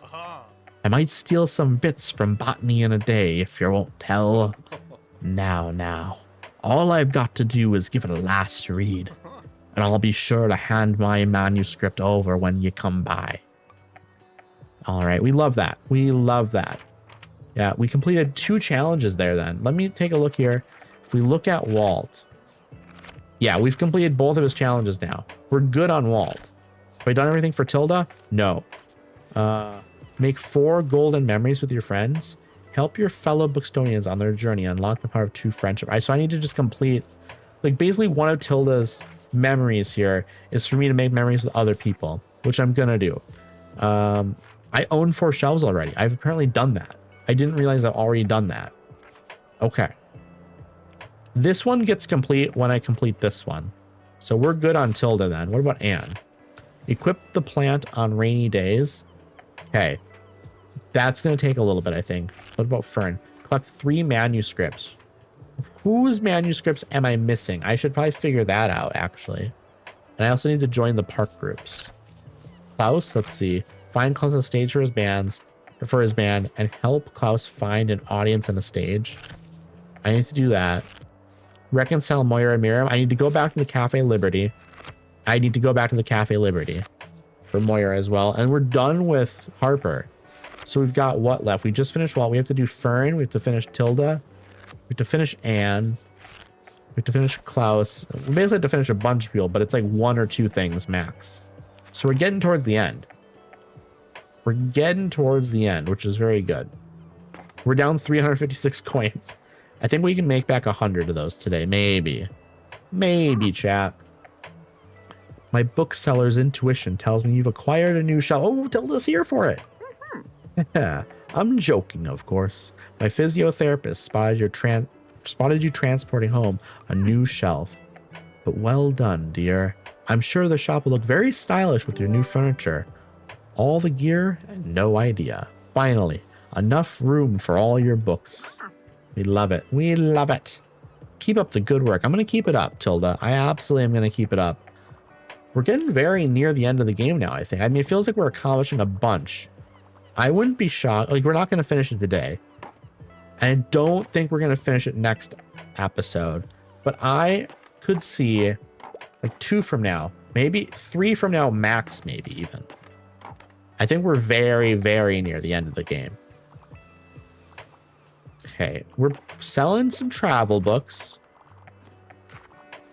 I might steal some bits from botany in a day if you won't tell. Now. All I've got to do is give it a last read, and I'll be sure to hand my manuscript over when you come by. All right, we love that. We love that. Yeah, we completed 2 challenges there then. Let me take a look here. If we look at Walt. Yeah, we've completed both of his challenges now. We're good on Walt. Have we done everything for Tilda? No. Make 4 golden memories with your friends. Help your fellow Bookstonians on their journey. Unlock the power of true friendship. So I need to just complete, like, basically one of Tilda's memories here is for me to make memories with other people, which I'm gonna do. I own 4 shelves already. I've apparently done that. I didn't realize I've already done that. Okay. This one gets complete when I complete this one. So we're good on Tilda then. What about Anne? Equip the plant on rainy days. Okay. That's going to take a little bit, I think. What about Fern? Collect 3 manuscripts. Whose manuscripts am I missing? I should probably figure that out, actually. And I also need to join the park groups. Klaus, let's see. Find Klaus a stage for his band, and help Klaus find an audience and a stage. I need to do that. Reconcile Moira and Miriam. I need to go back to the Cafe Liberty. For Moira as well. And we're done with Harper. So we've got what left? We just finished Walt. We have to do Fern. We have to finish Tilda. We have to finish Anne. We have to finish Klaus. We basically have to finish a bunch of people, but it's like 1 or 2 things max. So we're getting towards the end. Which is very good. We're down 356 coins. I think we can make back 100 of those today. Maybe, chat. My bookseller's intuition tells me you've acquired a new shelf. Oh, Tilda's here for it. I'm joking, of course. My physiotherapist spotted you transporting home a new shelf. But well done, dear. I'm sure the shop will look very stylish with your new furniture. All the gear and no idea. Finally, enough room for all your books. We love it. We love it. Keep up the good work. I'm going to keep it up, Tilda. I absolutely am going to keep it up. We're getting very near the end of the game now, I think. I mean, it feels like we're accomplishing a bunch. I wouldn't be shocked. Like, we're not going to finish it today. And I don't think we're going to finish it next episode. But I could see like 2 from now, maybe 3 from now, max, maybe even. I think we're very, very near the end of the game. Okay, we're selling some travel books.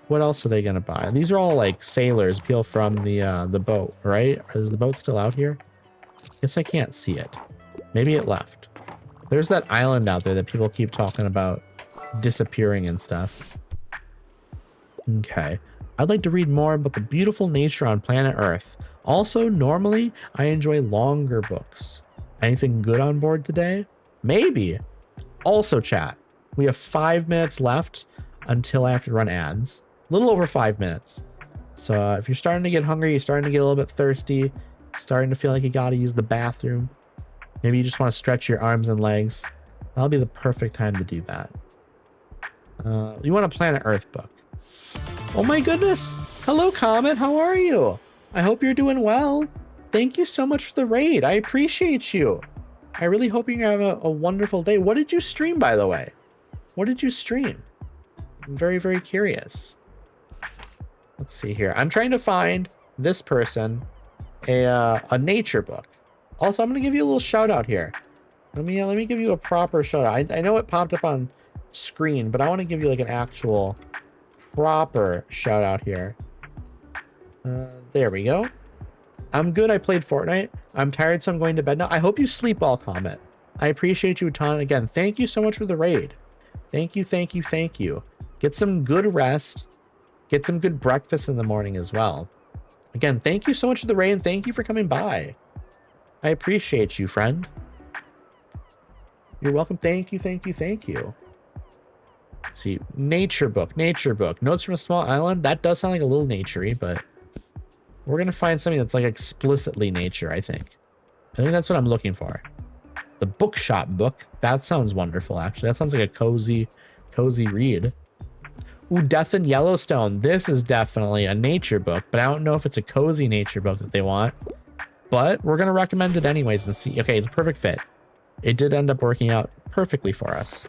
What else are they gonna buy? These are all like sailors, people from the boat, right? Is the boat still out here? Guess I can't see it. Maybe it left. There's that island out there that people keep talking about disappearing and stuff. Okay. I'd like to read more about the beautiful nature on planet Earth. Also, normally, I enjoy longer books. Anything good on board today? Maybe. Also, chat, we have 5 minutes left until I have to run ads. A little over 5 minutes. So if you're starting to get hungry, you're starting to get a little bit thirsty, starting to feel like you gotta use the bathroom, maybe you just want to stretch your arms and legs, that'll be the perfect time to do that. You want a Planet Earth book. Oh my goodness. Hello, Comet. How are you? I hope you're doing well. Thank you so much for the raid. I appreciate you. I really hope you have a wonderful day. What did you stream, by the way? What did you stream? I'm very, very curious. Let's see here. I'm trying to find this person a nature book. Also, I'm going to give you a little shout out here. Let me give you a proper shout out. I know it popped up on screen, but I want to give you like an actual proper shout out here. There we go. I'm good. I played Fortnite. I'm tired, so I'm going to bed now. I hope you sleep well, Comet. I appreciate you a ton. Again, thank you so much for the raid. Thank you, thank you, thank you. Get some good rest. Get some good breakfast in the morning as well. Again, thank you so much for the raid, and thank you for coming by. I appreciate you, friend. You're welcome. Thank you, thank you, thank you. Let's see, nature book, notes from a small island. That does sound like a little naturey, but we're gonna find something that's like explicitly nature. I think that's what I'm looking for. The Bookshop book. That sounds wonderful. Actually, that sounds like a cozy read. Ooh, Death in Yellowstone. This is definitely a nature book, but I don't know if it's a cozy nature book that they want. But we're gonna recommend it anyways and see. Okay, it's a perfect fit. It did end up working out perfectly for us,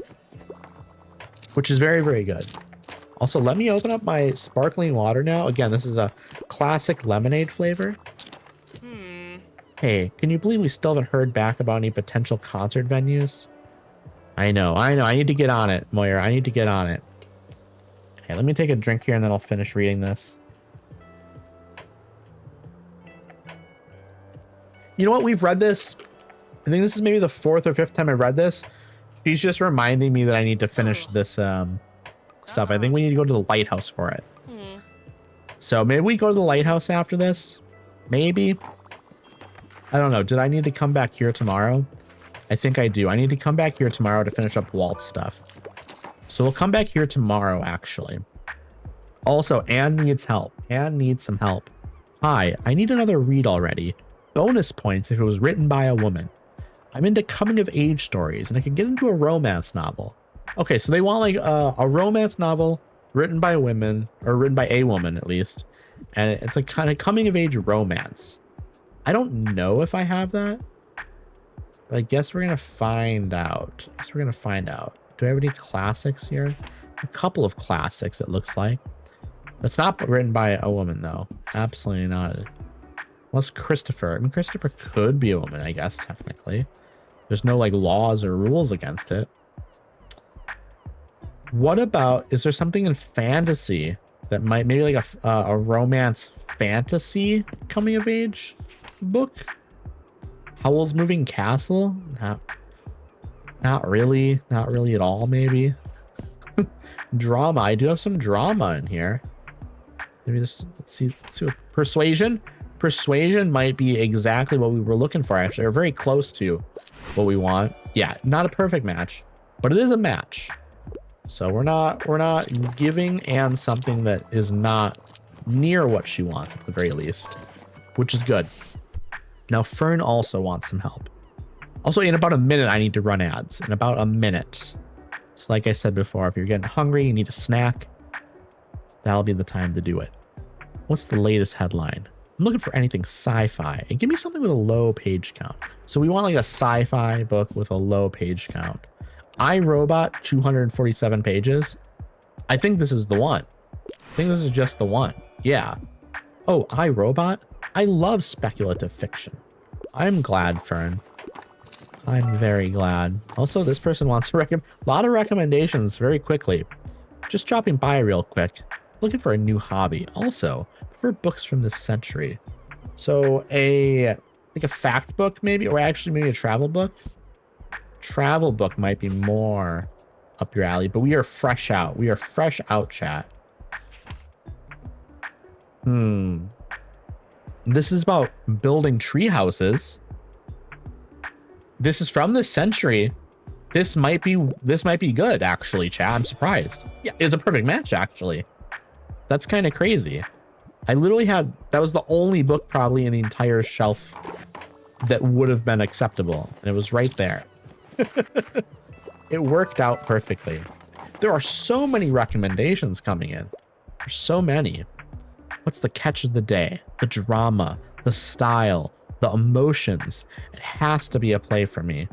which is very, very good. Also, let me open up my sparkling water now. Again, this is a classic lemonade flavor. Hey, can you believe we still haven't heard back about any potential concert venues? I know. I need to get on it, Moira. I need to get on it. Okay, let me take a drink here and then I'll finish reading this. You know what? We've read this. I think this is maybe the 4th or 5th time I read this. She's just reminding me that I need to finish this stuff. I think we need to go to the lighthouse for it. So maybe we go to the lighthouse after this. Maybe. I don't know. Did I need to come back here tomorrow? I think I do. I need to come back here tomorrow to finish up Walt's stuff. So we'll come back here tomorrow, actually. Also, Anne needs help. Anne needs some help. Hi, I need another read already. Bonus points if it was written by a woman. I'm into coming of age stories and I could get into a romance novel. Okay, so they want like a romance novel written by women, or written by a woman at least. And it's a kind of coming of age romance. I don't know if I have that, but I guess we're going to find out. Do I have any classics here? A couple of classics, it looks like. That's not written by a woman, though. Absolutely not. Unless Christopher. I mean, Christopher could be a woman, I guess, technically. There's no, like, laws or rules against it. What about, is there something in fantasy that might, maybe like a romance fantasy coming of age book? Howl's Moving Castle? Not really at all, maybe. Drama. I do have some drama in here. Maybe this, let's see what, Persuasion might be exactly what we were looking for, actually, or very close to what we want. Yeah, not a perfect match, but it is a match. So we're not giving Anne something that is not near what she wants at the very least, which is good. Now Fern also wants some help. Also, in about a minute, I need to run ads. In about a minute. So like I said before, if you're getting hungry, you need a snack, that'll be the time to do it. What's the latest headline? I'm looking for anything sci-fi. And give me something with a low page count. So we want like a sci-fi book with a low page count. iRobot, 247 pages. I think this is the one. I think this is just the one. Yeah. Oh, iRobot? I love speculative fiction. I'm glad, Fern. I'm very glad. Also, this person wants to recommend a lot of recommendations very quickly. Just dropping by real quick. Looking for a new hobby. Also, for books from this century. So like a fact book maybe, or actually maybe a travel book. Travel book might be more up your alley, but we are fresh out. We are fresh out, chat. This is about building tree houses. This is from this century. This might be good, actually, chat. I'm surprised. Yeah, it's a perfect match, actually. That's kind of crazy. I literally had, that was the only book probably in the entire shelf that would have been acceptable. And it was right there. It worked out perfectly. There are so many recommendations coming in. There's so many. What's the catch of the day? The drama, the style, the emotions. It has to be a play for me.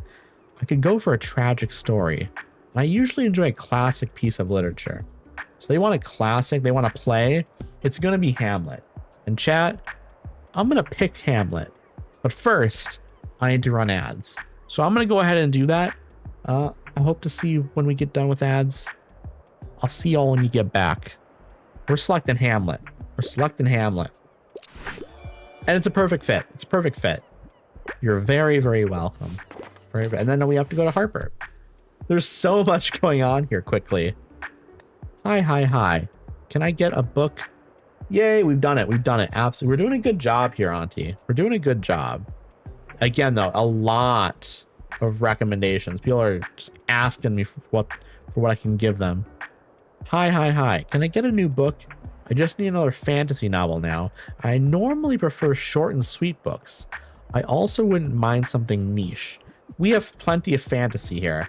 I could go for a tragic story. I usually enjoy a classic piece of literature. So they want a classic, they want a play. It's going to be Hamlet. And chat, I'm going to pick Hamlet. But first, I need to run ads. So I'm going to go ahead and do that. I hope to see you when we get done with ads. I'll see y'all when you get back. We're selecting Hamlet. We're selecting Hamlet. And it's a perfect fit. It's a perfect fit. You're very, very welcome. And then we have to go to Harper. There's so much going on here quickly. Hi. Can I get a book? Yay, we've done it. We've done it. Absolutely. We're doing a good job here, Auntie. We're doing a good job. Again, though, a lot of recommendations. People are just asking me for what I can give them. Hi. Can I get a new book? I just need another fantasy novel now. I normally prefer short and sweet books. I also wouldn't mind something niche. We have plenty of fantasy here.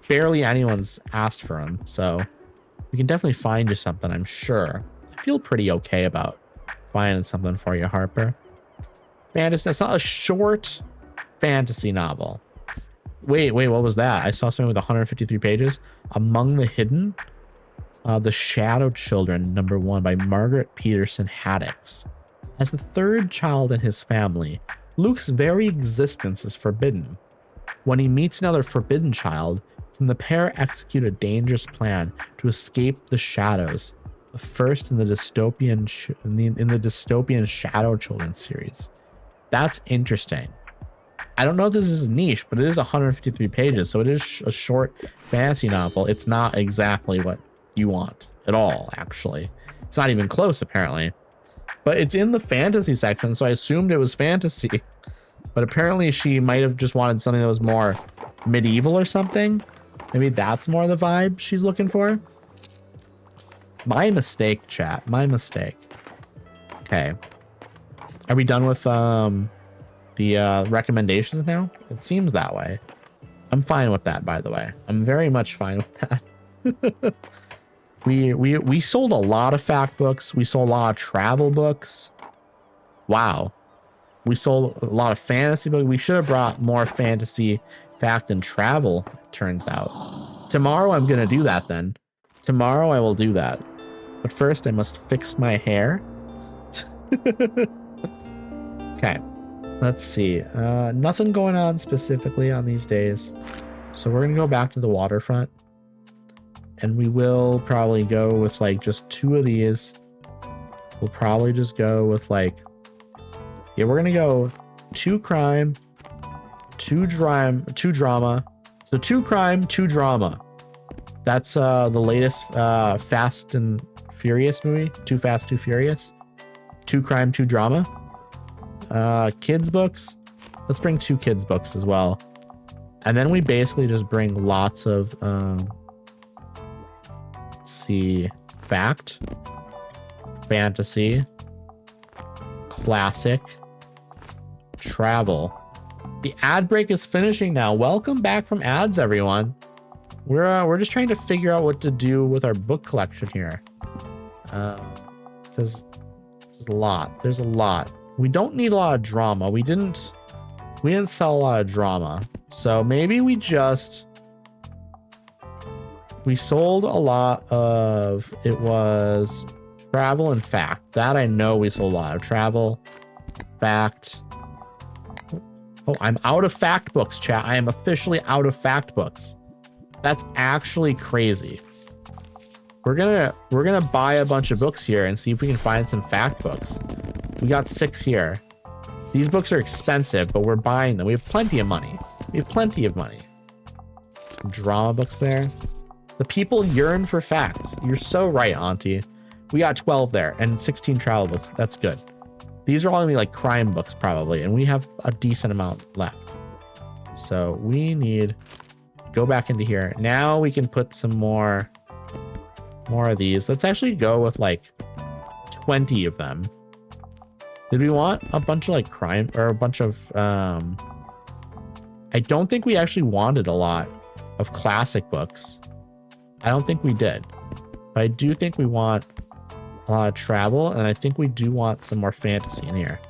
Barely anyone's asked for them, so we can definitely find you something, I'm sure. I feel pretty okay about finding something for you, Harper. Fantasy, that's not a short fantasy novel. Wait, what was that? I saw something with 153 pages. Among the Hidden? The Shadow Children, #1 by Margaret Peterson Haddix. As the third child in his family, Luke's very existence is forbidden. When he meets another forbidden child, can the pair execute a dangerous plan to escape the shadows? The first in the dystopian Shadow Children series. That's interesting. I don't know if this is niche, but it is 153 pages, so it is a short fantasy novel. It's not exactly what you want at all, actually. It's not even close, apparently. But it's in the fantasy section, so I assumed it was fantasy. But apparently she might have just wanted something that was more medieval or something. Maybe that's more the vibe she's looking for. My mistake, chat. My mistake. Okay. Are we done with the recommendations now? It seems that way. I'm fine with that, by the way. I'm very much fine with that. we sold a lot of fact books. We sold a lot of travel books. Wow. We sold a lot of fantasy books. We should have brought more fantasy, fact, and travel, it turns out. Tomorrow I'm going to do that then. Tomorrow I will do that. But first I must fix my hair. Okay. Let's see. Nothing going on specifically on these days. So we're going to go back to the waterfront. And we will probably go with like just 2 of these. We'll probably just go with like... Yeah, we're going to go 2 crime, 2 drama. So 2 crime, 2 drama. That's the latest Fast and Furious movie. Too Fast, Too Furious. 2 crime, 2 drama. Kids books. Let's bring 2 kids books as well. And then we basically just bring lots of let's see, fact, fantasy, classic, travel. The ad break is finishing now. Welcome back from ads, everyone. We're just trying to figure out what to do with our book collection here. Because there's a lot. We don't need a lot of drama. We didn't sell a lot of drama. So maybe we sold a lot of, it was travel and fact. That I know we sold a lot of travel, fact. Oh, I'm out of fact books, chat. I am officially out of fact books. That's actually crazy. We're gonna buy a bunch of books here and see if we can find some fact books. We got 6 here. These books are expensive, but we're buying them. We have plenty of money. Some drama books there. The people yearn for facts. You're so right, Auntie. We got 12 there and 16 travel books. That's good. These are all gonna be like crime books probably, and we have a decent amount left. So we need to go back into here. Now we can put some more of these. Let's actually go with like 20 of them. Did we want a bunch of like crime or a bunch of I don't think we actually wanted a lot of classic books. I don't think we did. But I do think we want a lot of travel, and I think we do want some more fantasy in here.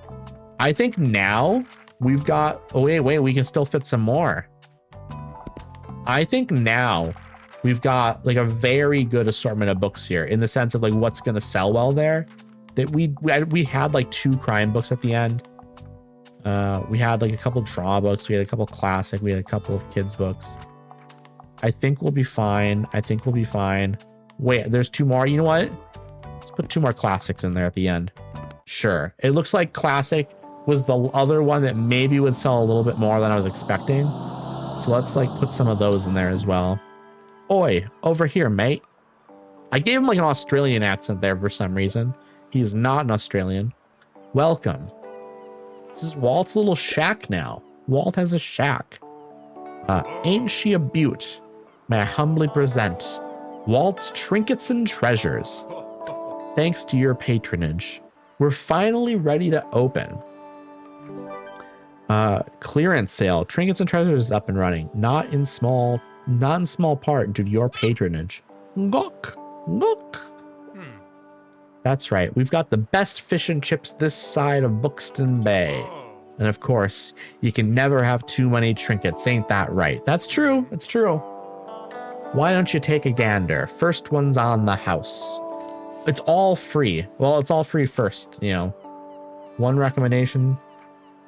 I think now we've got... Oh, wait, we can still fit some more. I think now we've got like a very good assortment of books here in the sense of like what's going to sell well there. That we had like 2 crime books at the end. We had like a couple drama books. We had a couple classic. We had a couple of kids books. I think we'll be fine. Wait, there's 2 more. You know what? Let's put 2 more classics in there at the end. Sure. It looks like classic was the other one that maybe would sell a little bit more than I was expecting. So let's like put some of those in there as well. Oi, over here, mate. I gave him like an Australian accent there for some reason. He is not an Australian. Welcome. This is Walt's little shack now. Walt has a shack. Ain't she a beaut? May I humbly present Walt's Trinkets and Treasures. Thanks to your patronage, we're finally ready to open. Clearance sale. Trinkets and Treasures is up and running. Not in small part due to your patronage. Gok. Gok. That's right. We've got the best fish and chips this side of Buxton Bay. And of course, you can never have too many trinkets. Ain't that right? That's true. That's true. Why don't you take a gander? First one's on the house. It's all free. Well, it's all free first, you know. One recommendation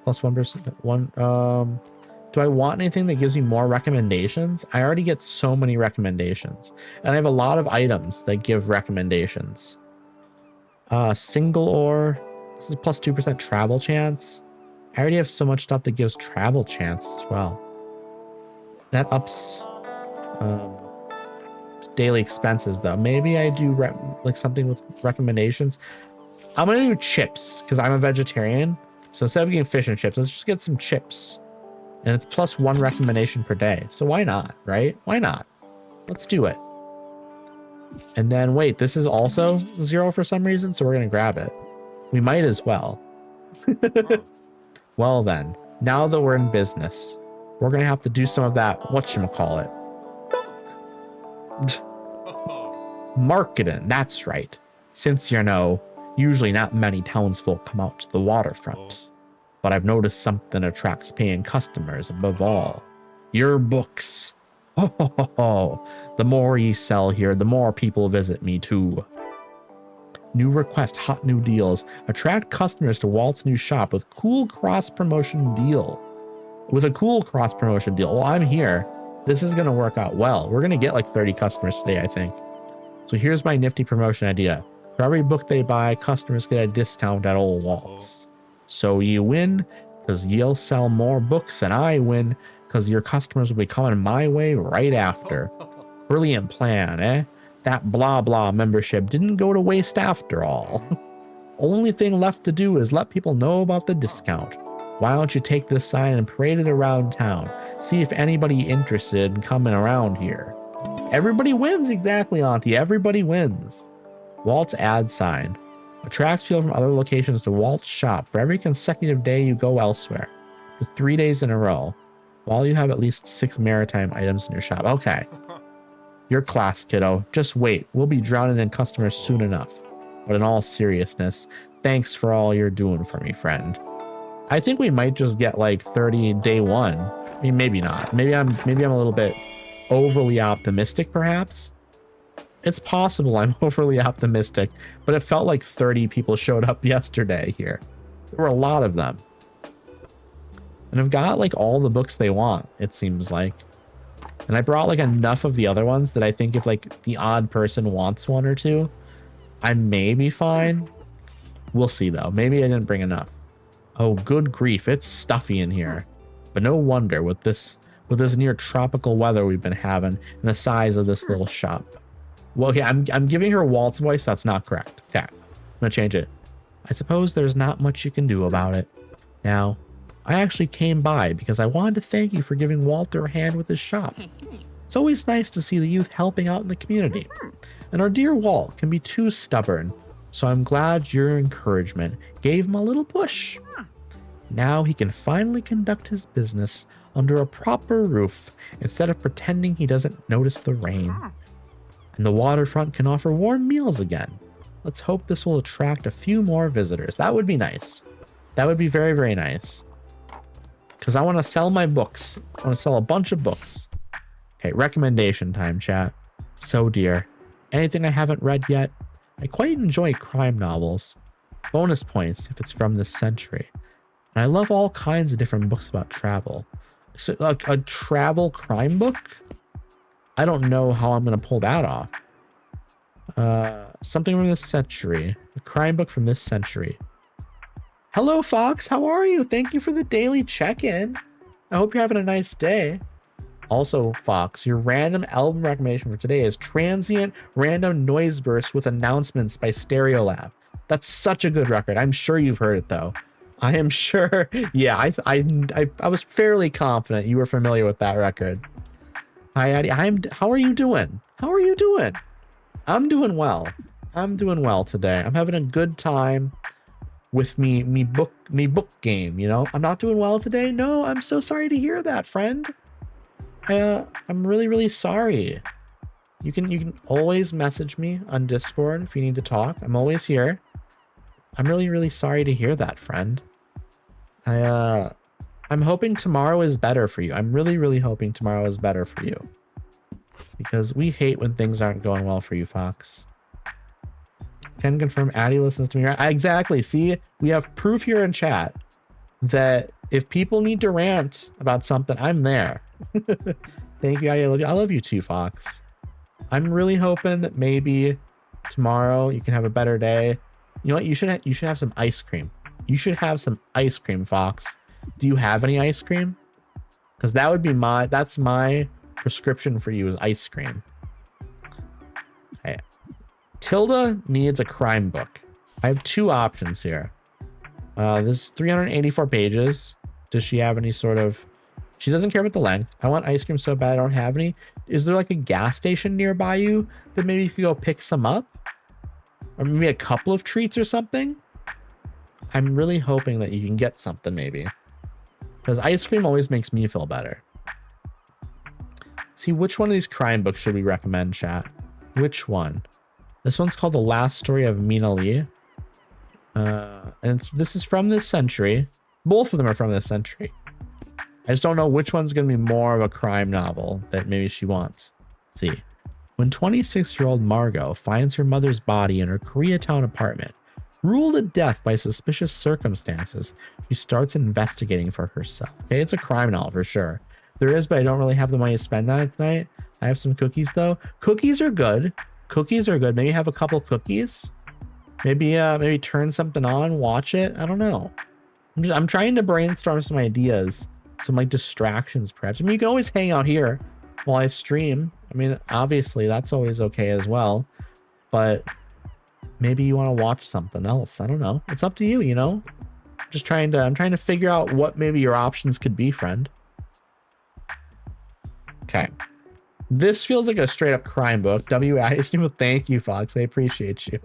plus 1%. Do I want anything that gives me more recommendations? I already get so many recommendations. And I have a lot of items that give recommendations. Single ore. This is plus 2% travel chance. I already have so much stuff that gives travel chance as well. That ups daily expenses though. Maybe I do like something with recommendations. I'm gonna do chips because I'm a vegetarian. So instead of getting fish and chips, let's just get some chips. And it's plus 1 recommendation per day. So why not, right? Why not? Let's do it. And then wait, this is also 0 for some reason, so we're gonna grab it. We might as well. Well then, now that we're in business, we're gonna have to do some of that whatchamacallit. Marketing, that's right. Since you know, usually not many townsfolk come out to the waterfront. But I've noticed something attracts paying customers above all. Your books. Oh, the more you sell here, the more people visit me too. New request, hot new deals. Attract customers to Walt's new shop with cool cross-promotion deal. With a cool cross-promotion deal. Well, I'm here. This is going to work out well. We're going to get like 30 customers today, I think. So here's my nifty promotion idea. For every book they buy, customers get a discount at old Walt's. So you win because you'll sell more books, and I win because your customers will be coming my way right after. Brilliant plan, eh? That blah blah membership didn't go to waste after all. Only thing left to do is let people know about the discount. Why don't you take this sign and parade it around town? See if anybody interested in coming around here. Everybody wins, exactly, Auntie. Everybody wins. Walt's ad sign. Attracts people from other locations to Walt's shop for every consecutive day you go elsewhere. For 3 days in a row. While you have at least 6 maritime items in your shop. Okay. Your class, kiddo. Just wait. We'll be drowning in customers soon enough. But in all seriousness, thanks for all you're doing for me, friend. I think we might just get like 30 day 1. I mean, maybe not. Maybe I'm a little bit overly optimistic, perhaps. It's possible I'm overly optimistic, but it felt like 30 people showed up yesterday here. There were a lot of them. And I've got like all the books they want, it seems like. And I brought like enough of the other ones that I think if like the odd person wants 1 or 2, I may be fine. We'll see though. Maybe I didn't bring enough. Oh, good grief. It's stuffy in here. But no wonder with this near tropical weather we've been having and the size of this little shop. Well, okay, I'm giving her Walt's voice. That's not correct. Okay, I'm gonna change it. I suppose there's not much you can do about it. Now, I actually came by because I wanted to thank you for giving Walter a hand with his shop. It's always nice to see the youth helping out in the community. And our dear Walt can be too stubborn, so I'm glad your encouragement gave him a little push. Now he can finally conduct his business under a proper roof instead of pretending he doesn't notice the rain. And the waterfront can offer warm meals again. Let's hope this will attract a few more visitors. That would be nice. That would be very, very nice. Because I want to sell my books. I want to sell a bunch of books. Okay, recommendation time, chat. So dear. Anything I haven't read yet? I quite enjoy crime novels. Bonus points if it's from this century. And I love all kinds of different books about travel. So, a travel crime book? I don't know how I'm going to pull that off. Something from this century. A crime book from this century. Hello, Fox. How are you? Thank you for the daily check-in. I hope you're having a nice day. Also, Fox, your random album recommendation for today is Transient Random Noise Burst with Announcements by Stereolab. That's such a good record. I'm sure you've heard it, though. I am sure. Yeah, I was fairly confident you were familiar with that record. Hi, Addie. How are you doing? How are you doing? I'm doing well. I'm doing well today. I'm having a good time with me book game, you know? I'm not doing well today. No, I'm so sorry to hear that, friend. I'm really sorry. You can always message me on Discord if you need to talk. I'm always here. I'm really sorry to hear that, friend. I'm hoping tomorrow is better for you. I'm really hoping tomorrow is better for you. Because we hate when things aren't going well for you, Fox. Can confirm Addie listens to me. Exactly. See, we have proof here in chat that if people need to rant about something, I'm there. Thank you, Addie. I love you. I love you too, Fox. I'm really hoping that maybe tomorrow you can have a better day. You know what? You should have some ice cream. You should have some ice cream, Fox. Do you have any ice cream? Because that would be that's my prescription for you is ice cream. Okay. Tilda needs a crime book. I have two options here. This is 384 pages. Does she have any sort of... She doesn't care about the length. I want ice cream so bad I don't have any. Is there like a gas station nearby you that maybe you could go pick some up? Or maybe a couple of treats or something? I'm really hoping that you can get something maybe. Because ice cream always makes me feel better. See, which one of these crime books should we recommend, chat? Which one? This one's called The Last Story of Mina Lee. And this is from this century. Both of them are from this century. I just don't know which one's going to be more of a crime novel that maybe she wants. Let's see. When 26-year-old Margot finds her mother's body in her Koreatown apartment, ruled to death by suspicious circumstances, she starts investigating for herself. Okay, it's a crime novel for sure. There is, but I don't really have the money to spend on it tonight. I have some cookies though. Cookies are good. Cookies are good. Maybe have a couple cookies. Maybe turn something on, watch it. I don't know. I'm trying to brainstorm some ideas, some like distractions perhaps. I mean, you can always hang out here while I stream. I mean, obviously that's always okay as well, but maybe you want to watch something else. I don't know. It's up to you, you know? I'm trying to figure out what maybe your options could be, friend. Okay. This feels like a straight up crime book. Thank you, Fox. I appreciate you.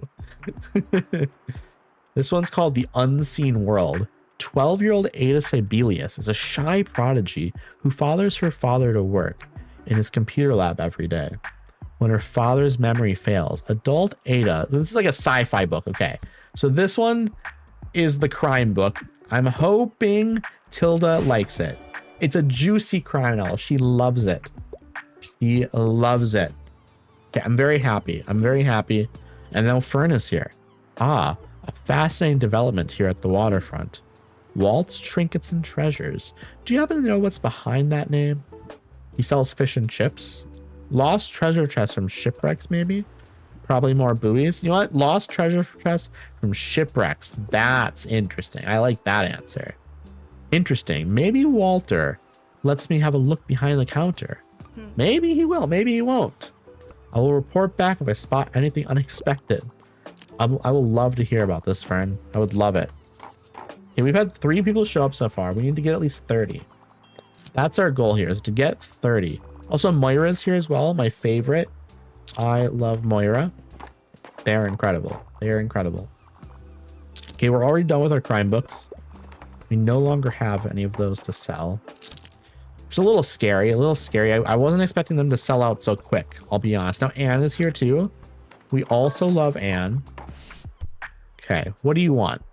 This one's called The Unseen World. 12-year-old Ada Sibelius is a shy prodigy who follows her father to work in his computer lab every day. When her father's memory fails, adult Ada... This is like a sci-fi book, okay. So this one is the crime book. I'm hoping Tilda likes it. It's a juicy crime novel. She loves it. She loves it. Okay, I'm very happy. And now Fern is here. Ah, a fascinating development here at the waterfront. Walt's Trinkets and Treasures. Do you happen to know what's behind that name? He sells fish and chips. Lost treasure chests from shipwrecks, maybe? Probably more buoys. You know what? Lost treasure chests from shipwrecks. That's interesting. I like that answer. Interesting. Maybe Walter lets me have a look behind the counter. Maybe he will. Maybe he won't. I will report back if I spot anything unexpected. I will love to hear about this, friend. I would love it. Okay, we've had 3 people show up so far. We need to get at least 30. That's our goal here, is to get 30. Also, Moira's here as well, my favorite. I love Moira. They're incredible. They are incredible. Okay, we're already done with our crime books. We no longer have any of those to sell. It's a little scary, I wasn't expecting them to sell out so quick, I'll be honest. Now, Anne is here too. We also love Anne. Okay, what do you want?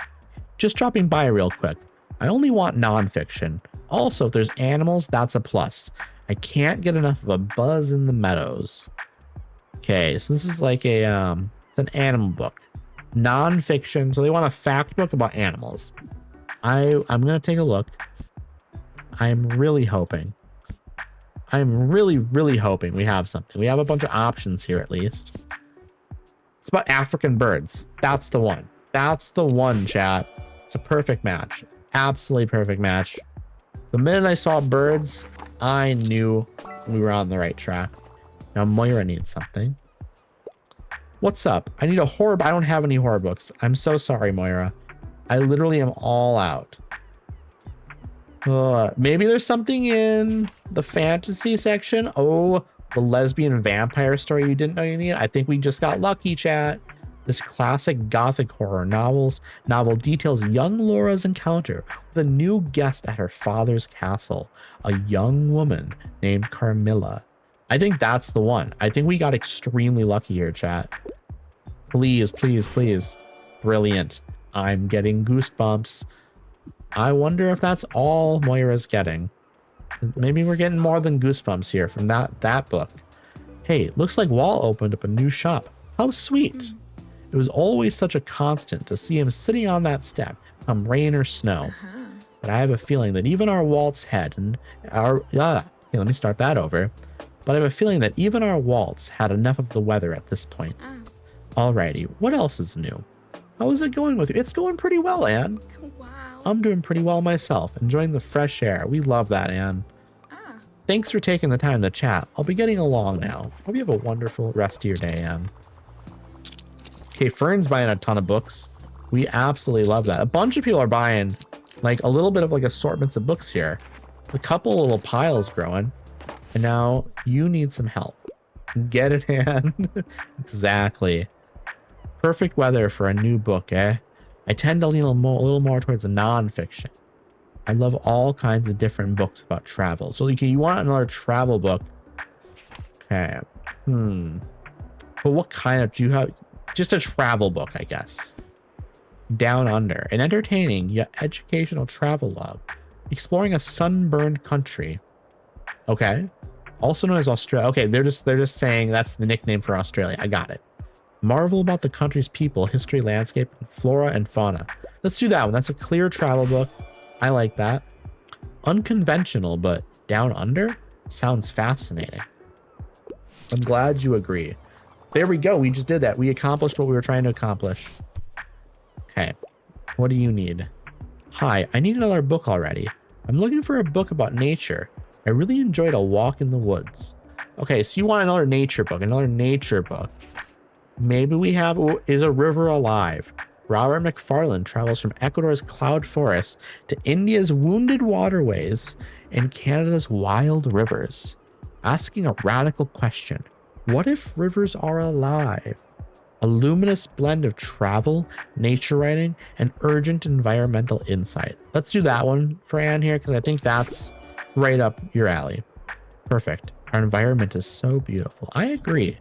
Just dropping by real quick. I only want nonfiction. Also, if there's animals, that's a plus. I can't get enough of a buzz in the meadows. Okay, so this is like an animal book. Nonfiction, so they want a fact book about animals. I'm gonna take a look. I'm really hoping we have something. We have a bunch of options here at least. It's about African birds. That's the one. That's the one, chat. It's a perfect match. Absolutely perfect match. The minute I saw birds, I knew we were on the right track. Now Moira needs something. What's up? I need a horror. I don't have any horror books. I'm so sorry, Moira. I literally am all out. Maybe there's something in the fantasy section. Oh, the lesbian vampire story you didn't know you needed. I think we just got lucky, chat. This classic gothic horror novel details young Laura's encounter with a new guest at her father's castle, a young woman named Carmilla. I think that's the one. I think we got extremely lucky here, chat. Please, please, please. Brilliant. I'm getting goosebumps. I wonder if that's all Moira's getting. Maybe we're getting more than goosebumps here from that book. Hey, looks like Wall opened up a new shop. How sweet. It was always such a constant to see him sitting on that step, come rain or snow. But I have a feeling that even our Walt's head and our... let me start that over. But I have a feeling that even our Walt's had enough of the weather at this point. Alrighty, what else is new? How is it going with you? It's going pretty well, Anne. Wow. I'm doing pretty well myself, enjoying the fresh air. We love that, Anne. Thanks for taking the time to chat. I'll be getting along now. Hope you have a wonderful rest of your day, Anne. Okay, Fern's buying a ton of books. We absolutely love that. A bunch of people are buying like a little bit of like assortments of books here. A couple little piles growing. And now you need some help. Get it, Anne? Exactly. Perfect weather for a new book, eh? I tend to lean a little more towards nonfiction. I love all kinds of different books about travel. So you want another travel book. Okay. But what kind of, do you have? Just a travel book, I guess. Down Under, an entertaining yet educational travel log, exploring a sunburned country. Okay. Also known as Australia. Okay, they're just saying that's the nickname for Australia. I got it. Marvel about the country's people, history, landscape, and flora and fauna. Let's do that one. That's a clear travel book. I like that. Unconventional, but Down Under sounds fascinating. I'm glad you agree. There we go. We just did that. We accomplished what we were trying to accomplish. Okay. What do you need? Hi, I need another book already. I'm looking for a book about nature. I really enjoyed A Walk in the Woods. Okay, so you want another nature book. Maybe we have Is a River Alive? Robert McFarlane travels from Ecuador's cloud forests to India's wounded waterways and Canada's wild rivers, asking a radical question. What if rivers are alive? A luminous blend of travel, nature writing, and urgent environmental insight. Let's do that one for Anne here, because I think that's right up your alley. Perfect. Our environment is so beautiful. I agree.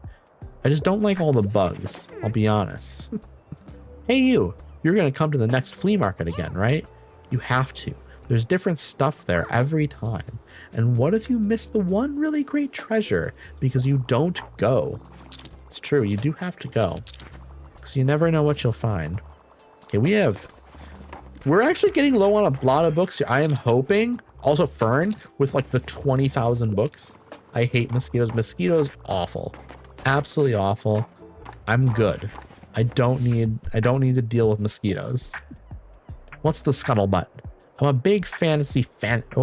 I just don't like all the bugs, I'll be honest. Hey you, you're going to come to the next flea market again, right? You have to. There's different stuff there every time. And what if you miss the one really great treasure because you don't go? It's true, you do have to go. Because you never know what you'll find. Okay, we're actually getting low on a lot of books here. I am hoping, also Fern, with like the 20,000 books. I hate mosquitoes. Mosquitoes, awful. Absolutely awful. I'm good. I don't need to deal with mosquitoes. What's the scuttlebutt? I'm a big fantasy fanatic.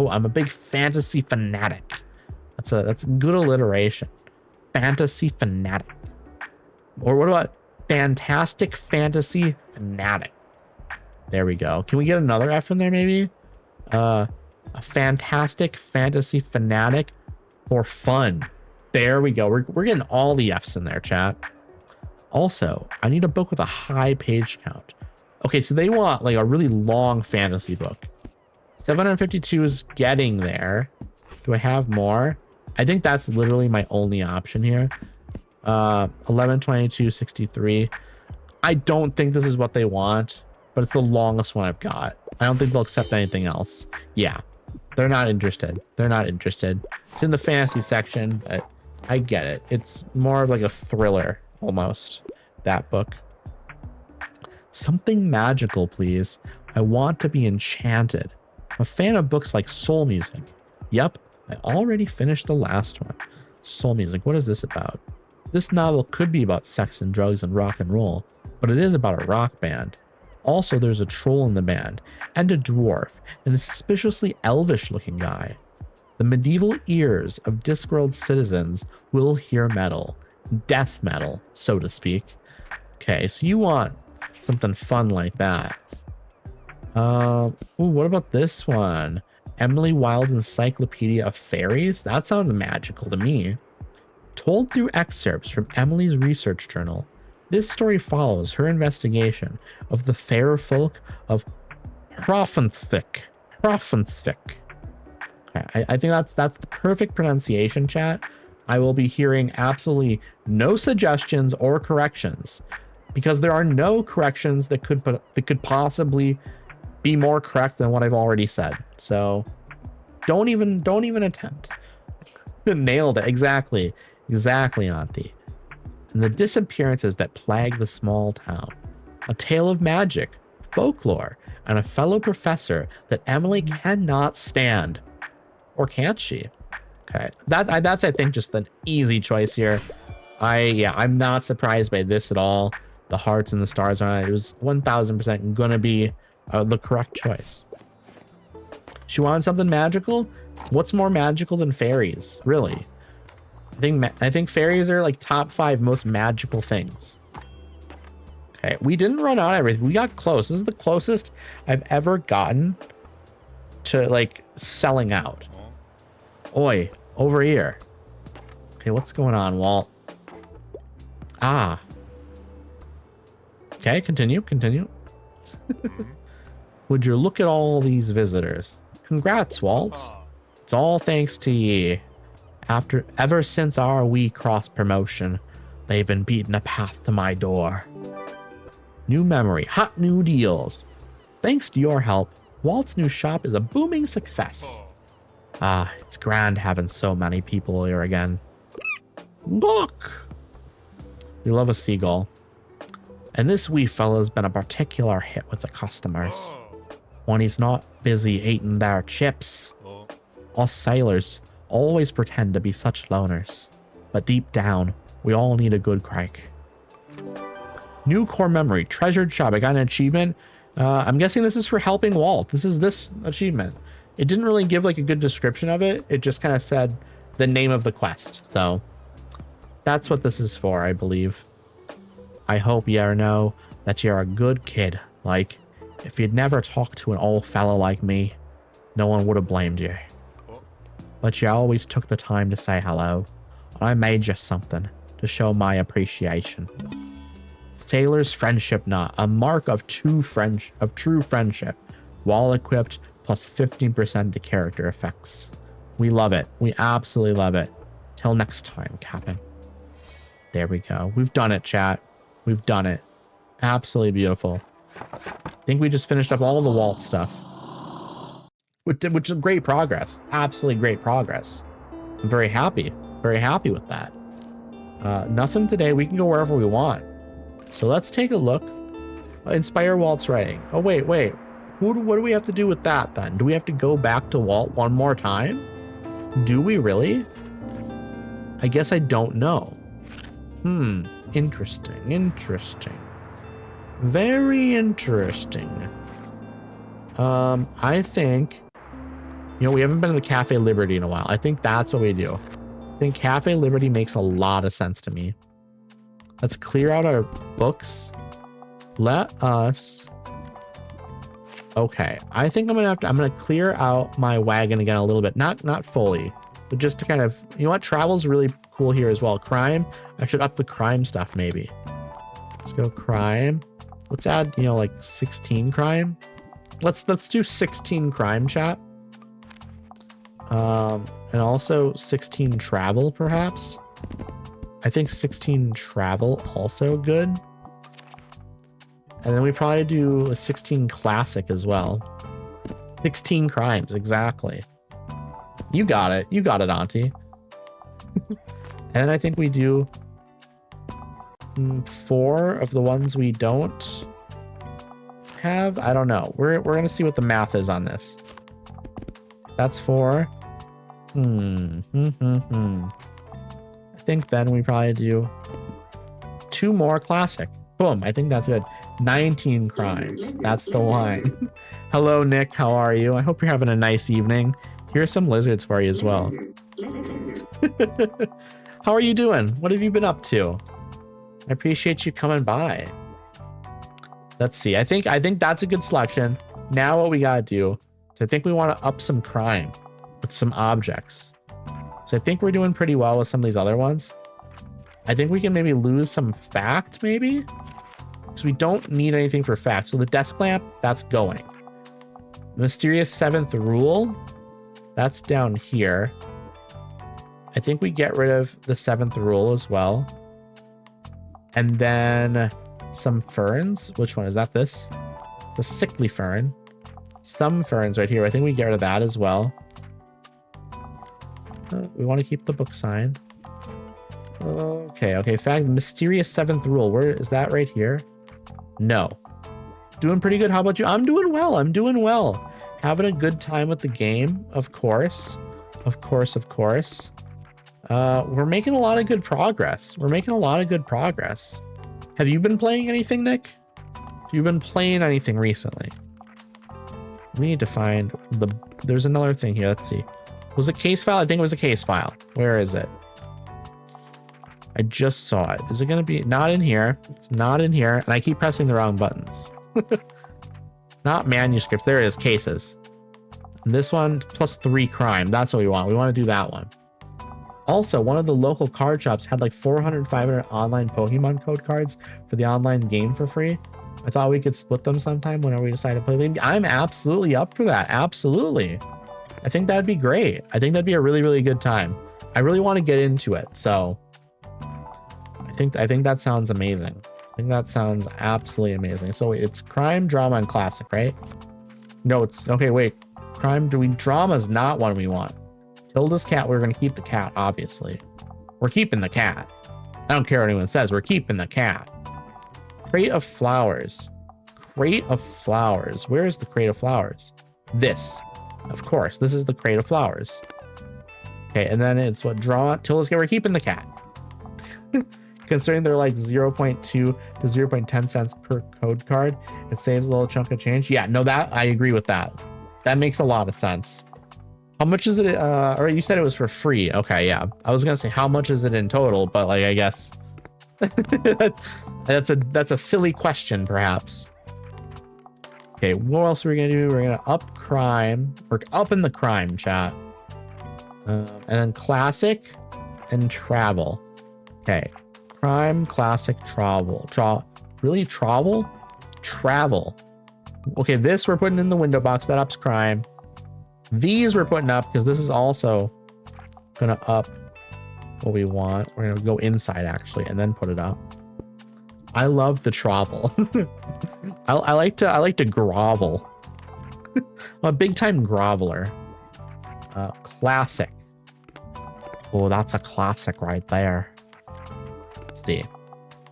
That's good alliteration. Fantasy fanatic. Or what about fantastic fantasy fanatic? There we go. Can we get another F in there maybe? A fantastic fantasy fanatic for fun. There we go. We're getting all the F's in there, chat. Also, I need a book with a high page count. Okay, so they want like a really long fantasy book. 752 is getting there. Do I have more? I think that's literally my only option here. 112263. I don't think this is what they want, but it's the longest one I've got. I don't think they'll accept anything else. Yeah, they're not interested. It's in the fantasy section, but I get it. It's more of like a thriller almost, that book. Something magical, please. I want to be enchanted. I'm a fan of books like Soul Music. Yep, I already finished the last one. Soul Music, what is this about? This novel could be about sex and drugs and rock and roll, but it is about a rock band. Also, there's a troll in the band, and a dwarf, and a suspiciously elvish looking guy. The medieval ears of Discworld citizens will hear metal. Death metal, so to speak. Okay, so you want something fun like that. Ooh, what about this one? Emily Wilde's Encyclopedia of Fairies? That sounds magical to me. Told through excerpts from Emily's research journal, this story follows her investigation of the fair folk of Hrafnsvik. I think that's the perfect pronunciation, chat. I will be hearing absolutely no suggestions or corrections, because there are no corrections that could possibly be more correct than what I've already said. So don't even attempt. Nailed it. Exactly, Auntie. And the disappearances that plague the small town. A tale of magic, folklore, and a fellow professor that Emily cannot stand. Or can't she? Okay, that's I think just an easy choice here. I'm not surprised by this at all. The hearts and the stars on it. It was 1000% gonna be the correct choice. She wanted something magical. What's more magical than fairies? Really? I think fairies are like top 5 most magical things. Okay, we didn't run out of everything. We got close. This is the closest I've ever gotten to like selling out. Oi, over here. Okay, what's going on, Walt? Ah. Okay, continue. Would you look at all these visitors? Congrats, Walt. It's all thanks to ye. Ever since our wee cross promotion, they've been beating a path to my door. New memory, hot new deals. Thanks to your help, Walt's new shop is a booming success. Ah, it's grand having so many people here again. Look! We love a seagull. And this wee fella's been a particular hit with the customers. When he's not busy eating their chips. Us sailors always pretend to be such loners. But deep down, we all need a good crack. New core memory, treasured shop. I got an achievement. I'm guessing this is for helping Walt. This is this achievement. It didn't really give like a good description of it. It just kind of said the name of the quest. So that's what this is for, I believe. I hope you know that you're a good kid. Like, if you'd never talked to an old fella like me, no one would have blamed you. But you always took the time to say hello. And I made you something to show my appreciation. Sailor's friendship knot, a mark of true friendship. Wall equipped, plus 15% to character effects. We love it. We absolutely love it. Till next time, Captain. There we go. We've done it, chat. We've done it. Absolutely beautiful. I think we just finished up all the Walt stuff. Which is great progress. Absolutely great progress. I'm very happy. Very happy with that. Nothing today. We can go wherever we want. So let's take a look. Inspire Walt's writing. Oh, wait. What do we have to do with that then? Do we have to go back to Walt one more time? Do we really? I guess I don't know. Interesting. Very interesting. I think, we haven't been to the Cafe Liberty in a while. I think that's what we do. I think Cafe Liberty makes a lot of sense to me. Let's clear out our books. Let us. Okay, I think I'm gonna clear out my wagon again a little bit. Not fully, but just to kind of, travel's really cool here as well. Crime. I should up the crime stuff maybe. Let's go crime. Let's add, like 16 crime. Let's do 16 crime, chat. And also 16 travel, perhaps. I think 16 travel also good. And then we probably do a 16 classic as well. 16 crimes, exactly. You got it, Auntie. And I think we do 4 of the ones we don't have. I don't know. We're gonna see what the math is on this. That's 4. I think then we probably do 2 more classic. Boom, I think that's good. 19 crimes. That's the line. Hello, Nick. How are you? I hope you're having a nice evening. Here's some lizards for you as well. How are you doing? What have you been up to? I appreciate you coming by. Let's see. I think that's a good selection. Now what we gotta do is I think we want to up some crime with some objects. So I think we're doing pretty well with some of these other ones. I think we can maybe lose some fact, maybe? Because we don't need anything for fact. So the desk lamp, that's going. Mysterious seventh rule, that's down here. I think we get rid of the seventh rule as well. And then some ferns. Which one is that? This? The sickly fern. Some ferns right here. I think we get rid of that as well. We want to keep the book sign. Okay. Fact, mysterious seventh rule. Where is that? Right here? No. Doing pretty good. How about you? I'm doing well. Having a good time with the game, of course. We're making a lot of good progress. Have you been playing anything, Nick? Have you been playing anything recently? We need to find there's another thing here. Let's see. Was it case file? I think it was a case file. Where is it? I just saw it. Is it going to be not in here? It's not in here. And I keep pressing the wrong buttons. Not manuscript. There it is. Cases. And this one +3 crime. That's what we want. We want to do that one. Also, one of the local card shops had like 400, 500 online Pokemon code cards for the online game for free. I thought we could split them sometime whenever we decide to play the game. I'm absolutely up for that. Absolutely. I think that'd be great. I think that'd be a really, really good time. I really want to get into it. So I think that sounds amazing. I think that sounds absolutely amazing. So it's crime, drama, and classic, right? No, it's okay. Wait, drama is not one we want. Tilda's cat. We're going to keep the cat, obviously. We're keeping the cat. I don't care what anyone says. We're keeping the cat. Crate of flowers. Crate of flowers. Where is the crate of flowers? This. Of course. This is the crate of flowers. Okay, and then it's what drama. Tilda's cat. We're keeping the cat. Considering they're like 0.2 to 0.10 cents per code card, it saves a little chunk of change. Yeah, no, that I agree with that. That makes a lot of sense. How much is it? Or you said it was for free. Okay, yeah. I was gonna say how much is it in total, but like I guess that's a silly question, perhaps. Okay, what else are we gonna do? We're gonna up crime. We're up in the crime chat, and then classic and travel. Okay, crime, classic, travel. Really travel? Travel. Okay, this we're putting in the window box. That ups crime. These we're putting up because this is also gonna up what we want. We're gonna go inside actually and then put it up. I love the travel. I like to grovel. I'm a big time groveler. Classic. Oh, that's a classic right there. Let's see.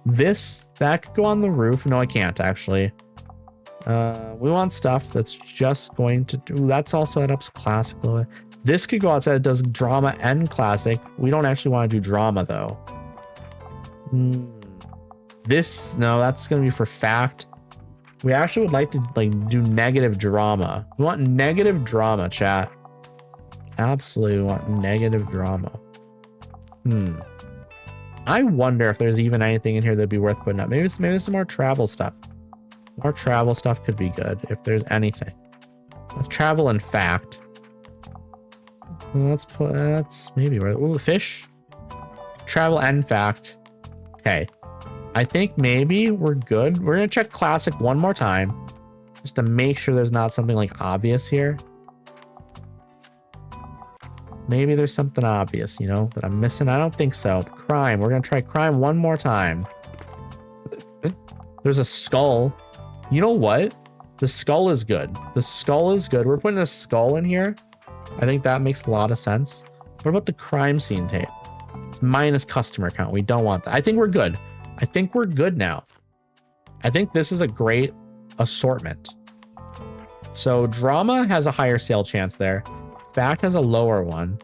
That could go on the roof. No, I can't actually. We want stuff that's just going to do. That's also that ups classic a little bit. This could go outside. It does drama and classic. We don't actually want to do drama though. No, that's gonna be for fact. We actually would like to do negative drama. We want negative drama, chat. Absolutely want negative drama. I wonder if there's even anything in here that'd be worth putting up. Maybe some more travel stuff. More travel stuff could be good if there's anything. Let's travel and fact. That's maybe where. Ooh, fish. Travel and fact. Okay. I think maybe we're good. We're gonna check classic one more time, just to make sure there's not something like obvious here. Maybe there's something obvious, you know, that I'm missing. I don't think so. Crime. We're gonna try crime one more time. There's a skull. You know what? The skull is good. The skull is good. We're putting a skull in here. I think that makes a lot of sense. What about the crime scene tape? It's minus customer count. We don't want that. I think we're good. I think we're good now. I think this is a great assortment. So drama has a higher sale chance there. Fact has a lower one.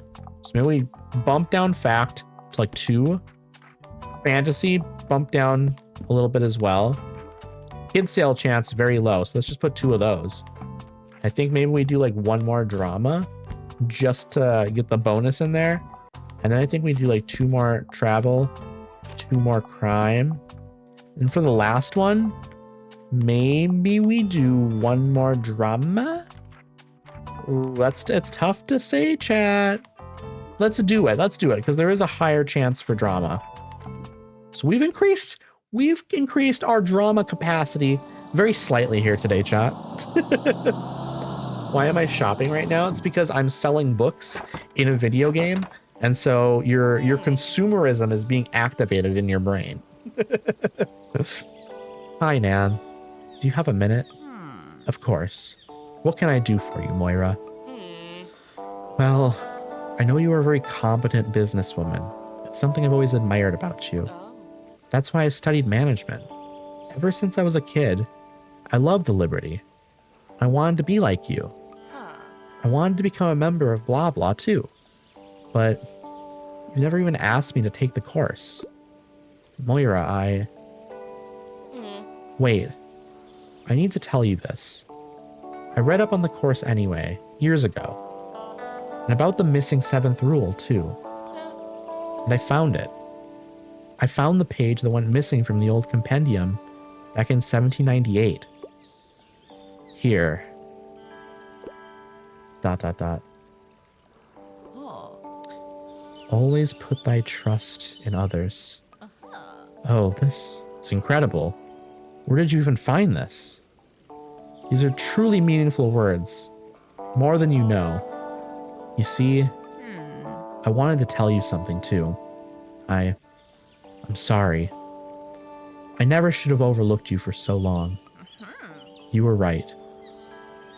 So maybe we bump down fact to like 2. Fantasy bump down a little bit as well. Kid sale chance very low. So let's just put 2 of those. I think maybe we do like 1 more drama just to get the bonus in there. And then I think we do like 2 more travel, 2 more crime. And for the last one, maybe we do 1 more drama. Ooh, it's tough to say, chat. Let's do it. Let's do it because there is a higher chance for drama. So we've increased our drama capacity very slightly here today, chat. Why am I shopping right now? It's because I'm selling books in a video game, and so your consumerism is being activated in your brain. Hi, Nan. Do you have a minute? Of course. What can I do for you, Moira? Well, I know you are a very competent businesswoman. It's something I've always admired about you. That's why I studied management. Ever since I was a kid, I loved the Liberty. I wanted to be like you. I wanted to become a member of blah blah too. But you never even asked me to take the course. Moira, Wait. I need to tell you this. I read up on the course anyway, years ago. And about the missing seventh rule, too. And I found it. I found the page that went missing from the old compendium back in 1798. Here. ... Always put thy trust in others. Oh, this is incredible. Where did you even find this? These are truly meaningful words. More than you know. You see, I wanted to tell you something too. I'm sorry. I never should have overlooked you for so long. You were right.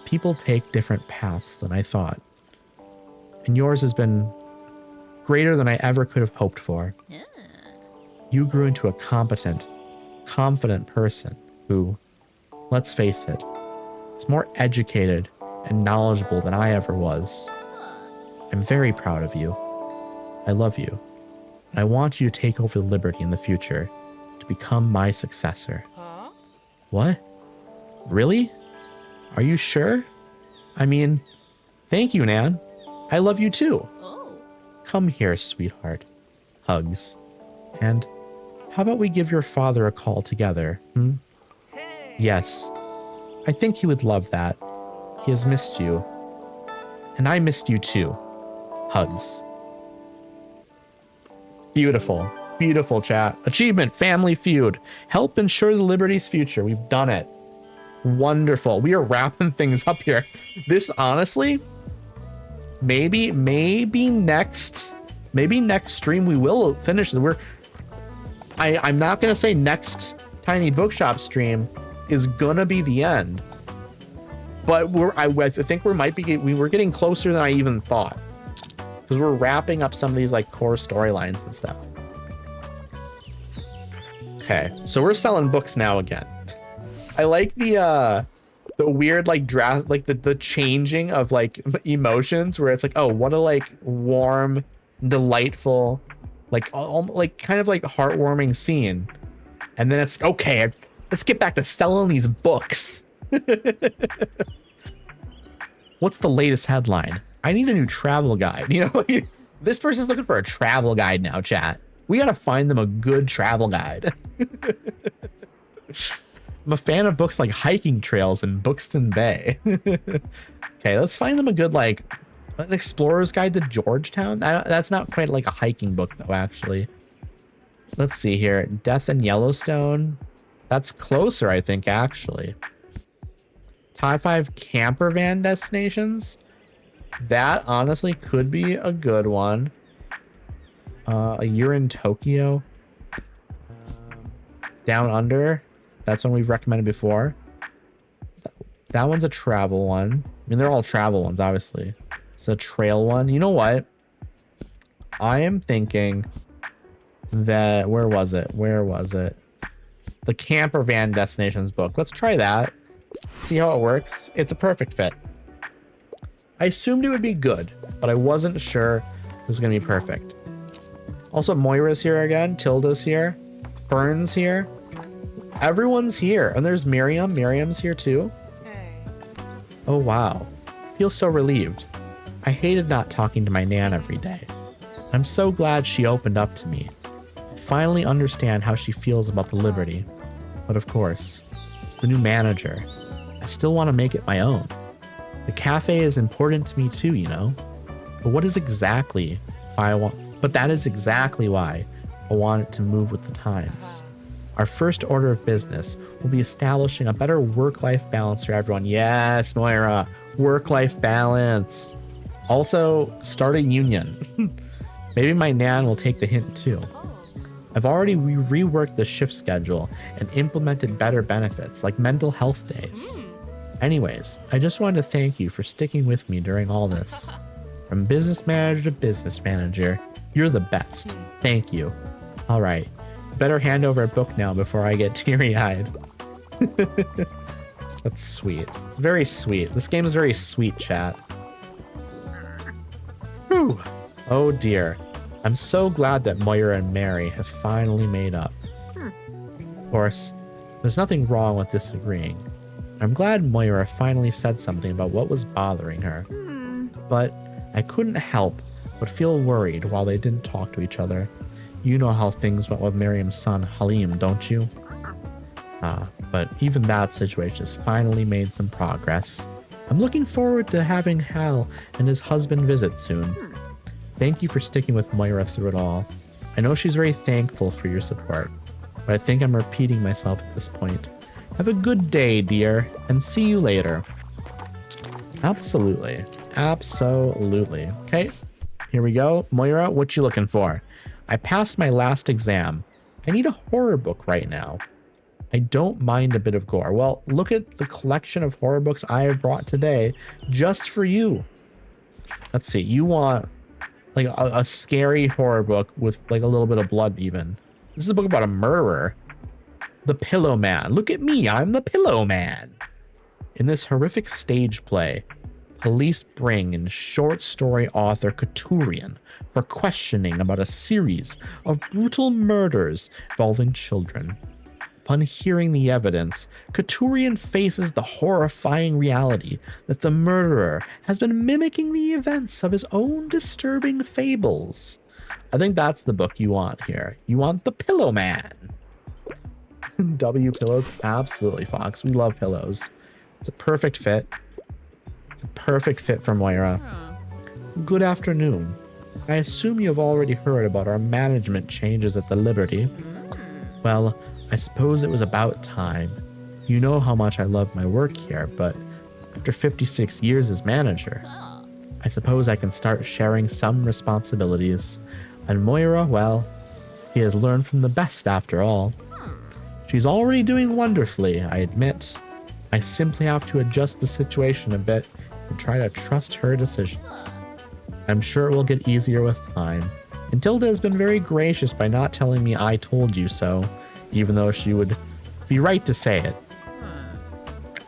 People take different paths than I thought. And yours has been greater than I ever could have hoped for. You grew into a competent, confident person who, let's face it, is more educated and knowledgeable than I ever was. I'm very proud of you. I love you. And I want you to take over the Liberty in the future to become my successor. What? Really? Are you sure? I mean, thank you, Nan. I love you too. Come here, sweetheart. Hugs. And how about we give your father a call together, Yes. I think he would love that. He has missed you. And I missed you too. Hugs. Beautiful. Beautiful, chat. Achievement, Family Feud. Help ensure the Liberty's future. We've done it. Wonderful. We are wrapping things up here. This, honestly, maybe next stream we will finish. I'm not going to say next Tiny Bookshop stream is going to be the end. But I think we're getting closer than I even thought. Because we're wrapping up some of these like core storylines and stuff. Okay, so we're selling books now again. I like the weird like draft, like the changing of like emotions where it's like, oh, what a like warm, delightful, like kind of like heartwarming scene, and then it's okay. Let's get back to selling these books. What's the latest headline? I need a new travel guide. You know, this person's looking for a travel guide now, chat. We gotta find them a good travel guide. I'm a fan of books like Hiking Trails in Buxton Bay. Okay, let's find them a good, like, an explorer's guide to Georgetown. That's not quite like a hiking book, though, actually. Let's see here. Death in Yellowstone. That's closer, I think, actually. Top 5 camper van destinations. That, honestly, could be a good one. A Year in Tokyo. Down Under. That's one we've recommended before. That one's a travel one. I mean, they're all travel ones, obviously. It's a trail one. You know what? I am thinking that... Where was it? The Camper Van Destinations book. Let's try that. See how it works. It's a perfect fit. I assumed it would be good, but I wasn't sure it was going to be perfect. Also, Moira's here again. Tilda's here. Fern's here. Everyone's here. And there's Miriam. Miriam's here too. Oh, wow. Feel so relieved. I hated not talking to my Nan every day. I'm so glad she opened up to me. I finally understand how she feels about the Liberty. But of course, as the new manager, I still want to make it my own. The cafe is important to me too, you know? But that is exactly why I want it to move with the times. Our first order of business will be establishing a better work-life balance for everyone. Yes, Moira, work-life balance. Also, start a union. Maybe my nan will take the hint too. I've already reworked the shift schedule and implemented better benefits like mental health days. Anyways, I just wanted to thank you for sticking with me during all this. From business manager to business manager, you're the best. Thank you. All right, better hand over a book now before I get teary-eyed. That's sweet. It's very sweet. This game is very sweet, chat. Whew. Oh dear. I'm so glad that Moira and Mary have finally made up. Of course, there's nothing wrong with disagreeing. I'm glad Moira finally said something about what was bothering her. But I couldn't help but feel worried while they didn't talk to each other. You know how things went with Miriam's son, Halim, don't you? But even that situation has finally made some progress. I'm looking forward to having Hal and his husband visit soon. Thank you for sticking with Moira through it all. I know she's very thankful for your support, but I think I'm repeating myself at this point. Have a good day, dear, and see you later. Absolutely. Absolutely. Okay, here we go. Moira, what you looking for? I passed my last exam. I need a horror book right now. I don't mind a bit of gore. Well, look at the collection of horror books I have brought today just for you. Let's see. You want like a scary horror book with like a little bit of blood even. This is a book about a murderer. The Pillow Man. Look at me. I'm the Pillow Man. In this horrific stage play, police bring in short story author Couturian for questioning about a series of brutal murders involving children. Upon hearing the evidence, Couturian faces the horrifying reality that the murderer has been mimicking the events of his own disturbing fables. I think that's the book you want here. You want The Pillow Man. W pillows? Absolutely, Fox. We love pillows. It's a perfect fit. It's a perfect fit for Moira. Good afternoon. I assume you have already heard about our management changes at the Liberty. Well, I suppose it was about time. You know how much I love my work here, but after 56 years as manager, I suppose I can start sharing some responsibilities. And Moira, well, he has learned from the best after all. She's already doing wonderfully, I admit. I simply have to adjust the situation a bit and try to trust her decisions. I'm sure it will get easier with time. And Tilda has been very gracious by not telling me I told you so, even though she would be right to say it.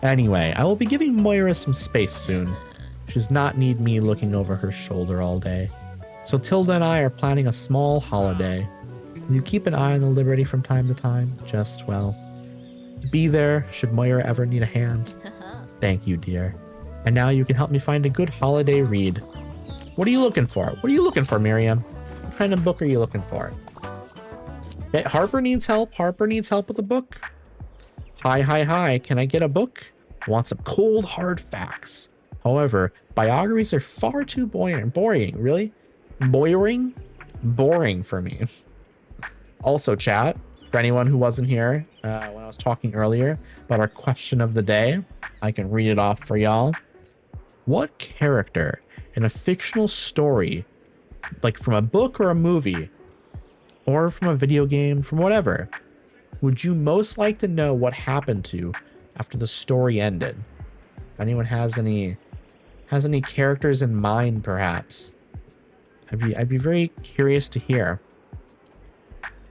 Anyway, I will be giving Moira some space soon. She does not need me looking over her shoulder all day. So Tilda and I are planning a small holiday. Will you keep an eye on the Liberty from time to time? Just, well, be there should Moira ever need a hand. Thank you, dear. And now you can help me find a good holiday read. What are you looking for? What are you looking for, Miriam? What kind of book are you looking for? Okay, Harper needs help. Harper needs help with a book. Hi. Can I get a book? I want some cold, hard facts. However, biographies are far too boring. Really? Boring for me. Also, chat, for anyone who wasn't here when I was talking earlier about our question of the day, I can read it off for y'all. What character in a fictional story, like from a book or a movie, or from a video game, from whatever, would you most like to know what happened to after the story ended? If anyone has any characters in mind, perhaps, I'd be very curious to hear.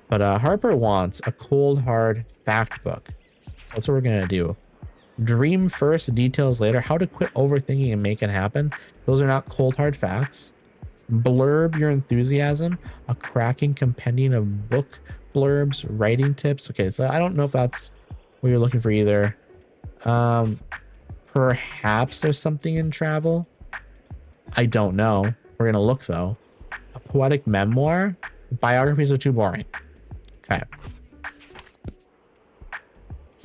But Harper wants a cold, hard fact book. So that's what we're gonna do. Dream first, details later. How to quit overthinking and make it happen. Those are not cold, hard facts. Blurb your enthusiasm. A cracking compendium of book blurbs, writing tips. Okay, so I don't know if that's what you're looking for either. Perhaps there's something in travel. I don't know. We're gonna look though. A poetic memoir. Biographies are too boring. Okay.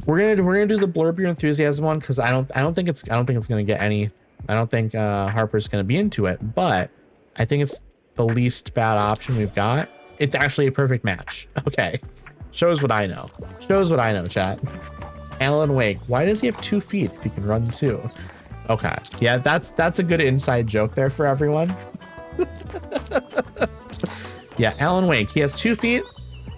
We're gonna do the blurb your enthusiasm one because I don't think it's gonna get any. I don't think Harper's gonna be into it, but I think it's the least bad option we've got. It's actually a perfect match. Okay. Shows what I know. Shows what I know, chat. Alan Wake. Why does he have 2 feet if he can run 2? Okay. Yeah, that's a good inside joke there for everyone. Yeah, Alan Wake. He has 2 feet,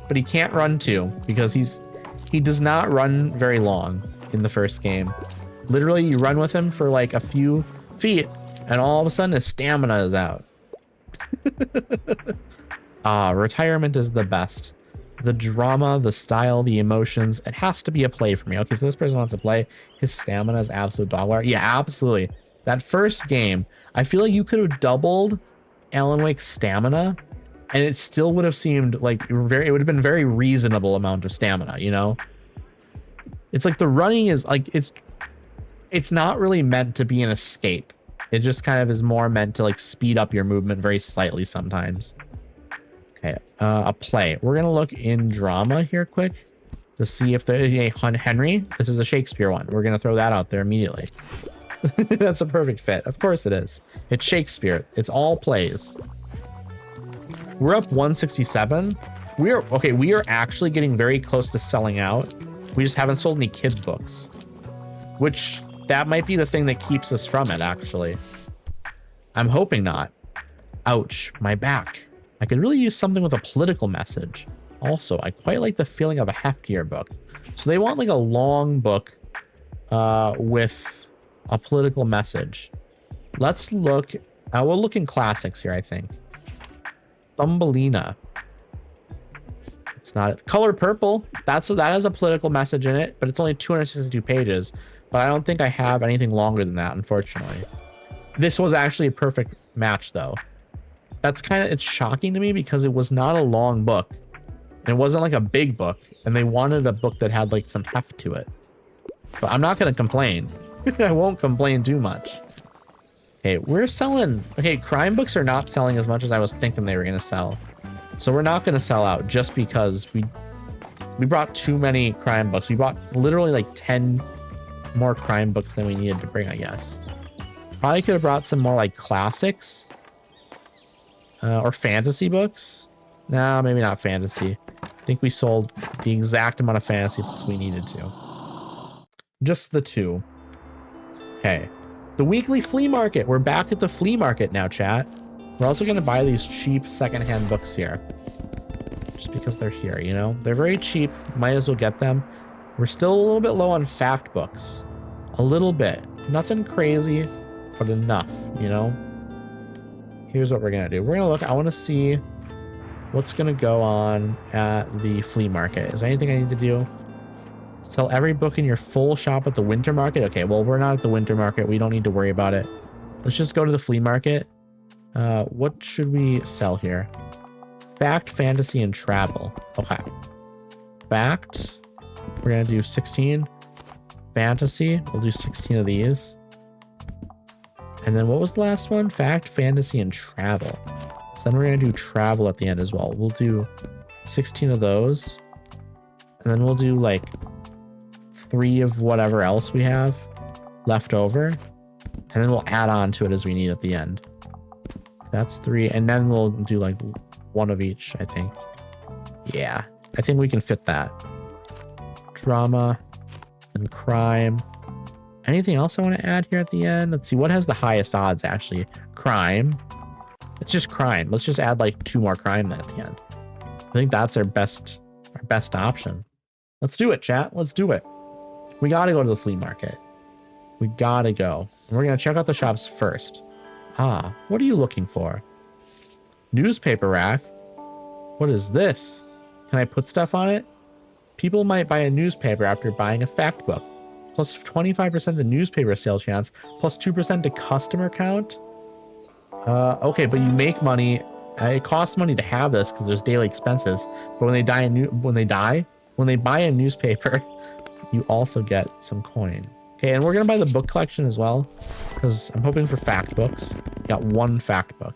but he can't run 2 because he does not run very long in the first game. Literally, you run with him for like a few feet, and all of a sudden his stamina is out. Retirement is the best. The drama, the style, the emotions. It has to be a play for me. Okay, so this person wants to play. His stamina is absolute dog water. Yeah, absolutely. That first game, I feel like you could have doubled Alan Wake's stamina, and it still would have seemed like it would have been very reasonable amount of stamina, you know? It's like the running is like, it's not really meant to be an escape. It just kind of is more meant to like speed up your movement very slightly sometimes. Okay, a play. We're gonna look in drama here quick to see if there's a Henry. This is a Shakespeare one. We're gonna throw that out there immediately. That's a perfect fit. Of course it is. It's Shakespeare. It's all plays. We're up 167. We are actually getting very close to selling out. We just haven't sold any kids books, which that might be the thing that keeps us from it, actually. I'm hoping not. Ouch, my back. I could really use something with a political message. Also, I quite like the feeling of a heftier book. So they want like a long book with a political message. Let's look. We'll look in classics here, I think. Thumbelina. It's not color purple. That has a political message in it, but it's only 262 pages. But I don't think I have anything longer than that, unfortunately. This was actually a perfect match, though. That's it's shocking to me because it was not a long book. And it wasn't like a big book. And they wanted a book that had like some heft to it. But I'm not going to complain. I won't complain too much. Okay, we're selling. Okay, crime books are not selling as much as I was thinking they were going to sell. So we're not going to sell out just because we brought too many crime books. We bought literally like 10 more crime books than we needed to bring, I guess. Probably could have brought some more like classics or fantasy books. Nah, maybe not fantasy. I think we sold the exact amount of fantasy books we needed to. Just the 2. Okay. The weekly flea market. We're back at the flea market now, chat. We're also going to buy these cheap secondhand books here. Just because they're here, you know? They're very cheap. Might as well get them. We're still a little bit low on fact books. A little bit. Nothing crazy, but enough, you know? Here's what we're going to do. We're going to look. I want to see what's going to go on at the flea market. Is there anything I need to do? Sell every book in your full shop at the winter market? Okay, well, we're not at the winter market. We don't need to worry about it. Let's just go to the flea market. What should we sell here? Fact, fantasy, and travel. Okay. Fact. We're going to do 16. Fantasy. We'll do 16 of these. And then what was the last one? Fact, fantasy, and travel. So then we're going to do travel at the end as well. We'll do 16 of those. And then we'll do like 3 of whatever else we have left over. And then we'll add on to it as we need at the end. That's 3. And then we'll do like 1 of each, I think. Yeah, I think we can fit that. Drama and crime. Anything else I want to add here at the end? Let's see, what has the highest odds actually? Crime. It's just crime. Let's just add like 2 more crime then at the end. I think that's our best option. Let's do it, chat. Let's do it. We got to go to the flea market. We got to go. And we're going to check out the shops first. Ah, what are you looking for? Newspaper rack? What is this? Can I put stuff on it? People might buy a newspaper after buying a fact book. Plus 25% to newspaper sales chance. Plus 2% to customer count. Okay, but you make money. It costs money to have this because there's daily expenses. But when they buy a newspaper, you also get some coin. Okay, and we're gonna buy the book collection as well because I'm hoping for fact books. Got 1 fact book.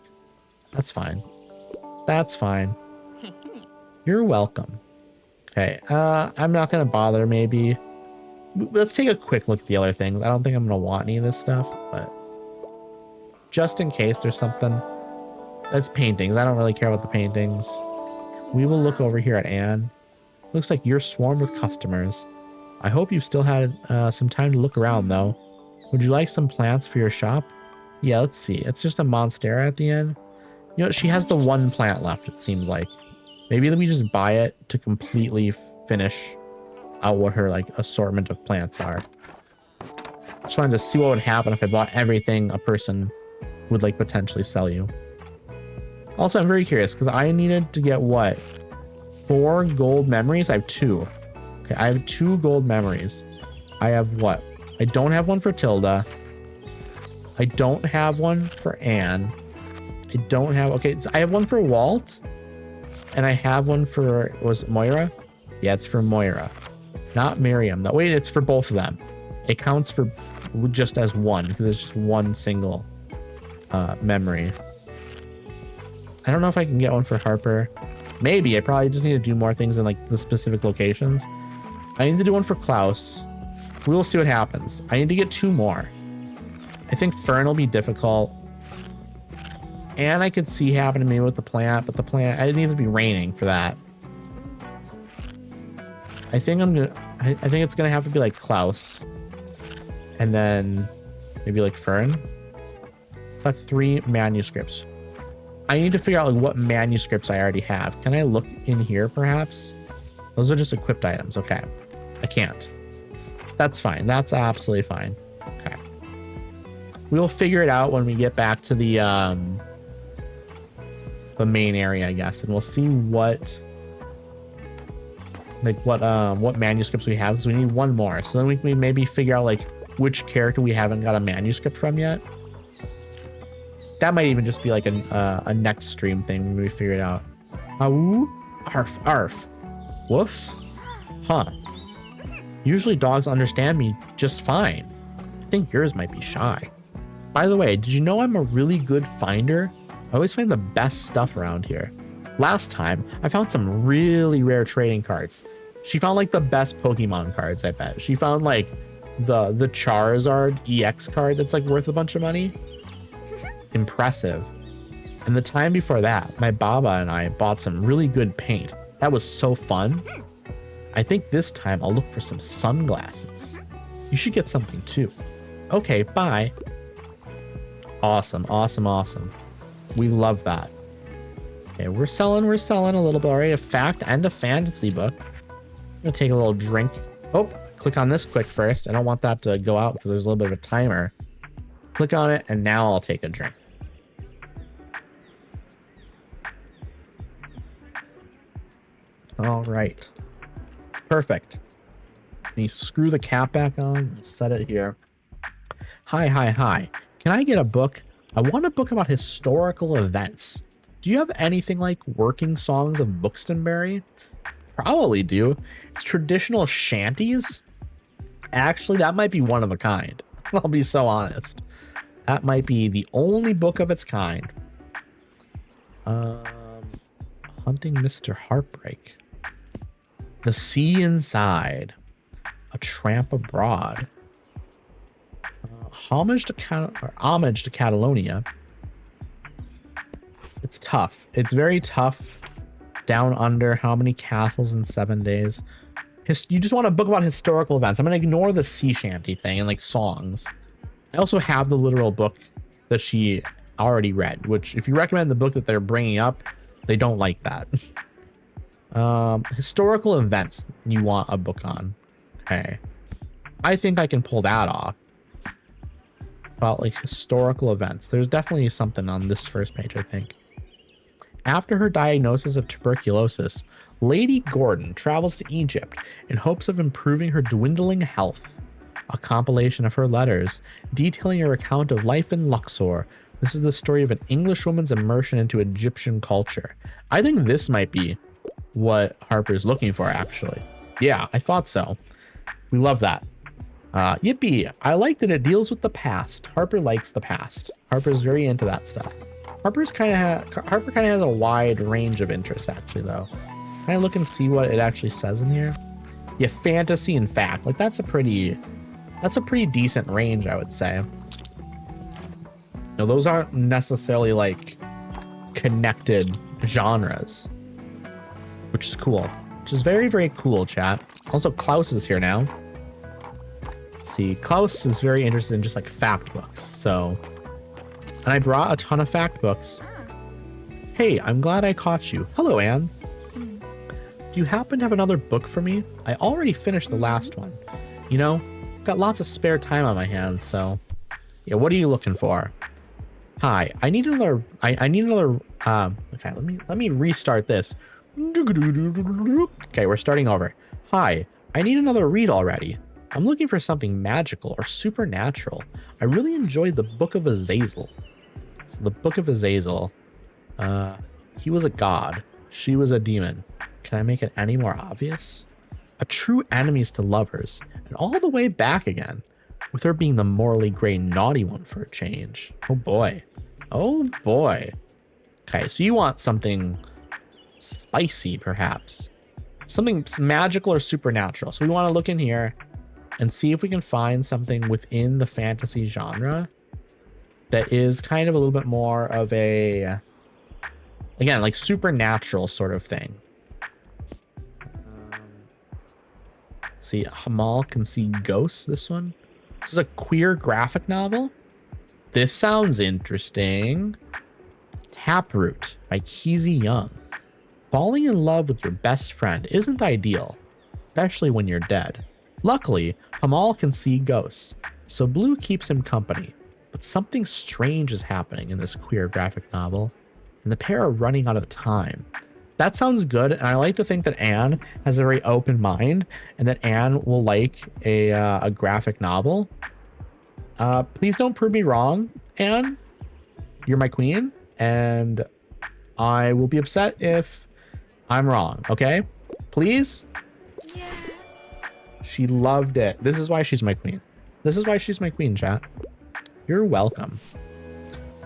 That's fine. That's fine. You're welcome. Okay, I'm not gonna bother. Maybe let's take a quick look at the other things. I don't think I'm gonna want any of this stuff, but just in case there's something. That's paintings. I don't really care about the paintings. We will look over here at Anne. Looks like you're swarmed with customers. I hope you've still had some time to look around, though. Would you like some plants for your shop? Yeah, let's see. It's just a Monstera at the end. You know, she has the one plant left, it seems like. Maybe we just buy it to completely finish out what her, like, assortment of plants are. Just wanted to see what would happen if I bought everything a person would, like, potentially sell you. Also, I'm very curious, because I needed to get, what? 4 gold memories? I have 2. Okay, I have 2 gold memories. I have what? I don't have one for Tilda. I don't have one for Anne. I don't have... Okay, so I have one for Walt. And I have one for... Was it Moira? Yeah, it's for Moira. Not Miriam. No, wait, it's for both of them. It counts for just as one, because it's just one single memory. I don't know if I can get one for Harper. Maybe. I probably just need to do more things in, like, the specific locations. I need to do one for Klaus. We will see what happens. I need to get 2 more. I think Fern will be difficult. And I could see happening to me with the plant, but the plant, I need to be raining for that. I think I think it's gonna have to be like Klaus. And then maybe like Fern. But 3 manuscripts. I need to figure out like what manuscripts I already have. Can I look in here perhaps? Those are just equipped items. Okay. I can't. That's fine. That's absolutely fine. Okay. We'll figure it out when we get back to the main area, I guess, and we'll see what manuscripts we have, because we need 1 more. So then we can maybe figure out like which character we haven't got a manuscript from yet. That might even just be like a next stream thing when we figure it out. Ooh, arf, arf. Woof. Huh. Usually dogs understand me just fine. I think yours might be shy. By the way, did you know I'm a really good finder? I always find the best stuff around here. Last time, I found some really rare trading cards. She found like the best Pokemon cards, I bet. She found like the Charizard EX card that's like worth a bunch of money. Impressive. And the time before that, my Baba and I bought some really good paint. That was so fun. I think this time I'll look for some sunglasses. You should get something too. Okay, bye. Awesome, awesome, awesome. We love that. Okay, we're selling a little bit already. A fact and a fantasy book. I'm gonna take a little drink. Oh, click on this quick first. I don't want that to go out because there's a little bit of a timer. Click on it, and now I'll take a drink. All right. Perfect. Let me screw the cap back on, set it here. Hi, hi, hi. Can I get a book? I want a book about historical events. Do you have anything like Working Songs of Buxtonbury? Probably do. It's traditional shanties. Actually, that might be one of a kind. I'll be so honest. That might be the only book of its kind. Hunting Mr. Heartbreak. The Sea Inside. A Tramp Abroad. Homage to Catalonia. It's tough. It's very tough. Down Under. How many castles in 7 days? You just want a book about historical events. I'm going to ignore the sea shanty thing and like songs. I also have the literal book that she already read, which if you recommend the book that they're bringing up, they don't like that. Historical events you want a book on. Okay. I think I can pull that off. About like historical events. There's definitely something on this first page, I think. After her diagnosis of tuberculosis, Lady Gordon travels to Egypt in hopes of improving her dwindling health. A compilation of her letters detailing her account of life in Luxor. This is the story of an English woman's immersion into Egyptian culture. I think this might be what Harper's looking for, actually. Yeah, I thought so. We love that. Yippee. I like that it deals with the past. Harper likes the past. Harper's very into that stuff. Harper kind of has a wide range of interests, actually, though. Can I look and see what it actually says in here? Yeah, fantasy and fact. Like that's a pretty decent range, I would say. Now, those aren't necessarily like connected genres. which is cool. Which is very, very cool, chat. Also, Klaus is here now. Let's see. Klaus is very interested in just like fact books. So, and I brought a ton of fact books. Hey, I'm glad I caught you. Hello, Anne. Do you happen to have another book for me? I already finished the last one. You know, got lots of spare time on my hands, so yeah, what are you looking for? Hi, I need another okay, let me restart this. Okay, we're starting over. Hi, I need another read already. I'm looking for something magical or supernatural. I really enjoyed the Book of Azazel. So the Book of Azazel, he was a god, she was a demon. Can I make it any more obvious? A true enemies to lovers, and all the way back again, with her being the morally gray naughty one for a change. Oh boy. Oh boy. Okay, so you want something spicy, perhaps. Something magical or supernatural. So we want to look in here and see if we can find something within the fantasy genre that is kind of a little bit more of a, again, like supernatural sort of thing. See, Hamal Can See Ghosts, this one. This is a queer graphic novel. This sounds interesting. Taproot by Keezy Young. Falling in love with your best friend isn't ideal, especially when you're dead. Luckily, Hamal can see ghosts, so Blue keeps him company. But something strange is happening in this queer graphic novel, and the pair are running out of time. That sounds good, and I like to think that Anne has a very open mind, and that Anne will like a graphic novel. Please don't prove me wrong, Anne. You're my queen, and I will be upset if I'm wrong, okay? Please? Yeah. She loved it. This is why she's my queen. This is why she's my queen, chat. You're welcome.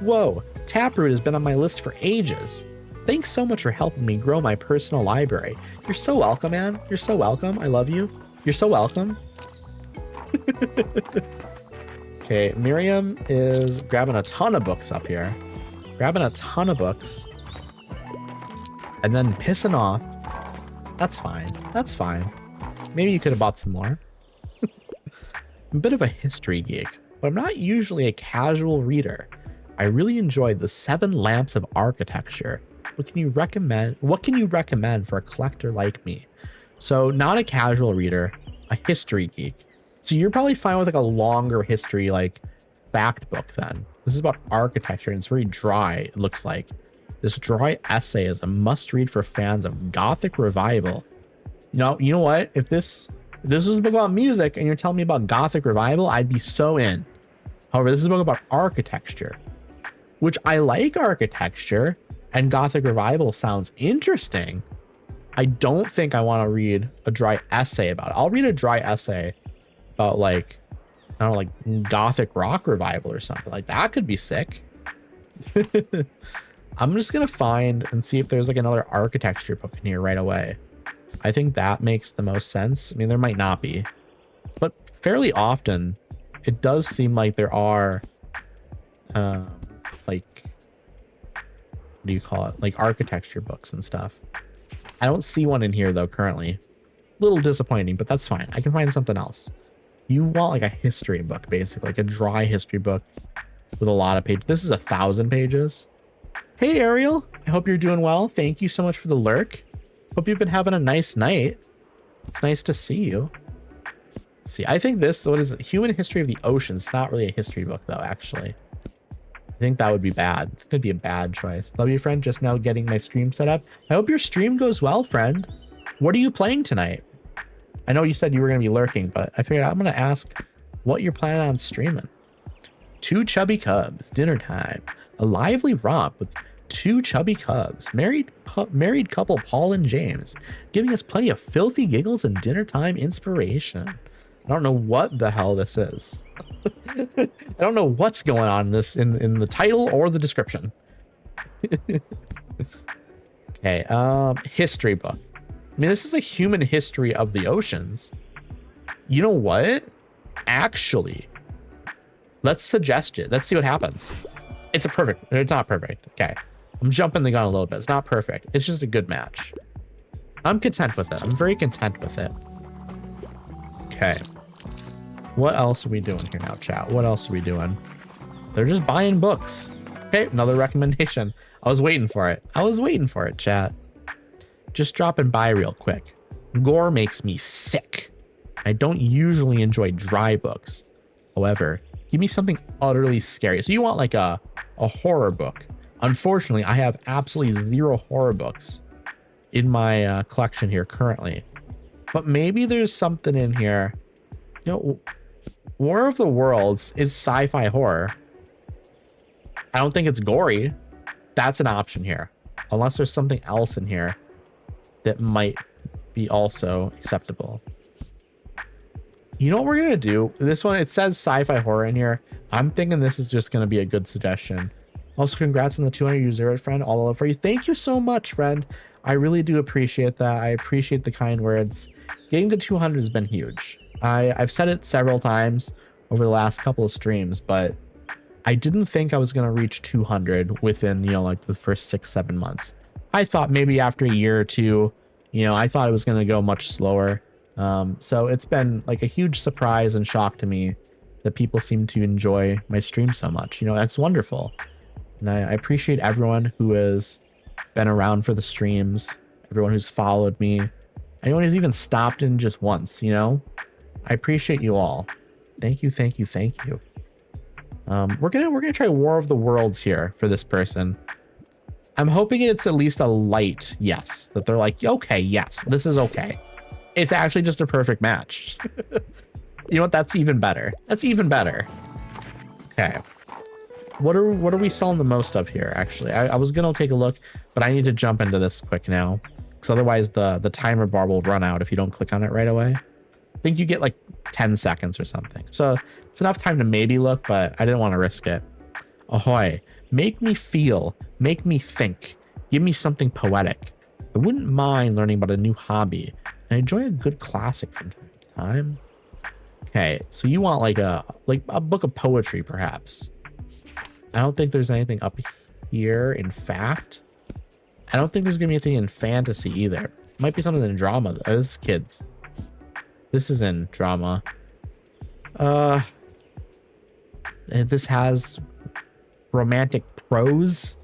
Whoa, Taproot has been on my list for ages. Thanks so much for helping me grow my personal library. You're so welcome, Anne. You're so welcome. I love you. You're so welcome. Okay, Miriam is grabbing a ton of books up here. Grabbing a ton of books. And then pissing off. That's fine. That's fine. Maybe you could have bought some more. I'm a bit of a history geek, but I'm not usually a casual reader. I really enjoyed the 7 Lamps of Architecture. What can you recommend for a collector like me? So not a casual reader, a history geek. So you're probably fine with like a longer history, like fact book then. This is about architecture and it's very dry, it looks like. This dry essay is a must read for fans of Gothic revival. You know what? If this was a book about music and you're telling me about Gothic revival, I'd be so in. However, this is a book about architecture, which I like architecture, and Gothic revival sounds interesting. I don't think I want to read a dry essay about it. I'll read a dry essay about like, I don't know, like Gothic rock revival or something like that. Could be sick. I'm just going to find and see if there's like another architecture book in here right away. I think that makes the most sense. I mean, there might not be, but fairly often it does seem like there are, like, what do you call it? Like architecture books and stuff. I don't see one in here though currently. Little disappointing, but that's fine. I can find something else. You want like a history book, basically, like a dry history book with a lot of pages. This is 1,000 pages. Hey, Ariel. I hope you're doing well. Thank you so much for the lurk. Hope you've been having a nice night. It's nice to see you. Let's see, I think this, what is it? Human History of the Ocean. It's not really a history book though, actually. I think that would be bad. It could be a bad choice. Love you, friend. Just now getting my stream set up. I hope your stream goes well, friend. What are you playing tonight? I know you said you were going to be lurking, but I figured I'm going to ask what you're planning on streaming. 2 chubby cubs, dinner time. A lively romp with 2 chubby cubs. Married couple Paul and James, giving us plenty of filthy giggles and dinner time inspiration. I don't know what the hell this is. I don't know what's going on in this in the title or the description. Okay, history book. I mean, this is a human history of the oceans. You know what? Actually, let's suggest it. Let's see what happens. It's not perfect. Okay. I'm jumping the gun a little bit. It's not perfect. It's just a good match. I'm content with it. I'm very content with it. Okay. What else are we doing here now, chat? What else are we doing? They're just buying books. Okay, another recommendation. I was waiting for it. I was waiting for it, chat. Just dropping by real quick. Gore makes me sick. I don't usually enjoy dry books. However, give me something utterly scary. So you want like a horror book. Unfortunately, I have absolutely 0 horror books in my collection here currently. But maybe there's something in here. You know, War of the Worlds is sci-fi horror. I don't think it's gory. That's an option here. Unless there's something else in here that might be also acceptable. You know what we're going to do? This one, it says sci-fi horror in here. I'm thinking this is just going to be a good suggestion. Also, congrats on the 200 user, friend. All love for you. Thank you so much, friend. I really do appreciate that. I appreciate the kind words. Getting to 200 has been huge. I've said it several times over the last couple of streams, but I didn't think I was going to reach 200 within, you know, like the first 6-7 months. I thought maybe after a year or two, you know, I thought it was going to go much slower. So it's been like a huge surprise and shock to me that people seem to enjoy my stream so much. You know, that's wonderful. And I appreciate everyone who has been around for the streams, everyone who's followed me, anyone who's even stopped in just once, you know? I appreciate you all. Thank you, thank you, thank you. We're gonna try War of the Worlds here for this person. I'm hoping it's at least a light yes, that they're like, okay, yes, this is okay. It's actually just a perfect match. You know what? That's even better. That's even better. Okay. What are we selling the most of here? Actually, I was gonna take a look, but I need to jump into this quick now, because otherwise the timer bar will run out if you don't click on it right away. I think you get like 10 seconds or something. So it's enough time to maybe look, but I didn't want to risk it. Ahoy. Make me feel, make me think, give me something poetic. I wouldn't mind learning about a new hobby. I enjoy a good classic from time to time. Okay, so you want like a book of poetry, perhaps. I don't think there's anything up here. In fact, I don't think there's gonna be anything in fantasy either. Might be something in drama. Oh, this is kids. This is in drama. This has romantic prose.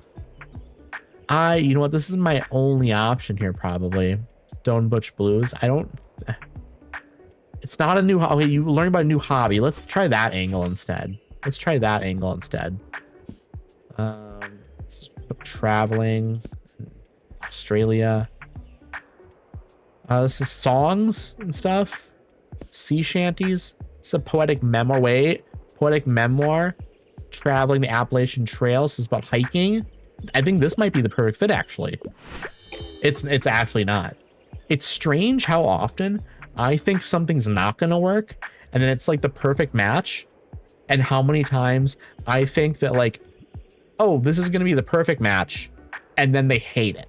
You know what? This is my only option here, probably. Stone Butch Blues. It's not a new hobby. You learn about a new hobby. Let's try that angle instead. Traveling, Australia. This is songs and stuff. Sea shanties. It's a poetic memoir. Wait, poetic memoir. Traveling the Appalachian Trails. This is about hiking. I think this might be the perfect fit, actually. It's actually not. It's strange how often I think something's not gonna work, and then it's like the perfect match, and how many times I think that like, oh, this is gonna be the perfect match, and then they hate it.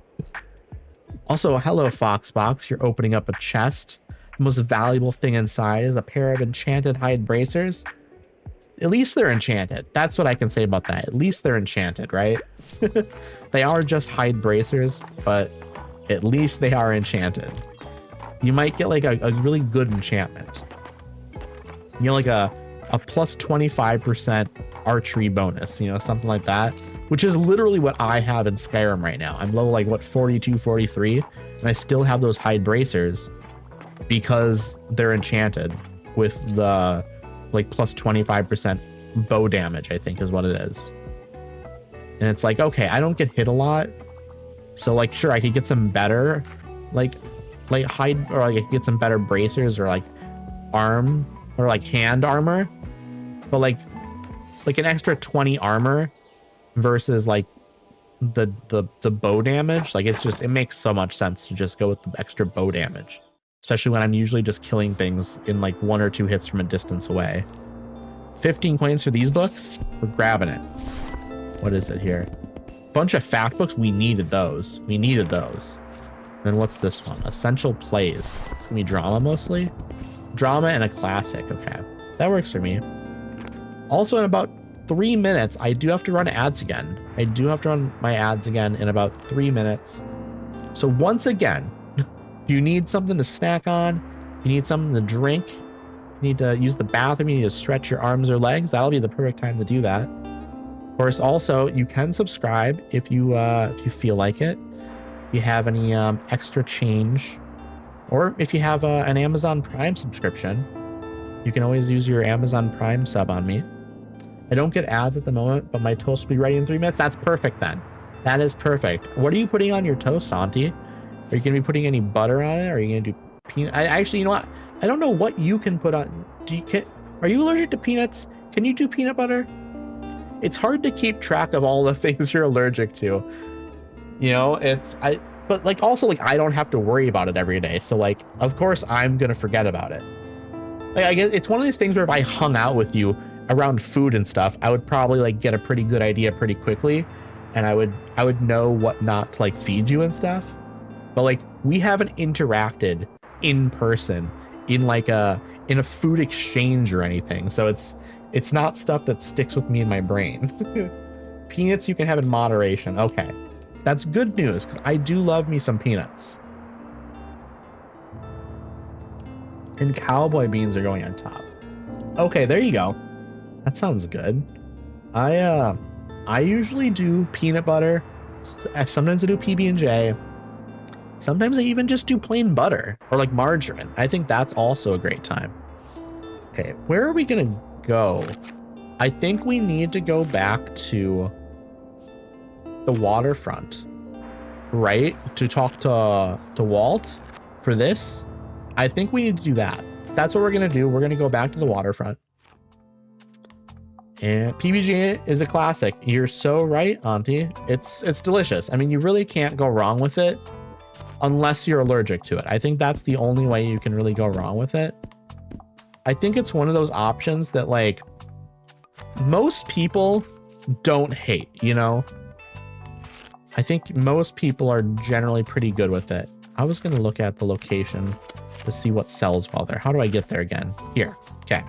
Also, hello Foxbox, you're opening up a chest. The most valuable thing inside is a pair of enchanted hide bracers. At least they're enchanted. That's what I can say about that. At least they're enchanted, right? They are just hide bracers, but at least they are enchanted. You might get like a really good enchantment. You know, like a plus 25% archery bonus, you know, something like that, which is literally what I have in Skyrim right now. I'm low like what, 42, 43, and I still have those hide bracers because they're enchanted with the like plus 25% bow damage, I think is what it is. And it's like, okay, I don't get hit a lot, so like sure, I could get some better like hide, or like I could get some better bracers or like arm or like hand armor, but like an extra 20 armor versus like the bow damage, like it makes so much sense to just go with the extra bow damage, especially when I'm usually just killing things in like 1 or 2 hits from a distance away. 15 coins for these books, we're grabbing it. What is it here? Bunch of fact books. We needed those. Then what's this one? Essential plays. It's gonna be drama mostly. Drama and a classic. Okay, that works for me. Also, in about 3 minutes, I do have to run ads again. I do have to run my ads again in about 3 minutes. So once again, If you need something to snack on, if you need something to drink, you need to use the bathroom, you need to stretch your arms or legs, that'll be the perfect time to do that. Of course, also, you can subscribe if you feel like it. If you have any extra change, or if you have an Amazon Prime subscription, you can always use your Amazon Prime sub on me. I don't get ads at the moment, but my toast will be ready in 3 minutes. That's perfect then. That is perfect. What are you putting on your toast, Auntie? Are you going to be putting any butter on it? Or are you going to do peanut? Actually, you know what? I don't know what you can put on. Are you allergic to peanuts? Can you do peanut butter? It's hard to keep track of all the things you're allergic to. You know, but like also like I don't have to worry about it every day. So like, of course I'm going to forget about it. Like I guess it's one of these things where if I hung out with you around food and stuff, I would probably like get a pretty good idea pretty quickly. And I would know what not to like feed you and stuff. But like we haven't interacted in person in a food exchange or anything. So it's not stuff that sticks with me in my brain. Peanuts you can have in moderation. Okay. That's good news because I do love me some peanuts. And cowboy beans are going on top. Okay, there you go. That sounds good. I usually do peanut butter. Sometimes I do PB&J. Sometimes I even just do plain butter or like margarine. I think that's also a great time. Okay, where are we gonna go? I think we need to go back to the waterfront, right? To talk to Walt for this. I think we need to do that. That's what we're gonna do. We're gonna go back to the waterfront. And PB&J is a classic. You're so right, Auntie. It's delicious. I mean, you really can't go wrong with it unless you're allergic to it. I think that's the only way you can really go wrong with it. I think it's one of those options that like most people don't hate, you know? I think most people are generally pretty good with it. I was going to look at the location to see what sells well there. How do I get there again? Here. Okay.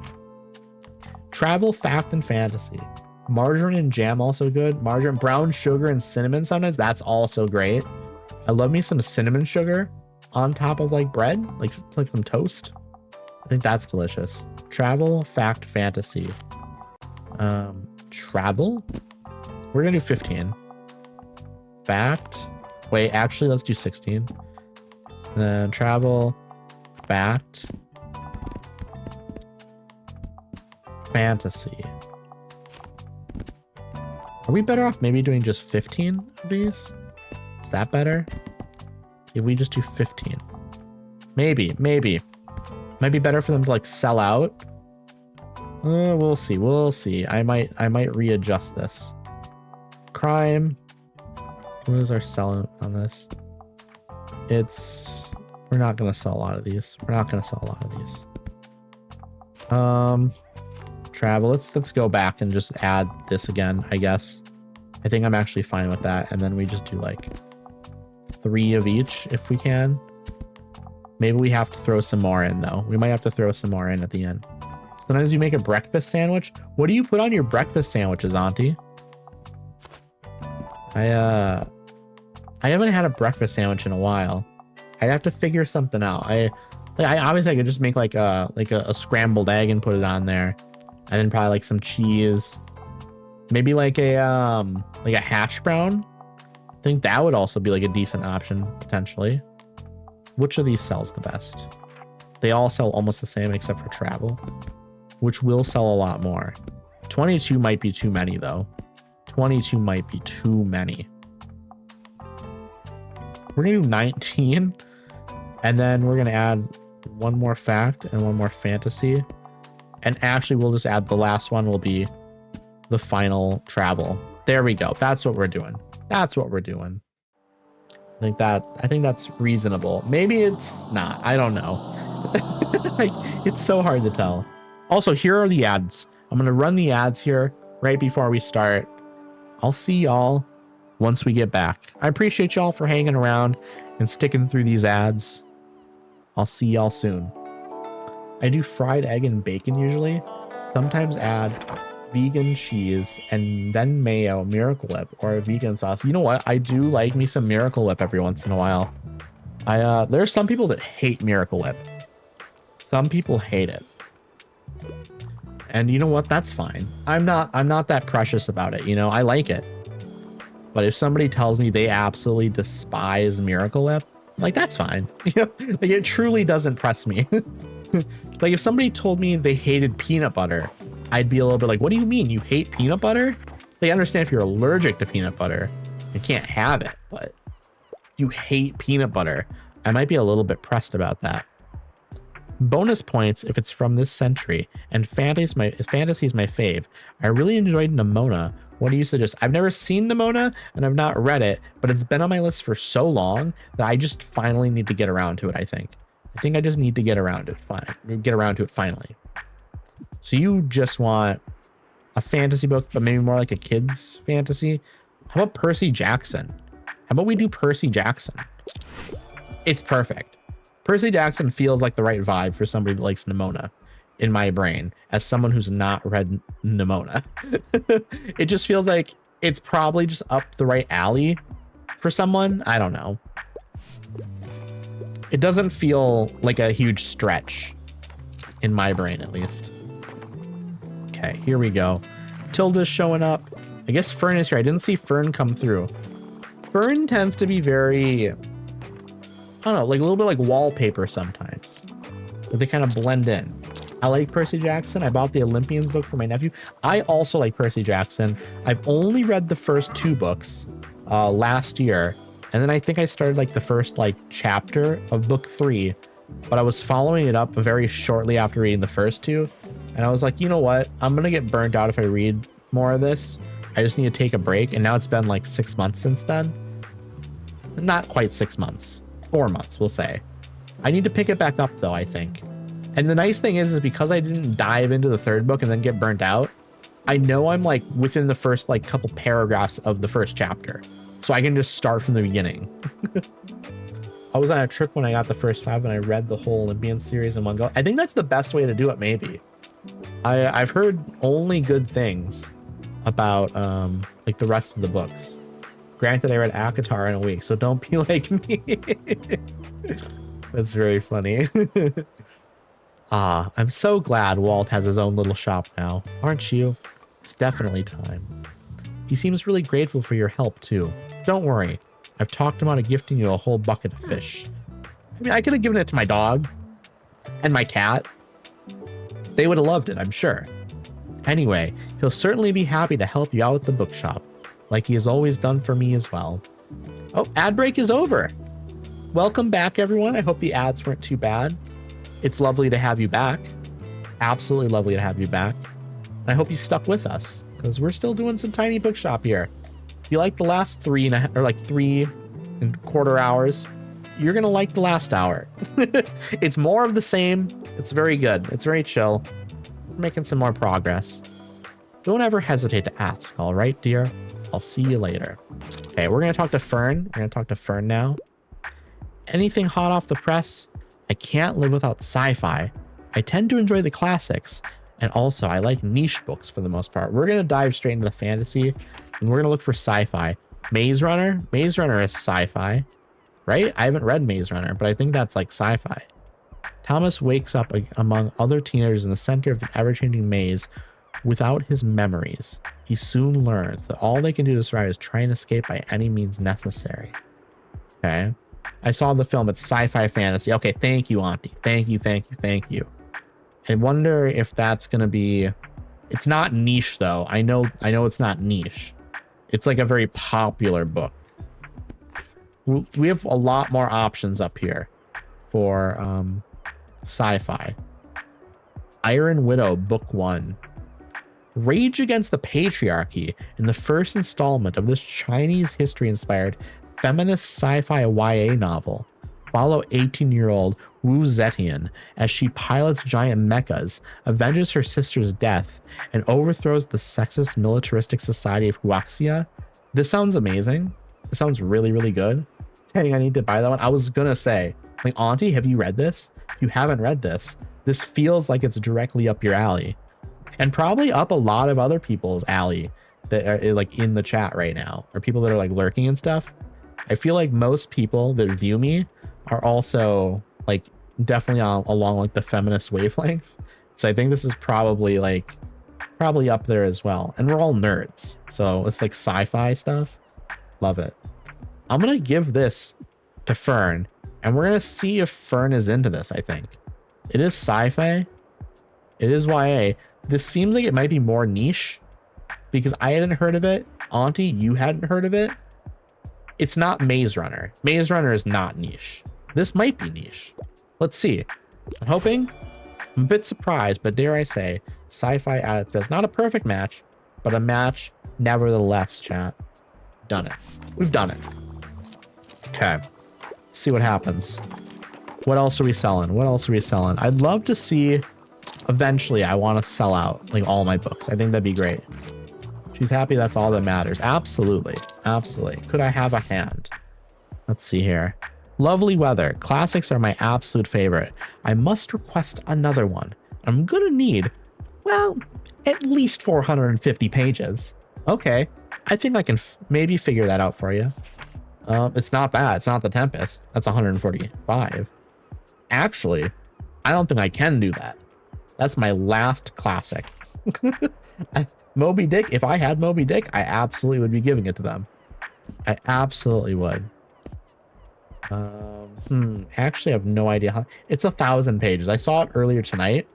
Travel, fact, and fantasy. Margarine and jam also good. Margarine, brown sugar, and cinnamon sometimes. That's also great. I love me some cinnamon sugar on top of like bread, like some toast. I think that's delicious. Travel, fact, fantasy. Travel. We're gonna do 15. Fact. Wait, actually, let's do 16. Then travel, fact, fantasy. Are we better off maybe doing just 15 of these? Is that better? If we just do 15. Maybe. Might be better for them to like sell out. We'll see. I might readjust this. Crime. What is our selling on this? We're not gonna sell a lot of these. Travel. Let's go back and just add this again, I guess. I think I'm actually fine with that. And then we just do like 3 of each if we can. Maybe we have to throw some more in though. We might have to throw some more in at the end. Sometimes you make a breakfast sandwich. What do you put on your breakfast sandwiches, Auntie? I haven't had a breakfast sandwich in a while. I'd have to figure something out. I obviously I could just make like a scrambled egg and put it on there, and then probably like some cheese, maybe like a hash brown. I think that would also be like a decent option potentially. Which of these sells the best? They all sell almost the same except for travel, which will sell a lot more. 22 might be too many though. 22 might be too many. We're gonna do 19, and then we're gonna add one more fact and one more fantasy. And actually we'll just add the last one will be the final travel. There we go. That's what we're doing. I think that's reasonable. Maybe it's not. I don't know. Like, it's so hard to tell. Also, here are the ads. I'm gonna run the ads here right before we start. I'll see y'all once we get back. I appreciate y'all for hanging around and sticking through these ads. I'll see y'all soon. I do fried egg and bacon usually. Sometimes add vegan cheese and then mayo, Miracle Whip, or a vegan sauce. You know what? I do like me some Miracle Whip every once in a while. There are some people that hate Miracle Whip. Some people hate it. And you know what? That's fine. I'm not that precious about it. You know, I like it. But if somebody tells me they absolutely despise Miracle Whip, I'm like, that's fine. You know, like it truly doesn't press me. Like if somebody told me they hated peanut butter, I'd be a little bit like, what do you mean you hate peanut butter? They understand if you're allergic to peanut butter, you can't have it, but you hate peanut butter, I might be a little bit pressed about that. Bonus points if it's from this century, and fantasy's my fave. I really enjoyed Nimona. What do you suggest? I've never seen Nimona and I've not read it, but it's been on my list for so long that I just finally need to get around to it. I think I just need to get around to it finally. So you just want a fantasy book, but maybe more like a kid's fantasy? How about Percy Jackson? How about we do Percy Jackson? It's perfect. Percy Jackson feels like the right vibe for somebody that likes Nimona in my brain, as someone who's not read Nimona. It just feels like it's probably just up the right alley for someone. I don't know. It doesn't feel like a huge stretch in my brain, at least. Okay, here we go. Tilda's showing up. I guess Fern is here. I didn't see Fern come through. Fern tends to be very, I don't know, like a little bit like wallpaper sometimes, but they kind of blend in. I like Percy Jackson. I bought the Olympians book for my nephew. I also like Percy Jackson. I've only read the first 2 books last year, and then I think I started like the first like chapter of book 3, but I was following it up very shortly after reading the first 2, and I was like, you know what? I'm gonna get burnt out if I read more of this. I just need to take a break, and now it's been like 6 months since then. Not quite 6 months. 4 months, we'll say. I need to pick it back up though, I think. And the nice thing is because I didn't dive into the 3rd book and then get burnt out, I know I'm like within the first like couple paragraphs of the first chapter. So I can just start from the beginning. I was on a trip when I got the first 5 and I read the whole Olympian series in one go. I think that's the best way to do it, maybe. I've heard only good things about like the rest of the books. Granted, I read ACOTAR in a week, so don't be like me. That's very funny. I'm so glad Walt has his own little shop now, aren't you? It's definitely time. He seems really grateful for your help too. Don't worry, I've talked him out of gifting you a whole bucket of fish. I mean, I could have given it to my dog and my cat. They would have loved it, I'm sure. Anyway, he'll certainly be happy to help you out at the bookshop, like he has always done for me as well. Oh, ad break is over. Welcome back, everyone. I hope the ads weren't too bad. It's lovely to have you back. Absolutely lovely to have you back. I hope you stuck with us, because we're still doing some tiny bookshop here. If you like the last 3.25 hours, you're gonna like the last hour. It's more of the same. It's very good. It's very chill. We're making some more progress. Don't ever hesitate to ask, all right, dear? I'll see you later. Okay, we're gonna talk to Fern. We're gonna talk to Fern now. Anything hot off the press? I can't live without sci-fi. I tend to enjoy the classics, and also I like niche books for the most part. We're gonna dive straight into the fantasy, and we're gonna look for sci-fi. Maze Runner? Maze Runner is sci-fi, right? I haven't read Maze Runner, but I think that's like sci-fi. Thomas wakes up among other teenagers in the center of the ever-changing maze without his memories. He soon learns that all they can do to survive is try and escape by any means necessary. Okay. I saw the film. It's sci-fi fantasy. Okay, thank you, Auntie. Thank you. I wonder if that's going to be... It's not niche, though. I know it's not niche. It's like a very popular book. We have a lot more options up here for sci-fi. Iron Widow, Book 1. Rage Against the Patriarchy in the first installment of this Chinese history-inspired feminist sci-fi YA novel. Follow 18-year-old Wu Zetian as she pilots giant mechas, avenges her sister's death, and overthrows the sexist militaristic society of Huaxia. This sounds amazing. This sounds really, really good. I think I need to buy that one. I was gonna say, like, Auntie, have you read this? If you haven't read this, this feels like it's directly up your alley. And probably up a lot of other people's alley that are like in the chat right now, or people that are like lurking and stuff. I feel like most people that view me are also like definitely along like the feminist wavelength. So I think this is probably up there as well. And we're all nerds, so it's like sci-fi stuff. Love it. I'm gonna give this to Fern, and we're gonna see if Fern is into this. I think it is sci-fi. It is YA. This seems like it might be more niche because I hadn't heard of it. Auntie, you hadn't heard of it. It's not Maze Runner. Maze Runner is not niche. This might be niche. Let's see. I'm hoping. I'm a bit surprised, but dare I say, sci-fi at its best. Not a perfect match, but a match nevertheless, chat. Done it. We've done it. Okay. Let's see what happens. What else are we selling? What else are we selling? I'd love to see, eventually, I want to sell out like all my books. I think that'd be great. She's happy, that's all that matters. Absolutely. Absolutely. Could I have a hand? Let's see here. Lovely weather. Classics are my absolute favorite. I must request another one. I'm gonna need, well, at least 450 pages. Okay. I think I can maybe figure that out for you. It's not bad. It's not The Tempest. That's 145. Actually, I don't think I can do that. That's my last classic. Moby Dick, if I had Moby Dick, I absolutely would be giving it to them. I absolutely would. Actually, I have no idea how. It's 1,000 pages. I saw it earlier tonight.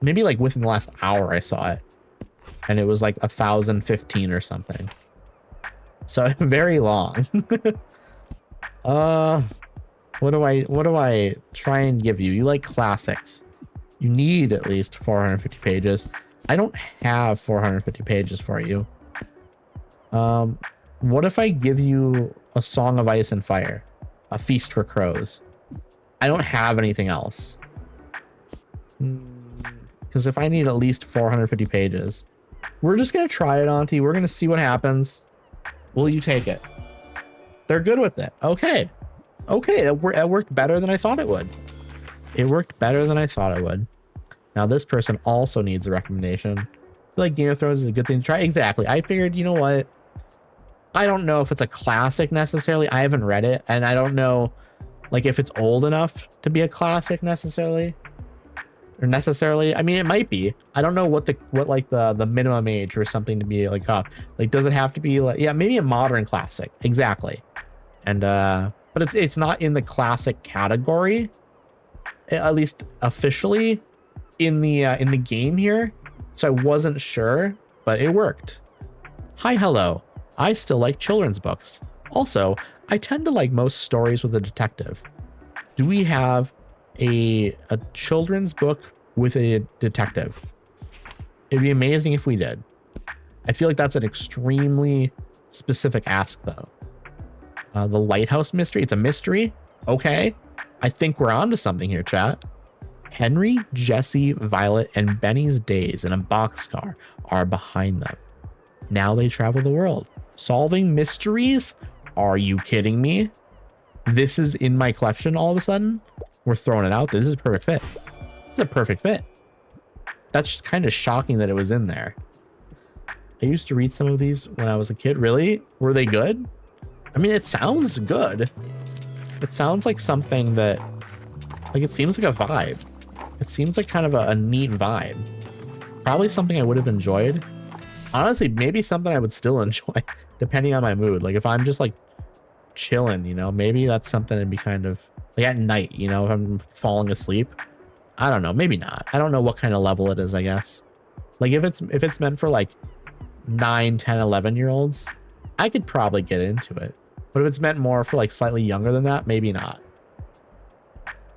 Maybe like within the last hour I saw it. And it was like 1,015 or something. So very long. What do I try and give you? You like classics. You need at least 450 pages. I don't have 450 pages for you. What if I give you A Song of Ice and Fire? A Feast for Crows? I don't have anything else. Because if I need at least 450 pages, we're just going to try it, Auntie. We're going to see what happens. Will you take it? They're good with it. Okay. Okay, it worked better than I thought it would. It worked better than I thought it would. Now, this person also needs a recommendation. I feel like Game of Thrones is a good thing to try. Exactly. I figured, you know what? I don't know if it's a classic necessarily. I haven't read it, and I don't know like if it's old enough to be a classic necessarily. Or necessarily. I mean, it might be. I don't know what the minimum age or something to be like does it have to be like, yeah, maybe a modern classic. Exactly. And but it's not in the classic category, at least officially in the game here. So I wasn't sure, but it worked. Hi, hello. I still like children's books. Also, I tend to like most stories with a detective. Do we have a children's book with a detective? It'd be amazing if we did. I feel like that's an extremely specific ask, though. The Lighthouse Mystery. It's a mystery. Okay. I think we're onto something here, chat. Henry, Jesse, Violet, and Benny's days in a boxcar are behind them. Now they travel the world, solving mysteries. Are you kidding me? This is in my collection all of a sudden. We're throwing it out. This is a perfect fit. This is a perfect fit. That's kind of shocking that it was in there. I used to read some of these when I was a kid. Really? Were they good? I mean, it sounds good. It sounds like something that, like, it seems like a vibe. It seems like kind of a neat vibe. Probably something I would have enjoyed. Honestly, maybe something I would still enjoy, depending on my mood. Like, if I'm just, like, chilling, you know, maybe that's something that'd be kind of, like, at night, you know, if I'm falling asleep. I don't know. Maybe not. I don't know what kind of level it is, I guess. Like, if it's meant for, like, 9, 10, 11-year-olds, I could probably get into it. But if it's meant more for, like, slightly younger than that, maybe not.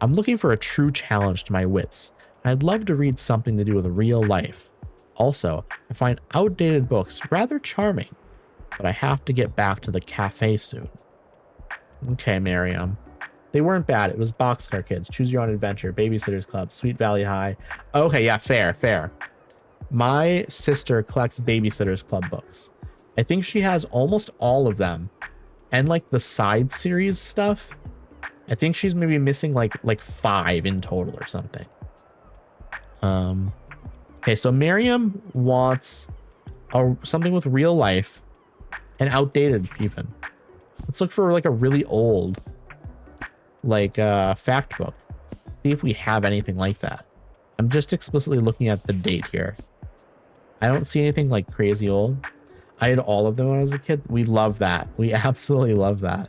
I'm looking for a true challenge to my wits. I'd love to read something to do with real life. Also, I find outdated books rather charming, but I have to get back to the cafe soon. Okay, Miriam. They weren't bad. It was Boxcar Kids, Choose Your Own Adventure, Babysitter's Club, Sweet Valley High. Okay, yeah, fair. My sister collects Babysitter's Club books. I think she has almost all of them. And like the side series stuff. I think she's maybe missing like 5 in total or something. Okay, so Miriam wants something with real life and outdated even. Let's look for like a really old like fact book. See if we have anything like that. I'm just explicitly looking at the date here. I don't see anything like crazy old. I had all of them when I was a kid. We love that. We absolutely love that.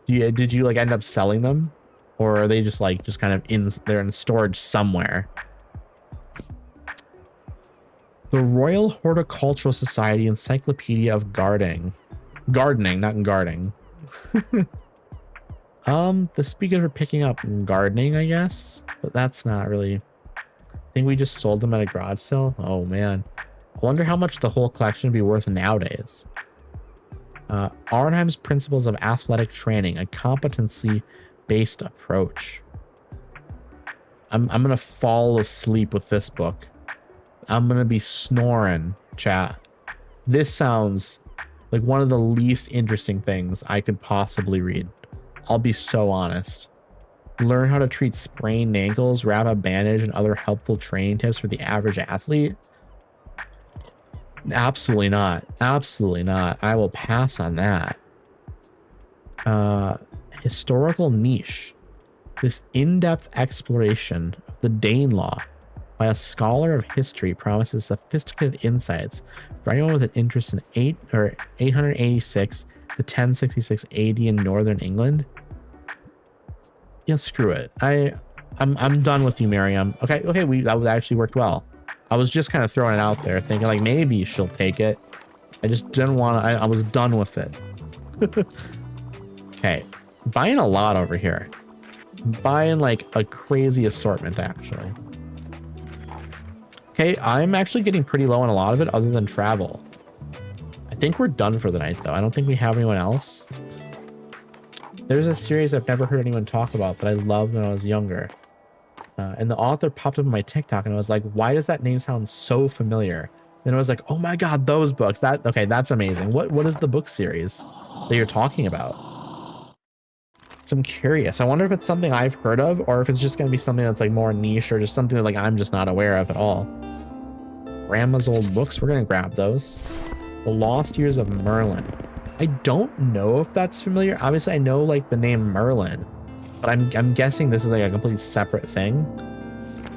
Did you like end up selling them, or are they just like kind of they're in storage somewhere? The Royal Horticultural Society Encyclopedia of Gardening, not gardening. The speaker for picking up gardening, I guess, but that's not really. I think we just sold them at a garage sale. Oh man, I wonder how much the whole collection would be worth nowadays. Arnheim's Principles of Athletic Training, a competency-based approach. I'm gonna fall asleep with this book. I'm gonna be snoring, chat. This sounds like one of the least interesting things I could possibly read. I'll be so honest. Learn how to treat sprained ankles, wrap a bandage, and other helpful training tips for the average athlete. Absolutely not. Absolutely not. I will pass on that. Historical niche. This in-depth exploration of the Danelaw by a scholar of history promises sophisticated insights for anyone with an interest in 886 to 1066 AD in northern England. Yeah, screw it. I'm done with you, Miriam. Okay, that actually worked well. I was just kind of throwing it out there, thinking like maybe she'll take it. I just didn't want to. I was done with it. Okay, buying a lot over here. Buying like a crazy assortment, actually. Okay, I'm actually getting pretty low on a lot of it other than travel. I think we're done for the night, though. I don't think we have anyone else. There's a series I've never heard anyone talk about that I loved when I was younger. And the author popped up on my TikTok and I was like, why does that name sound so familiar? Then I was like, oh my God, those books. Okay, that's amazing. What is the book series that you're talking about? So I'm curious. I wonder if it's something I've heard of or if it's just going to be something that's like more niche or just something that like I'm just not aware of at all. Grandma's old books. We're going to grab those. The Lost Years of Merlin. I don't know if that's familiar. Obviously, I know like the name Merlin, but I'm guessing this is like a completely separate thing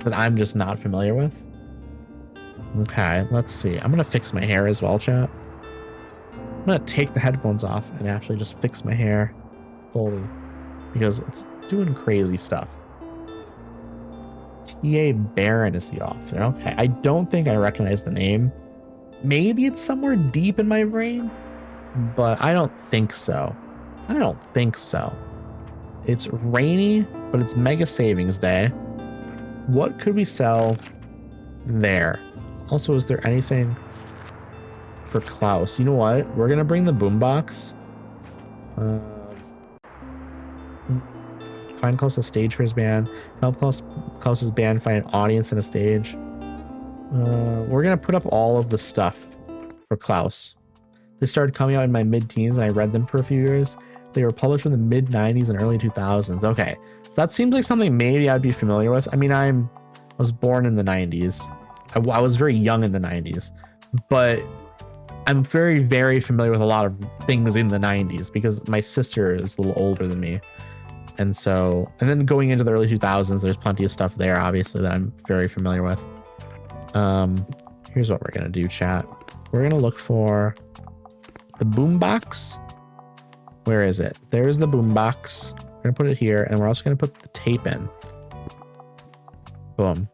that I'm just not familiar with. Okay, let's see. I'm gonna fix my hair as well, chat. I'm gonna take the headphones off and actually just fix my hair fully because it's doing crazy stuff. T.A. Barron is the author. Okay, I don't think I recognize the name. Maybe it's somewhere deep in my brain, but I don't think so. It's rainy, but it's Mega Savings Day. What could we sell there? Also, is there anything for Klaus? You know what? We're going to bring the boombox. Find Klaus a stage for his band. Help Klaus's band find an audience and a stage. We're going to put up all of the stuff for Klaus. They started coming out in my mid-teens and I read them for a few years. They were published in the mid-90s and early 2000s. Okay, so that seems like something maybe I'd be familiar with. I mean, I was born in the 90s. I was very young in the 90s, but I'm very, very familiar with a lot of things in the 90s because my sister is a little older than me. And so, and then going into the early 2000s, there's plenty of stuff there, obviously, that I'm very familiar with. Here's what we're going to do, chat. We're going to look for the boombox. Where is it? There's the boombox. We're going to put it here, and we're also going to put the tape in. Boom.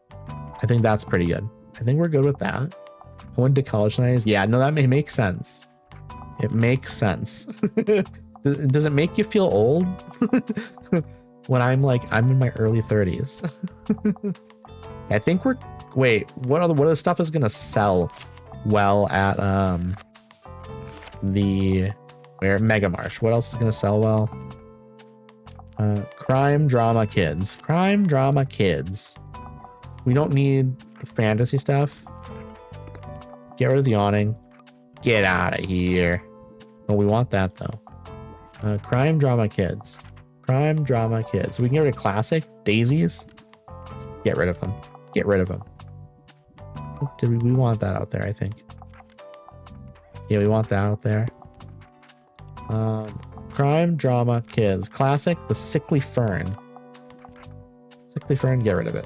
I think that's pretty good. I think we're good with that. I went to college nights. Yeah, no, that may make sense. It makes sense. Does it make you feel old? When I'm in my early 30s. I think wait, what other stuff is going to sell well at Mega Marsh? What else is going to sell well? Crime drama kids. We don't need the fantasy stuff. Get rid of the awning. Get out of here. Oh, we want that though. Crime drama kids. We can get rid of classic daisies. Get rid of them. We want that out there, I think. Yeah, we want that out there. crime, drama, kids. Classic, the sickly fern. Sickly fern, get rid of it.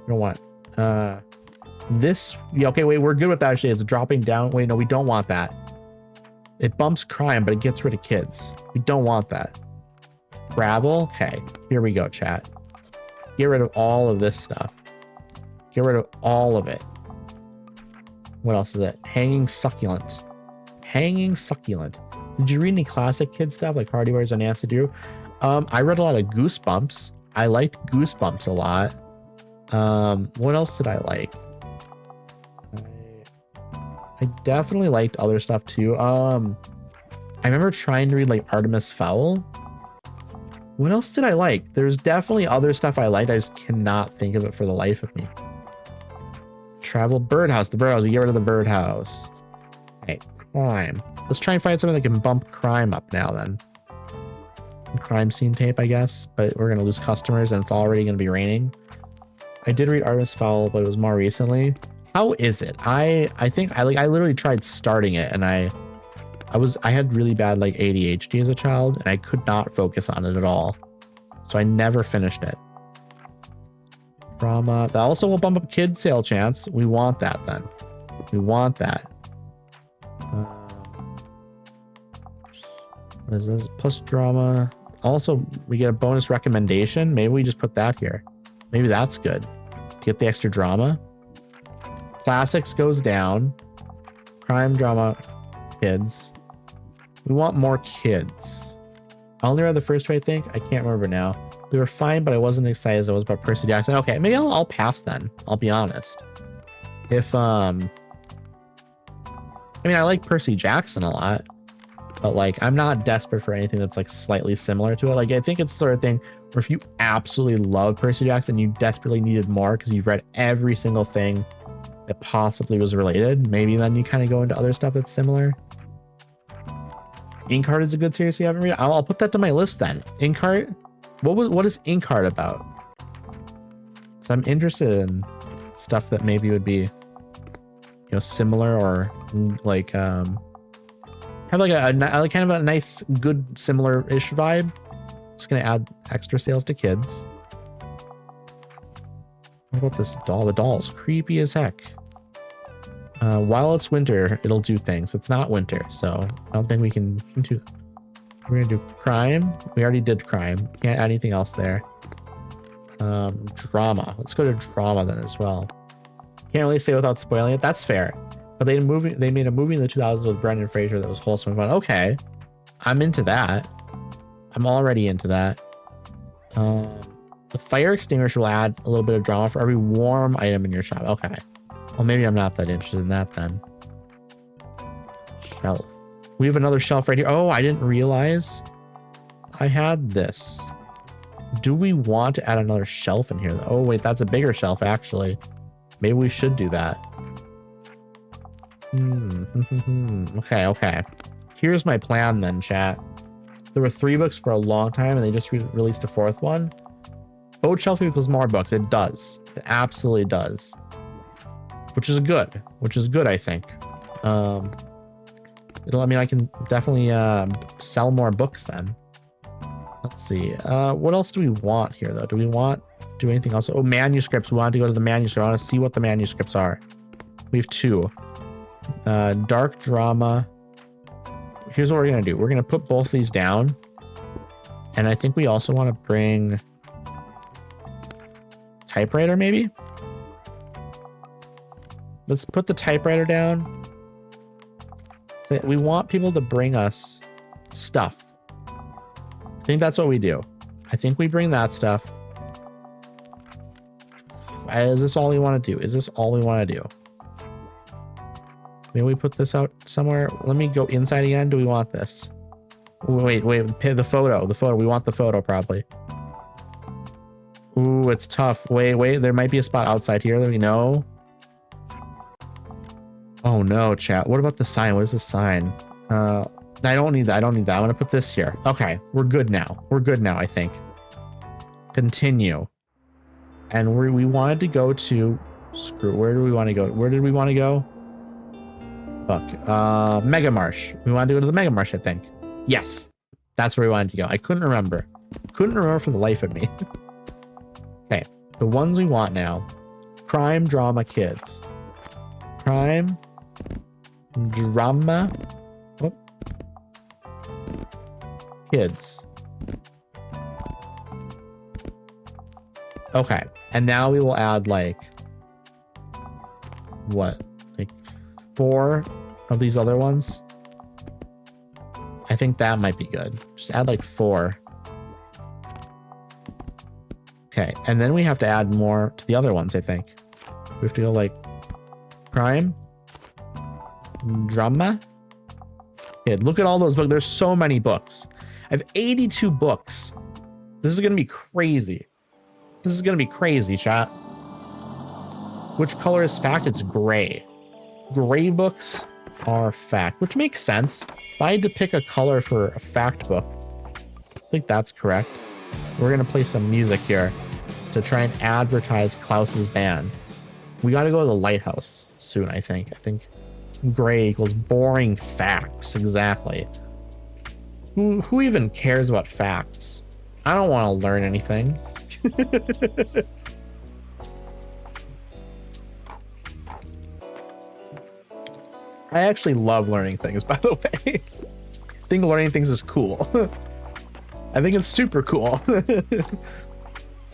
We don't want this. Yeah, okay, wait, we're good with that actually. It's dropping down. Wait, no, we don't want that. It bumps crime, but it gets rid of kids. We don't want that. Travel. Okay, here we go, chat. Get rid of all of this stuff. Get rid of all of it. What else is it? Hanging succulent. Hanging succulent. Did you read any classic kid stuff like Hardy Boys or Nancy Drew? I read a lot of Goosebumps. I liked Goosebumps a lot. What else did I like? I definitely liked other stuff too. I remember trying to read like Artemis Fowl. What else did I like? There's definitely other stuff I liked. I just cannot think of it for the life of me. Travel birdhouse. The birdhouse. We get rid of the birdhouse. Okay, crime. Let's try and find something that can bump crime up now then. Crime scene tape, I guess. But we're going to lose customers and it's already going to be raining. I did read Artemis Fowl, but it was more recently. How is it? I think I literally tried starting it and I had really bad like ADHD as a child and I could not focus on it at all. So I never finished it. Drama. That also will bump up kid sale chance. We want that then. We want that. What is this? Plus drama. Also, we get a bonus recommendation. Maybe we just put that here. Maybe that's good. Get the extra drama. Classics goes down. Crime, drama, kids. We want more kids. I only read the first two, I think. I can't remember now. They were fine, but I wasn't excited as I was about Percy Jackson. Okay, maybe I'll pass then. I'll be honest. If I mean, I like Percy Jackson a lot, but like I'm not desperate for anything that's like slightly similar to it. Like I think it's the sort of thing where if you absolutely love Percy Jackson, you desperately needed more because you've read every single thing that possibly was related. Maybe then you kind of go into other stuff that's similar. Inkheart is a good series you haven't read. I'll put that to my list then. Inkheart. What is Inkheart about? So I'm interested in stuff that maybe would be, similar or like have like a kind of a nice, good, similar-ish vibe. It's gonna add extra sales to kids. What about this doll? The doll's creepy as heck. While it's winter, it'll do things. It's not winter, so I don't think we can do. We're gonna do crime. We already did crime. Can't add anything else there. Drama. Let's go to drama then as well. Can't really say without spoiling it. That's fair. But they made a movie in the 2000s with Brendan Fraser that was wholesome and fun. Okay, I'm into that. I'm already into that. The fire extinguisher will add a little bit of drama for every warm item in your shop. Okay. Well, maybe I'm not that interested in that then. Shelf. We have another shelf right here. Oh, I didn't realize I had this. Do we want to add another shelf in here though? Oh, wait, that's a bigger shelf actually. Maybe we should do that. Okay. Here's my plan then, chat. There were 3 books for a long time and they just released a 4th one. Boat shelf equals more books. It does. It absolutely does. Which is good, I think. I can definitely sell more books then. Let's see. What else do we want here though? Do we want to do anything else? Oh, manuscripts. We want to go to the manuscript. I want to see what the manuscripts are. We have 2. Dark drama. Here's what we're going to do. We're going to put both these down. And I think we also want to bring typewriter maybe. Let's put the typewriter down. We want people to bring us stuff. I think that's what we do. I think we bring that stuff. Is this all we want to do? Is this all we want to do? Maybe we put this out somewhere. Let me go inside again. Do we want this? Wait. The photo. We want the photo probably. Ooh, it's tough. Wait. There might be a spot outside here that we know. Oh no, chat. What about the sign? What is the sign? I don't need that. I'm gonna put this here. Okay, we're good now. I think. Continue. And we wanted to go to where do we want to go? Where did we want to go? Fuck. Mega Marsh. We wanted to go to the Mega Marsh, I think. Yes. That's where we wanted to go. I couldn't remember. Couldn't remember for the life of me. Okay, the ones we want now. Crime, drama, kids. Crime, drama, whoop. Kids. Okay, and now we will add like, what? Like 4 of these other ones? I think that might be good. Just add like 4. Okay, and then we have to add more to the other ones, I think. We have to go like crime, drama. Yeah, look at all those books. There's so many books. I have 82 books. This is gonna be crazy. This is gonna be crazy, chat. Which color is fact? It's gray. Gray books are fact, which makes sense. If I had to pick a color for a fact book, I think that's correct. We're gonna play some music here to try and advertise Klaus's band. We gotta go to the lighthouse soon, I think. I think gray equals boring facts, exactly. Who even cares about facts? I don't want to learn anything. I actually love learning things, by the way. I think learning things is cool. I think it's super cool.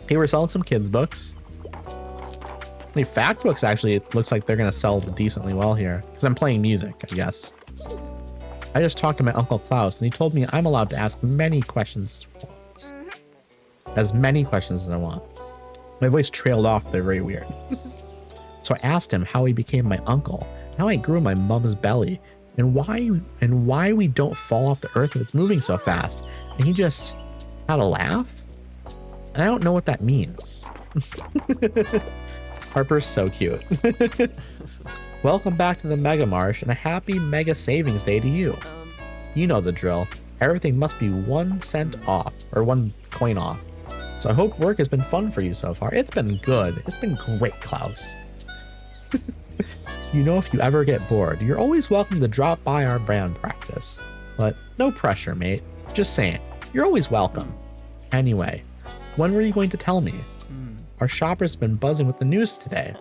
Hey, we're selling some kids' books. The fact books actually, it looks like they're going to sell decently well here because I'm playing music, I guess. I just talked to my Uncle Klaus and he told me I'm allowed to ask many questions. As many questions as I want. My voice trailed off. They're very weird. So I asked him how he became my uncle, how I grew in my mom's belly, and why we don't fall off the earth when it's moving so fast. And he just had a laugh. And I don't know what that means. Harper's so cute. Welcome back to the Mega Marsh and a happy Mega Savings Day to you. You know the drill. Everything must be 1 cent off or 1 coin off. So I hope work has been fun for you so far. It's been good. It's been great, Klaus. You know, if you ever get bored, you're always welcome to drop by our brand practice. But no pressure, mate. Just saying, you're always welcome. Anyway, when were you going to tell me? Our shopper's been buzzing with the news today.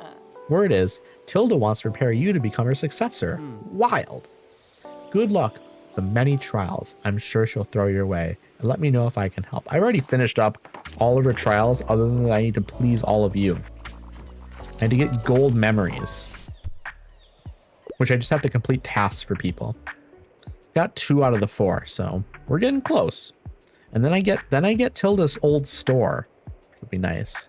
Word is, Tilda wants to prepare you to become her successor. Wild. Good luck with the many trials I'm sure she'll throw your way. And let me know if I can help. I already finished up all of her trials other than that I need to please all of you. I had to get gold memories, which I just have to complete tasks for people. Got 2 out of the 4, so we're getting close. And then I get Tilda's old store, which would be nice.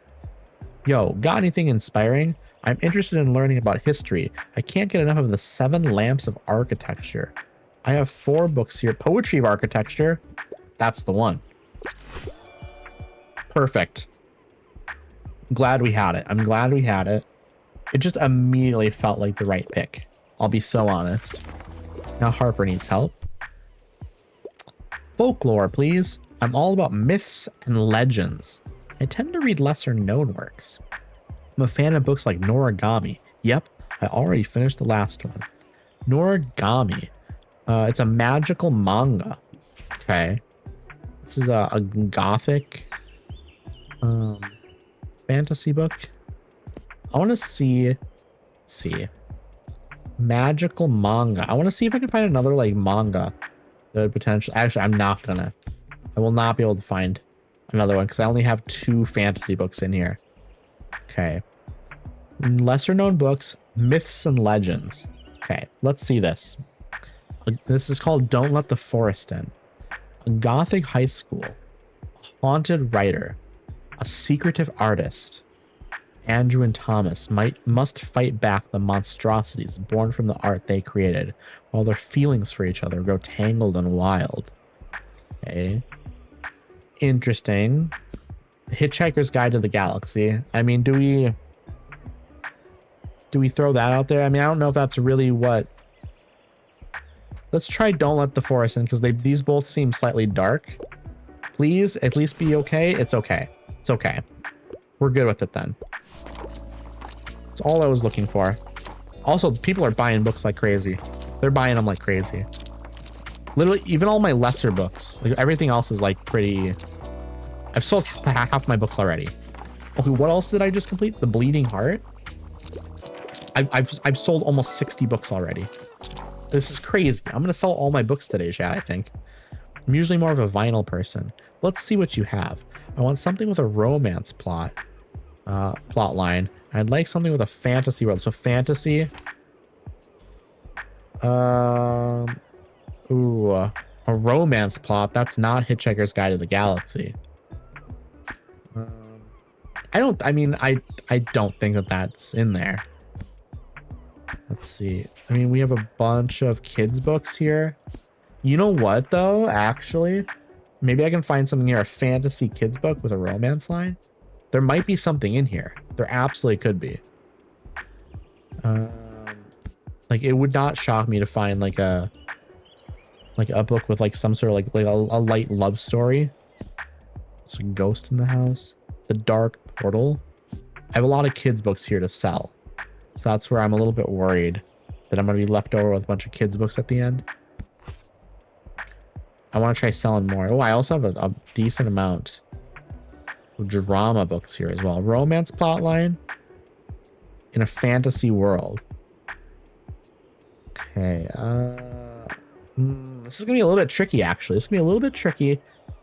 Yo, got anything inspiring? I'm interested in learning about history. I can't get enough of the 7 lamps of architecture. I have 4 books here. Poetry of architecture. That's the one. Perfect. Glad we had it. I'm glad we had it. It just immediately felt like the right pick. I'll be so honest. Now Harper needs help. Folklore, please. I'm all about myths and legends. I tend to read lesser known works. I'm a fan of books like Noragami. Yep, I already finished the last one. Noragami. It's a magical manga. Okay. This is a gothic fantasy book. I want to see. Let's see. Magical manga. I want to see if I can find another like manga that would potentially. Actually, I'm not gonna. I will not be able to find another one because I only have 2 fantasy books in here. Okay. Lesser known books, myths and legends. Okay, let's see this. This is called Don't Let the Forest In. A gothic high school, a haunted writer, a secretive artist. Andrew and Thomas must fight back the monstrosities born from the art they created, while their feelings for each other grow tangled and wild. Okay. Interesting. Hitchhiker's Guide to the Galaxy. I mean, do we throw that out there? I mean, I don't know if that's really what. Let's try Don't Let the Forest In because these both seem slightly dark. Please at least be okay. It's okay. It's okay. We're good with it then. That's all I was looking for. Also, people are buying books like crazy. They're buying them like crazy. Literally, even all my lesser books, like everything else is like pretty. I've sold half my books already. Okay, what else did I just complete? The Bleeding Heart. I've sold almost 60 books already. This is crazy. I'm gonna sell all my books today, chat. I think. I'm usually more of a vinyl person. Let's see what you have. I want something with a romance plot line. I'd like something with a fantasy world. So fantasy. Ooh, a romance plot. That's not Hitchhiker's Guide to the Galaxy. I don't think that that's in there. Let's see. I mean, we have a bunch of kids books here. You know what though? Actually, maybe I can find something here. A fantasy kids book with a romance line. There might be something in here. There absolutely could be. Like it would not shock me to find like a book with like some sort of like a light love story. There's a ghost in the house. The Dark Portal. I have a lot of kids books here to sell. So that's where I'm a little bit worried that I'm going to be left over with a bunch of kids books at the end. I want to try selling more. Oh, I also have a decent amount of drama books here as well. Romance plotline in a fantasy world. Okay. This is going to be a little bit tricky, actually. This is going to be a little bit tricky.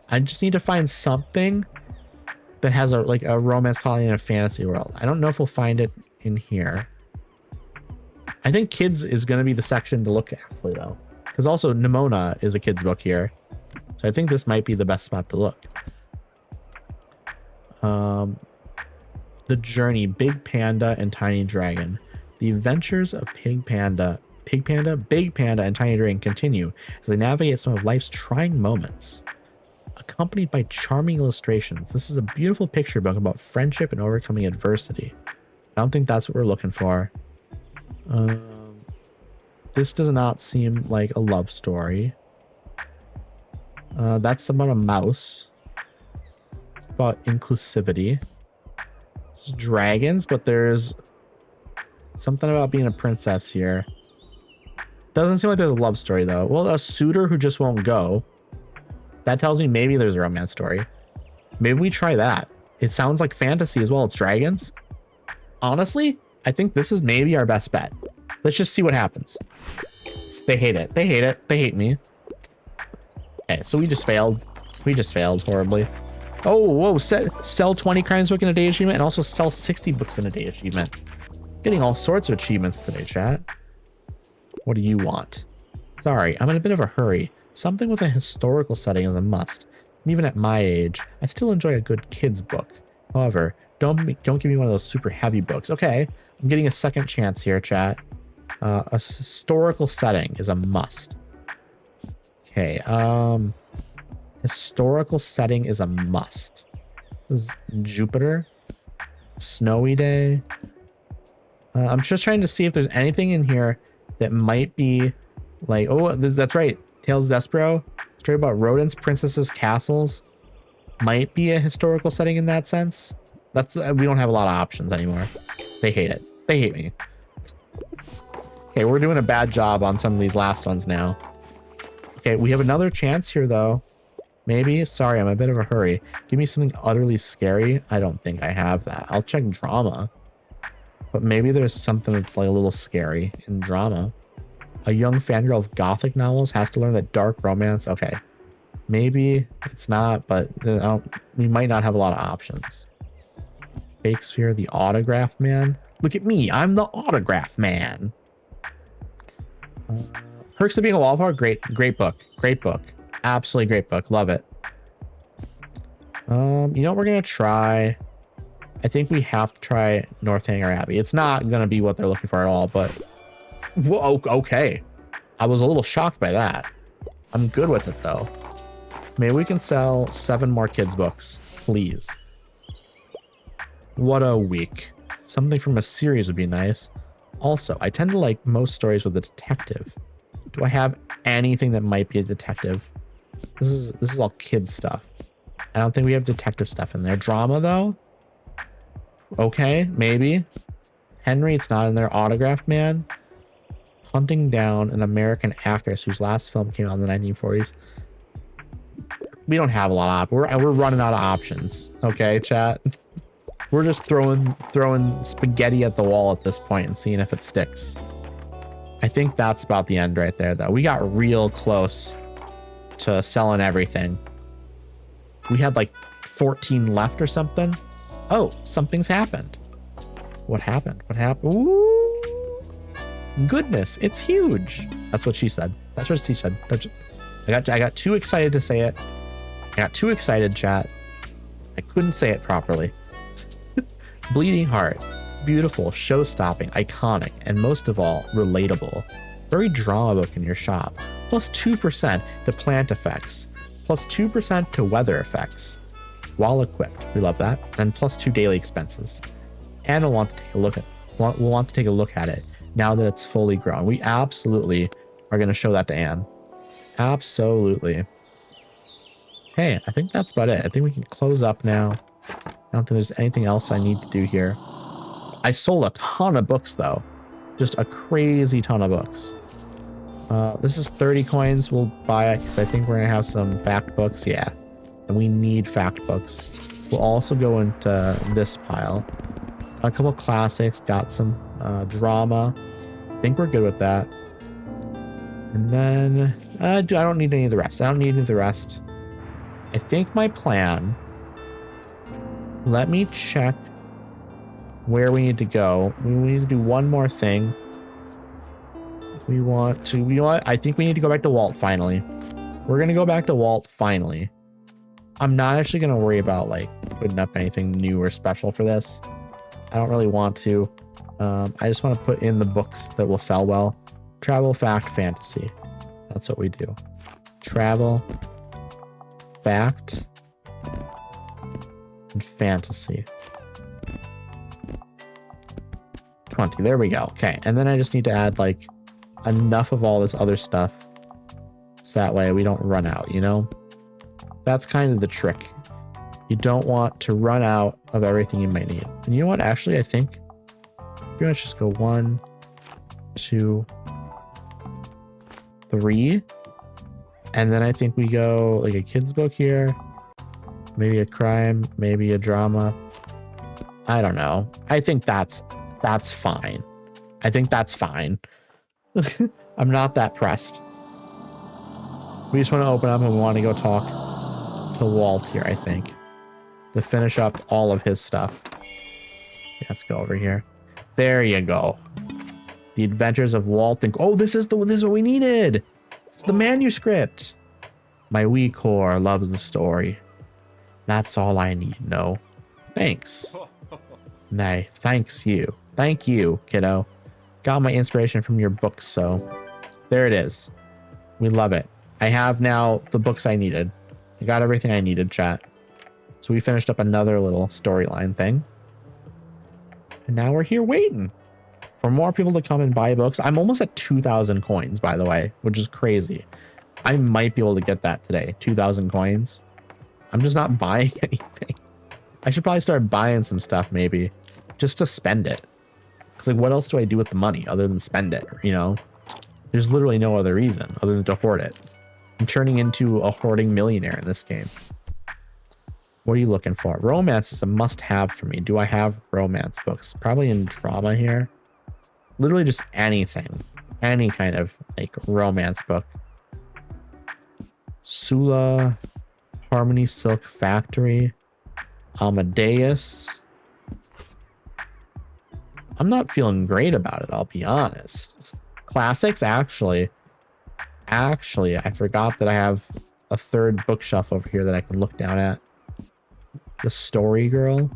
I just need to find something that has a romance plotline in a fantasy world. I don't know if we'll find it in here. I think kids is going to be the section to look at, actually, though. Because also Nimona is a kid's book here. So I think this might be the best spot to look. The Journey, Big Panda and Tiny Dragon. The adventures of Big Panda, and Tiny Dragon continue as they navigate some of life's trying moments. Accompanied by charming illustrations, this is a beautiful picture book about friendship and overcoming adversity. I don't think that's what we're looking for. This does not seem like a love story. That's about a mouse. It's about inclusivity. It's dragons, but there's something about being a princess here. Doesn't seem like there's a love story though. Well, a suitor who just won't go. That tells me maybe there's a romance story. Maybe we try that. It sounds like fantasy as well. It's dragons. Honestly, I think this is maybe our best bet. Let's just see what happens. They hate it. They hate it. They hate me. Okay, so we just failed. We just failed horribly. Oh, whoa. Sell 20 crimes book in a day achievement and also sell 60 books in a day achievement. Getting all sorts of achievements today, chat. What do you want? Sorry, I'm in a bit of a hurry. Something with a historical setting is a must. Even at my age, I still enjoy a good kid's book. However, don't give me one of those super heavy books. Okay, I'm getting a second chance here, chat. A historical setting is a must. Okay, historical setting is a must. This is Jupiter. Snowy day. I'm just trying to see if there's anything in here that might be like, oh, that's right. Tales of Despero. Story about rodents, princesses, castles. Might be a historical setting in that sense. We don't have a lot of options anymore. They hate it. They hate me. Okay, we're doing a bad job on some of these last ones now. Okay, we have another chance here though. Maybe. Sorry, I'm in a bit of a hurry. Give me something utterly scary. I don't think I have that. I'll check drama. But maybe there's something that's like a little scary in drama. A young fangirl of gothic novels has to learn that dark romance. Okay. Maybe it's not, but we might not have a lot of options. Shakespeare, the autograph man. Look at me. I'm the autograph man. Perks of Being a Wallflower. Great book. Great book. Absolutely great book. Love it. You know what we're going to try? I think we have to try Northanger Abbey. It's not going to be what they're looking for at all, but... Whoa, okay. I was a little shocked by that. I'm good with it, though. Maybe we can sell 7 more kids' books, please. What a week. Something from a series would be nice. Also, I tend to like most stories with a detective. Do I have anything that might be a detective? This is all kids stuff. I don't think we have detective stuff in there. Drama, though? Okay, maybe. Henry, it's not in there. Autograph man. hunting down an American actress whose last film came out in the 1940s. We don't have a lot of we're running out of options. Okay, chat. We're just throwing spaghetti at the wall at this point and seeing if it sticks. I think that's about the end right there, though. We got real close to selling everything. We had like 14 left or something. Oh, something's happened. What happened? What happened? Ooh, goodness, it's huge. That's what she said. That's what she said. I got too excited to say it. I got too excited, chat. I couldn't say it properly. Bleeding Heart. Beautiful, show-stopping, iconic, and most of all, relatable. Very drama book in your shop. Plus 2% to plant effects. Plus 2% to weather effects. While equipped. We love that. And plus 2 daily expenses. And we'll want to take a look at it now that it's fully grown. We absolutely are going to show that to Anne. Absolutely. Hey, I think that's about it. I think we can close up now. I don't think there's anything else I need to do here. I sold a ton of books, though. Just a crazy ton of books. This is 30 coins. We'll buy it because I think we're going to have some fact books. Yeah. And we need fact books. We'll also go into this pile. A couple classics. Got some drama. I think we're good with that. And then I don't need any of the rest. I think my plan... Let me check where we need to go. We need to do one more thing. We want to, you know what? I think we need to go back to Walt finally. We're going to go back to Walt finally. I'm not actually going to worry about like putting up anything new or special for this. I don't really want to. I just want to put in the books that will sell well. Travel, fact, fantasy. That's what we do. Travel, fact, and fantasy. 20. There we go. Okay. And then I just need to add like enough of all this other stuff so that way we don't run out, you know? That's kind of the trick. You don't want to run out of everything you might need. And you know what? Actually, I think pretty much just go 1, 2, 3. And then I think we go like a kid's book here. Maybe a crime, maybe a drama. I don't know. I think that's fine. I think that's fine. I'm not that pressed. We just want to open up and we want to go talk to Walt here, I think. To finish up all of his stuff. Yeah, let's go over here. There you go. The Adventures of Walt and... Oh, this is what we needed. It's the manuscript. My wee core loves the story. That's all I need, no. Thanks. Nay, thanks you. Thank you, kiddo. Got my inspiration from your books, so there it is. We love it. I have now the books I needed. I got everything I needed, chat. So we finished up another little storyline thing. And now we're here waiting for more people to come and buy books. I'm almost at 2,000 coins, by the way, which is crazy. I might be able to get that today. 2,000 coins. I'm just not buying anything. I should probably start buying some stuff maybe just to spend it. Because like, what else do I do with the money other than spend it? You know, there's literally no other reason other than to hoard it. I'm turning into a hoarding millionaire in this game. What are you looking for? Romance is a must-have for me. Do I have romance books? Probably in drama here. Literally just anything. Any kind of like romance book. Sula, Harmony Silk Factory, Amadeus. I'm not feeling great about it, I'll be honest. Classics, actually, I forgot that I have a third bookshelf over here that I can look down at. The Story Girl.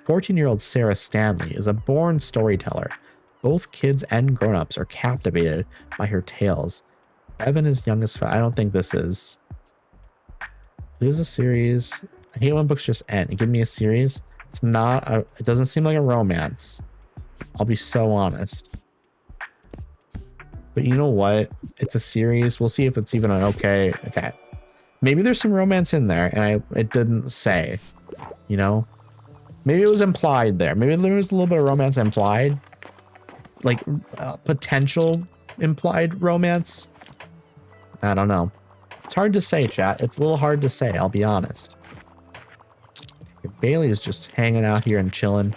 14-year-old Sarah Stanley is a born storyteller. Both kids and grown-ups are captivated by her tales. Evan is young as I don't think this is. It is a series. I hate when books just end. Give me a series. It's not it doesn't seem like a romance. I'll be so honest. But you know what? It's a series. We'll see if it's even an okay. Maybe there's some romance in there and it didn't say, you know? Maybe it was implied there. Maybe there was a little bit of romance implied. Like potential implied romance? I don't know. It's hard to say, chat. It's a little hard to say, I'll be honest. Bailey is just hanging out here and chilling.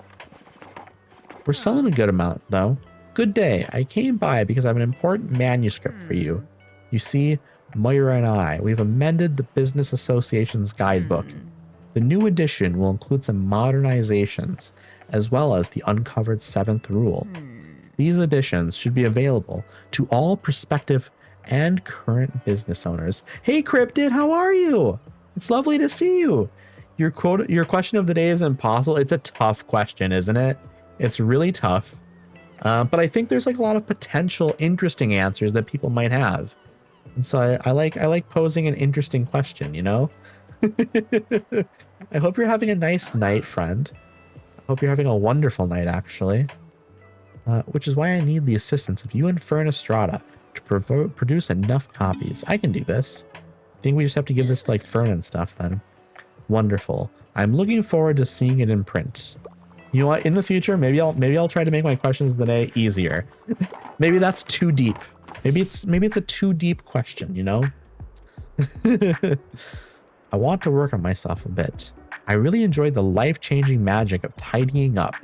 We're selling a good amount, though. Good day. I came by because I have an important manuscript for you. You see, Moira and I, we've amended the Business Association's guidebook. The new edition will include some modernizations, as well as the uncovered 7th rule. These additions should be available to all prospective and current business owners. Hey, Cryptid, how are you? It's lovely to see you. Your question of the day is impossible. It's a tough question, isn't it? It's really tough. But I think there's like a lot of potential interesting answers that people might have. And so I like posing an interesting question, you know? I hope you're having a nice night, friend. I hope you're having a wonderful night, actually. Which is why I need the assistance of you and Fernestrada to produce enough copies. I can do this. I think we just have to give this to like Fern and stuff then. Wonderful. I'm looking forward to seeing it in print. You know what? In the future, maybe I'll try to make my questions of the day easier. Maybe that's too deep. Maybe it's a too deep question, you know? I want to work on myself a bit. I really enjoyed the life-changing magic of tidying up.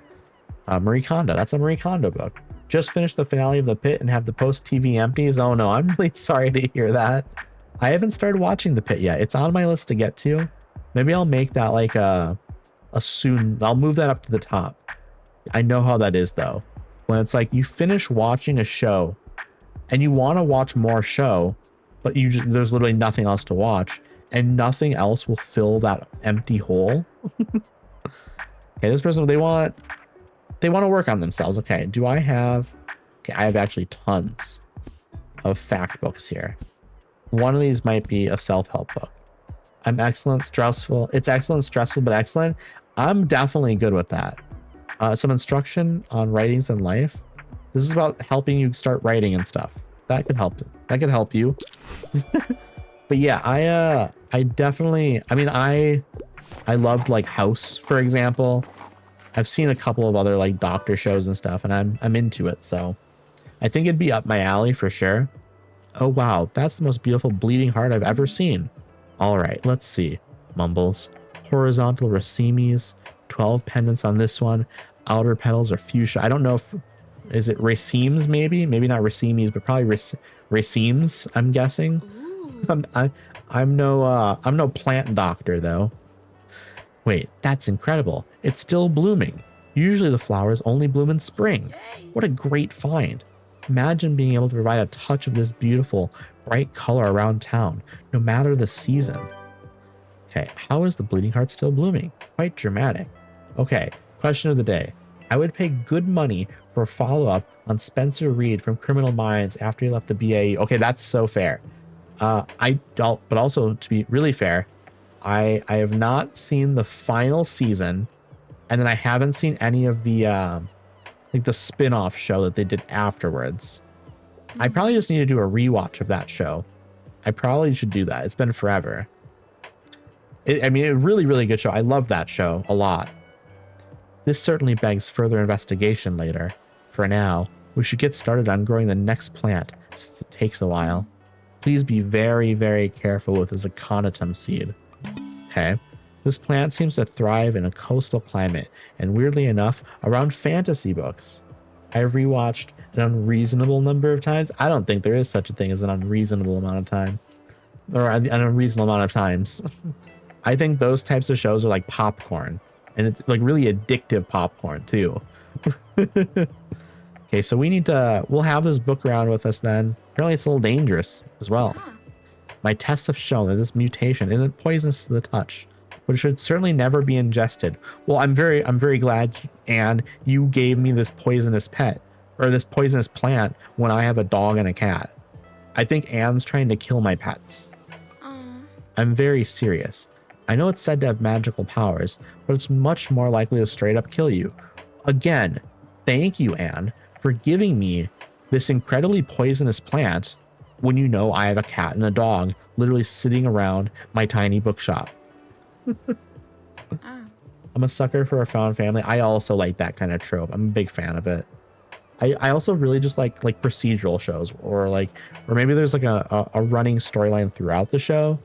Marie Kondo. That's a Marie Kondo book. Just finished the finale of The Pit and have the post-TV empties. Oh no, I'm really sorry to hear that. I haven't started watching The Pit yet. It's on my list to get to. Maybe I'll make that like a soon. I'll move that up to the top. I know how that is though. When it's like you finish watching a show and you want to watch more show, but there's literally nothing else to watch and nothing else will fill that empty hole. Okay, this person, they want to work on themselves. Okay, do I have... Okay, I have actually tons of fact books here. One of these might be a self-help book. I'm excellent, stressful. It's excellent, stressful, but excellent. I'm definitely good with that. Some instruction on writings and life. This is about helping you start writing and stuff. That could help. That could help you. But yeah, I definitely, I mean, I loved like House, for example. I've seen a couple of other like doctor shows and stuff, and I'm into it. So I think it'd be up my alley for sure. Oh, wow. That's the most beautiful bleeding heart I've ever seen. All right, let's see. Mumbles. Horizontal racemes. 12 pendants on this one. Outer petals are fuchsia. I don't know if... Is it racemes maybe? Maybe not racemes, but probably racemes, I'm guessing. I'm no plant doctor, though. Wait, that's incredible. It's still blooming. Usually the flowers only bloom in spring. What a great find. Imagine being able to provide a touch of this beautiful, bright color around town, no matter the season. Okay, how is the bleeding heart still blooming? Quite dramatic. Okay, question of the day. I would pay good money for a follow-up on Spencer Reed from Criminal Minds after he left the BAE. Okay, that's so fair. But also to be really fair, I have not seen the final season, and then I haven't seen any of the like the spin-off show that they did afterwards. I probably just need to do a rewatch of that show. I probably should do that. It's been forever. I mean, a really, really good show. I love that show a lot. This certainly begs further investigation later. For now, we should get started on growing the next plant, since it takes a while. Please be very, very careful with the Zaconitum seed. Okay. This plant seems to thrive in a coastal climate, and weirdly enough, around fantasy books. I've rewatched an unreasonable number of times. I don't think there is such a thing as an unreasonable amount of time. Or an unreasonable amount of times. I think those types of shows are like popcorn. And it's like really addictive popcorn too. Okay, so we'll have this book around with us then. Apparently it's a little dangerous as well. My tests have shown that this mutation isn't poisonous to the touch, but it should certainly never be ingested. Well, I'm very glad, Anne, you gave me this poisonous pet, or this poisonous plant, when I have a dog and a cat. I think Anne's trying to kill my pets. I'm very serious. I know it's said to have magical powers, but it's much more likely to straight up kill you. Again, thank you, Anne, for giving me this incredibly poisonous plant when you know I have a cat and a dog literally sitting around my tiny bookshop. I'm a sucker for a found family. I also like that kind of trope. I'm a big fan of it. I also really just like procedural shows, or maybe there's like a running storyline throughout the show,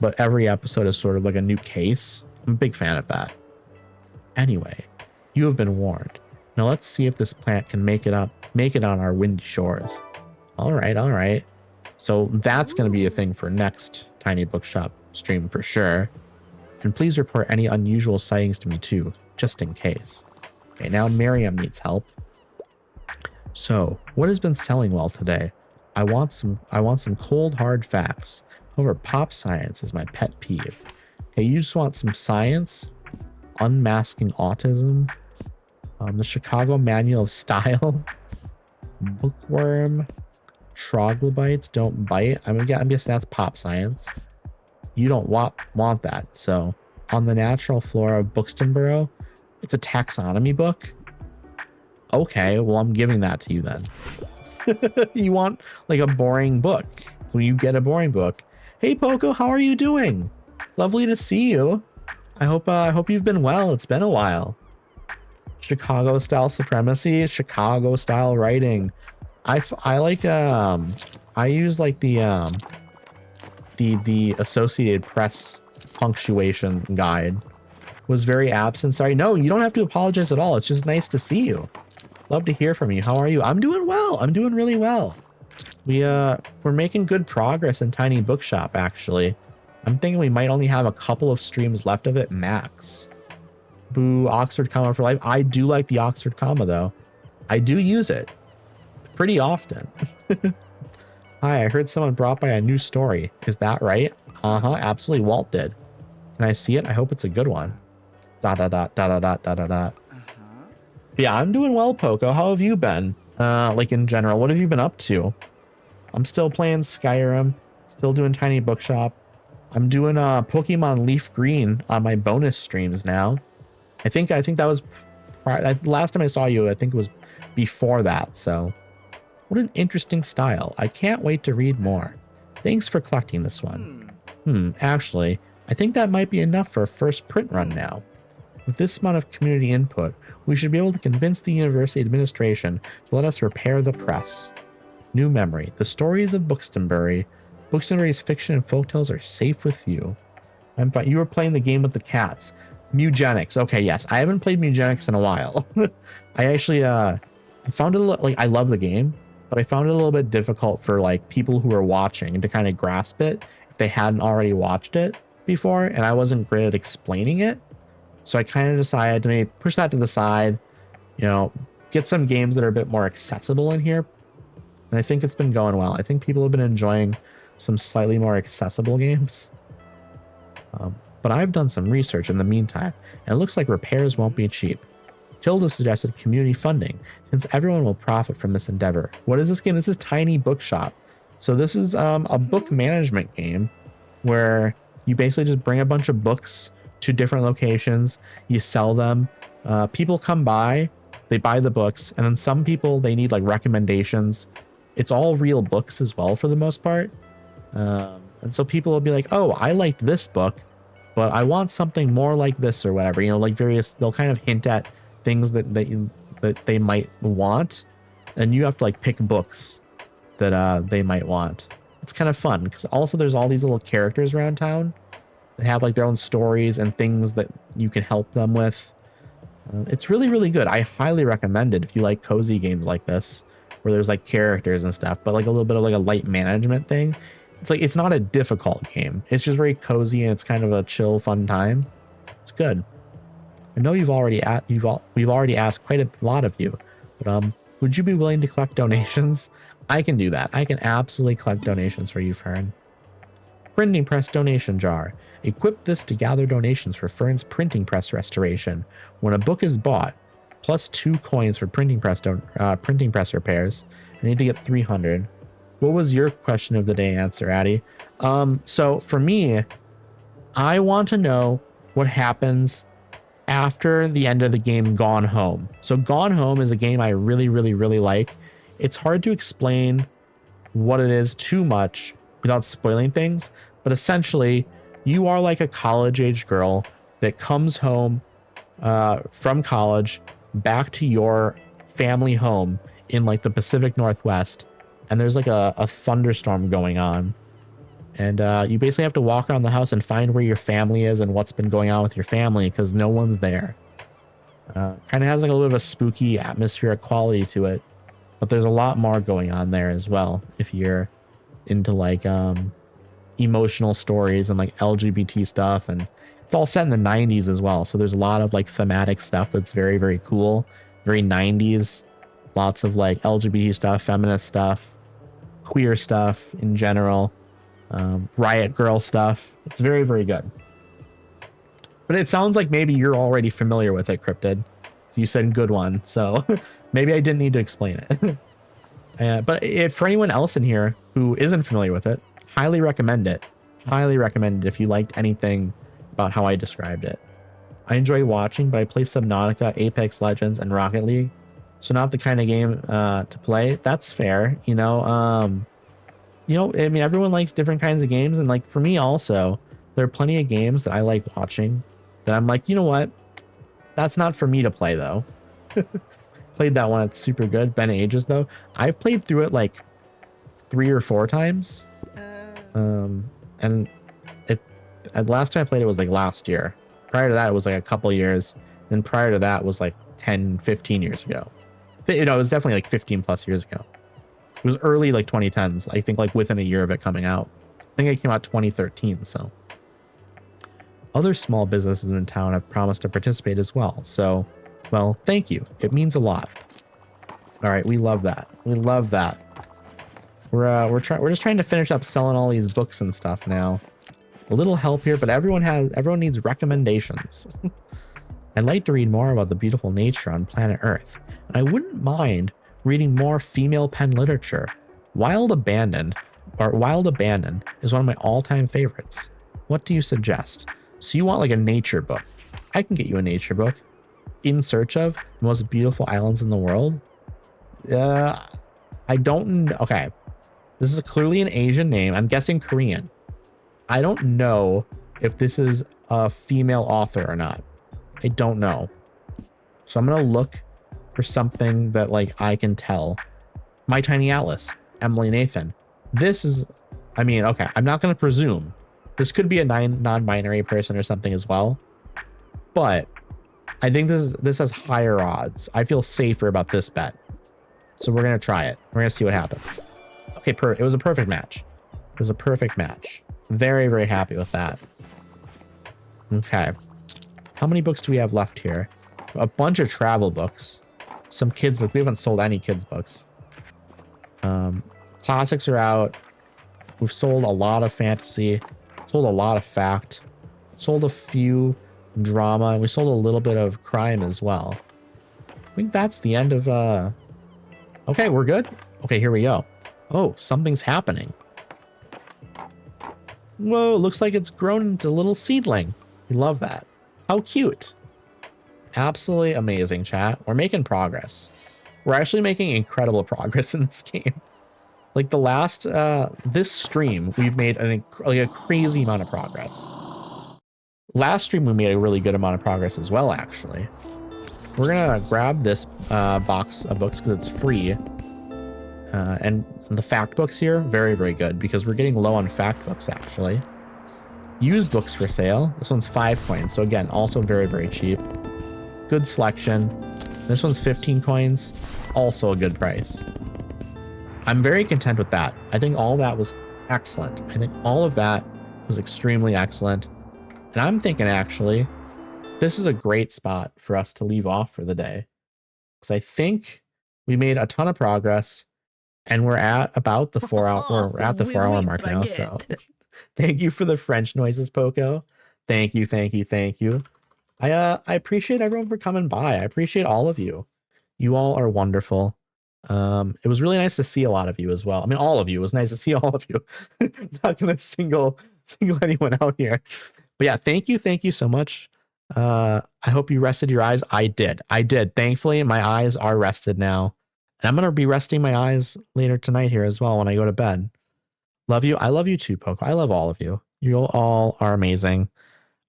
but every episode is sort of like a new case. I'm a big fan of that. Anyway, you have been warned. Now let's see if this plant can make it on our windy shores. All right. So that's going to be a thing for next Tiny Bookshop stream for sure. And please report any unusual sightings to me too, just in case. Okay, now Miriam needs help. So, what has been selling well today? I want some cold hard facts. However, pop science is my pet peeve. Okay, you just want some science, unmasking autism, the Chicago Manual of Style, bookworm, troglodytes don't bite. I'm guessing that's pop science. You don't want that. So, on the natural flora of Buxtonboro, it's a taxonomy book. Okay, well, I'm giving that to you then. You want like a boring book. Well, you get a boring book. Hey, Poco, how are you doing? It's lovely to see you. I hope you've been well. It's been a while. Chicago style supremacy, Chicago style writing. I like I use like the Associated Press punctuation guide. Was very absent. Sorry. No, you don't have to apologize at all. It's just nice to see you. Love to hear from you. How are you? I'm doing well. I'm doing really well. We're making good progress in Tiny Bookshop, actually. I'm thinking we might only have a couple of streams left of it max. Boo, Oxford comma for life. I do like the Oxford comma though. I do use it pretty often. Hi, I heard someone brought by a new story. Is that right? Absolutely. Walt did. Can I see it? I hope it's a good one. ... Yeah, I'm doing well, Poco. How have you been? Like in general, what have you been up to? I'm still playing Skyrim, still doing Tiny Bookshop. I'm doing Pokemon Leaf Green on my bonus streams now. I think that was last time I saw you. I think it was before that. So, what an interesting style. I can't wait to read more. Thanks for collecting this one. Actually, I think that might be enough for a first print run now. With this amount of community input, we should be able to convince the university administration to let us repair the press. New memory. The stories of Buxtonbury. Buxtonbury's fiction and folktales are safe with you. I'm fine. You were playing the game with the cats. Mugenics. Okay, yes. I haven't played Mugenics in a while. I actually, I found it a little, like, I love the game, but I found it a little bit difficult for, like, people who are watching to kind of grasp it if they hadn't already watched it before, and I wasn't great at explaining it. So I kind of decided to maybe push that to the side, you know, get some games that are a bit more accessible in here. And I think it's been going well. I think people have been enjoying some slightly more accessible games. But I've done some research in the meantime, and it looks like repairs won't be cheap. Tilda suggested community funding, since everyone will profit from this endeavor. What is this game? This is Tiny Bookshop. So this is a book management game where you basically just bring a bunch of books to different locations, you sell them, people come by, they buy the books, and then some people, they need like recommendations. It's all real books as well for the most part. And so people will be like, oh, I liked this book, but I want something more like this or whatever, you know, like various, they'll kind of hint at things that they might want, and you have to like pick books that they might want. It's kind of fun because also there's all these little characters around town. They have like their own stories and things that you can help them with. It's really, really good. I highly recommend it if you like cozy games like this, where there's like characters and stuff, but like a little bit of like a light management thing. It's like, it's not a difficult game. It's just very cozy and it's kind of a chill, fun time. It's good. I know we've already asked quite a lot of you, but would you be willing to collect donations? I can do that. I can absolutely collect donations for you, Fern. Printing press donation jar. Equip this to gather donations for Fern's printing press restoration. When a book is bought, plus 2 coins for printing press repairs. I need to get 300. What was your question of the day answer, Addy? So for me, I want to know what happens after the end of the game Gone Home. So Gone Home is a game I really, really, really like. It's hard to explain what it is too much without spoiling things, but essentially you are like a college-age girl that comes home from college back to your family home in like the Pacific Northwest, and there's like a thunderstorm going on. And you basically have to walk around the house and find where your family is and what's been going on with your family because no one's there. Kind of has like a little bit of a spooky atmospheric quality to it, but there's a lot more going on there as well if you're into like emotional stories and like LGBT stuff. And it's all set in the 90s as well, so there's a lot of like thematic stuff that's very, very cool, very 90s. Lots of like LGBT stuff, feminist stuff, queer stuff in general, riot girl stuff. It's very, very good. But it sounds like maybe you're already familiar with it, Cryptid. You said good one, so maybe I didn't need to explain it. But if for anyone else in here who isn't familiar with it, highly recommend it. Highly recommend it if you liked anything about how I described it. I enjoy watching, but I play Subnautica, Apex Legends, and Rocket League. So not the kind of game to play. That's fair, you know. I mean, everyone likes different kinds of games, and like for me also, there are plenty of games that I like watching that I'm like, you know what? That's not for me to play though. Played that one, it's super good. Been ages though. I've played through it like 3 or 4 times. And last time I played it was like last year. Prior to that, it was like a couple years. Then prior to that was like 10, 15 years ago. You know, it was definitely like 15 plus years ago. It was early like 2010s. I think like within a year of it coming out. I think it came out 2013, so. Other small businesses in town have promised to participate as well. So, well, thank you. It means a lot. All right, we love that. We love that. We're just trying to finish up selling all these books and stuff now. A little help here, but everyone needs recommendations. I'd like to read more about the beautiful nature on planet Earth, and I wouldn't mind reading more female pen literature. Wild Abandon is one of my all-time favorites. What do you suggest? So you want like a nature book? I can get you a nature book. In Search of the Most Beautiful Islands in the World. I don't. Okay, this is clearly an Asian name. I'm guessing Korean. I don't know if this is a female author or not. I don't know. So I'm gonna look for something that like I can tell. My Tiny Atlas, Emily Nathan. This is, I mean, okay, I'm not gonna presume. This could be a non-binary person or something as well. But I think this has higher odds. I feel safer about this bet. So we're gonna try it. We're gonna see what happens. Okay, it was a perfect match. It was a perfect match. Very, very happy with that. Okay. How many books do we have left here? A bunch of travel books. Some kids books. We haven't sold any kids books. Classics are out. We've sold a lot of fantasy. Sold a lot of fact. Sold a few drama. And we sold a little bit of crime as well. I think that's the end of... Okay, we're good. Okay, here we go. Oh, something's happening. Whoa, looks like it's grown into a little seedling. We love that. How cute. Absolutely amazing, chat. We're making progress. We're actually making incredible progress in this game. Like the last, this stream, we've made a crazy amount of progress. Last stream, we made a really good amount of progress as well, actually. We're gonna grab this box of books because it's free. And the fact books here, very, very good because we're getting low on fact books, actually. Used books for sale. This one's 5 coins. So again, also very, very cheap. Good selection. This one's 15 coins. Also a good price. I'm very content with that. I think all that was excellent. I think all of that was extremely excellent. And I'm thinking actually, this is a great spot for us to leave off for the day. Because I think we made a ton of progress and we're at about the 4 hour, we're at the 4 hour mark now. So thank you for the French noises, Poco. Thank you, thank you, thank you. I appreciate everyone for coming by. I appreciate all of you. You all are wonderful. It was really nice to see a lot of you as well. I mean, all of you. It was nice to see all of you. Not gonna single anyone out here. But yeah, thank you so much. I hope you rested your eyes. I did. Thankfully, my eyes are rested now. And I'm gonna be resting my eyes later tonight here as well when I go to bed. Love you. I love you too, Poco. I love all of you. You all are amazing.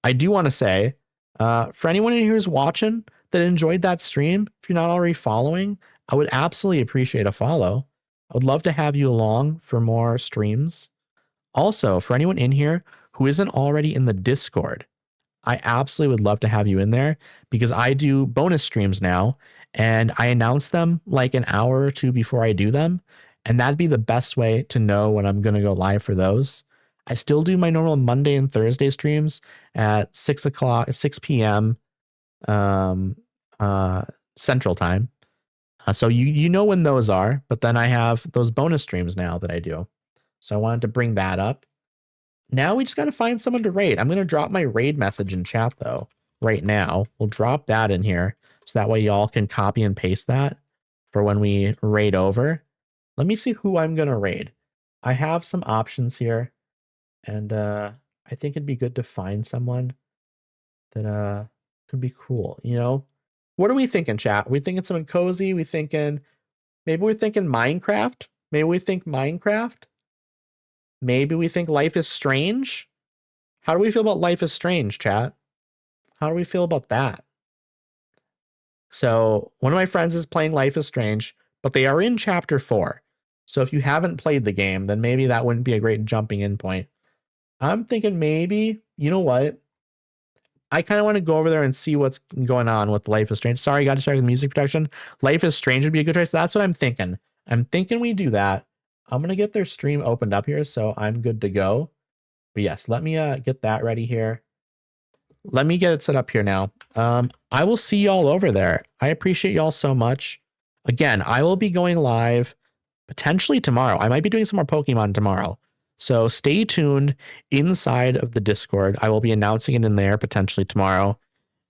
I do want to say, for anyone in here who's watching that enjoyed that stream, if you're not already following, I would absolutely appreciate a follow. I would love to have you along for more streams. Also, for anyone in here who isn't already in the Discord, I absolutely would love to have you in there because I do bonus streams now and I announce them like an hour or two before I do them. And that'd be the best way to know when I'm going to go live for those. I still do my normal Monday and Thursday streams at 6 p.m. Um, Central Time. So you know when those are, but then I have those bonus streams now that I do. So I wanted to bring that up. Now we just got to find someone to raid. I'm going to drop my raid message in chat though right now. We'll drop that in here so that way y'all can copy and paste that for when we raid over. Let me see who I'm going to raid. I have some options here and I think it'd be good to find someone that could be cool, you know? What are we thinking, chat? We thinking something cozy? Maybe we're thinking Minecraft? Maybe we think Minecraft? Maybe we think Life is Strange? How do we feel about Life is Strange, chat? How do we feel about that? So one of my friends is playing Life is Strange, but they are in chapter 4. So if you haven't played the game, then maybe that wouldn't be a great jumping in point. I'm thinking maybe, you know what? I kind of want to go over there and see what's going on with Life is Strange. Sorry, got distracted with music protection. Life is Strange would be a good choice. That's what I'm thinking. I'm thinking we do that. I'm going to get their stream opened up here, so I'm good to go. But yes, let me get that ready here. Let me get it set up here now. I will see y'all over there. I appreciate y'all so much. Again, I will be going live potentially tomorrow. I might be doing some more Pokemon tomorrow. So stay tuned inside of the Discord. I will be announcing it in there potentially tomorrow.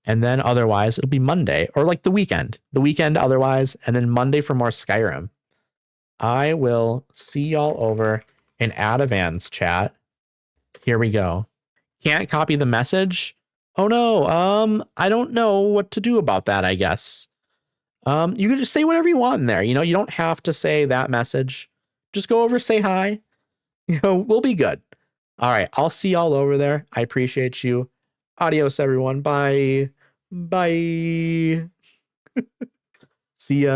And then otherwise, it'll be Monday or like the weekend. The weekend otherwise, and then Monday for more Skyrim. I will see y'all over in Adavans chat. Here we go. Can't copy the message. Oh no. I don't know what to do about that, I guess. You can just say whatever you want in there. You know, you don't have to say that message. Just go over, say hi. You know, we'll be good. All right. I'll see y'all over there. I appreciate you. Adios, everyone. Bye. Bye. See ya.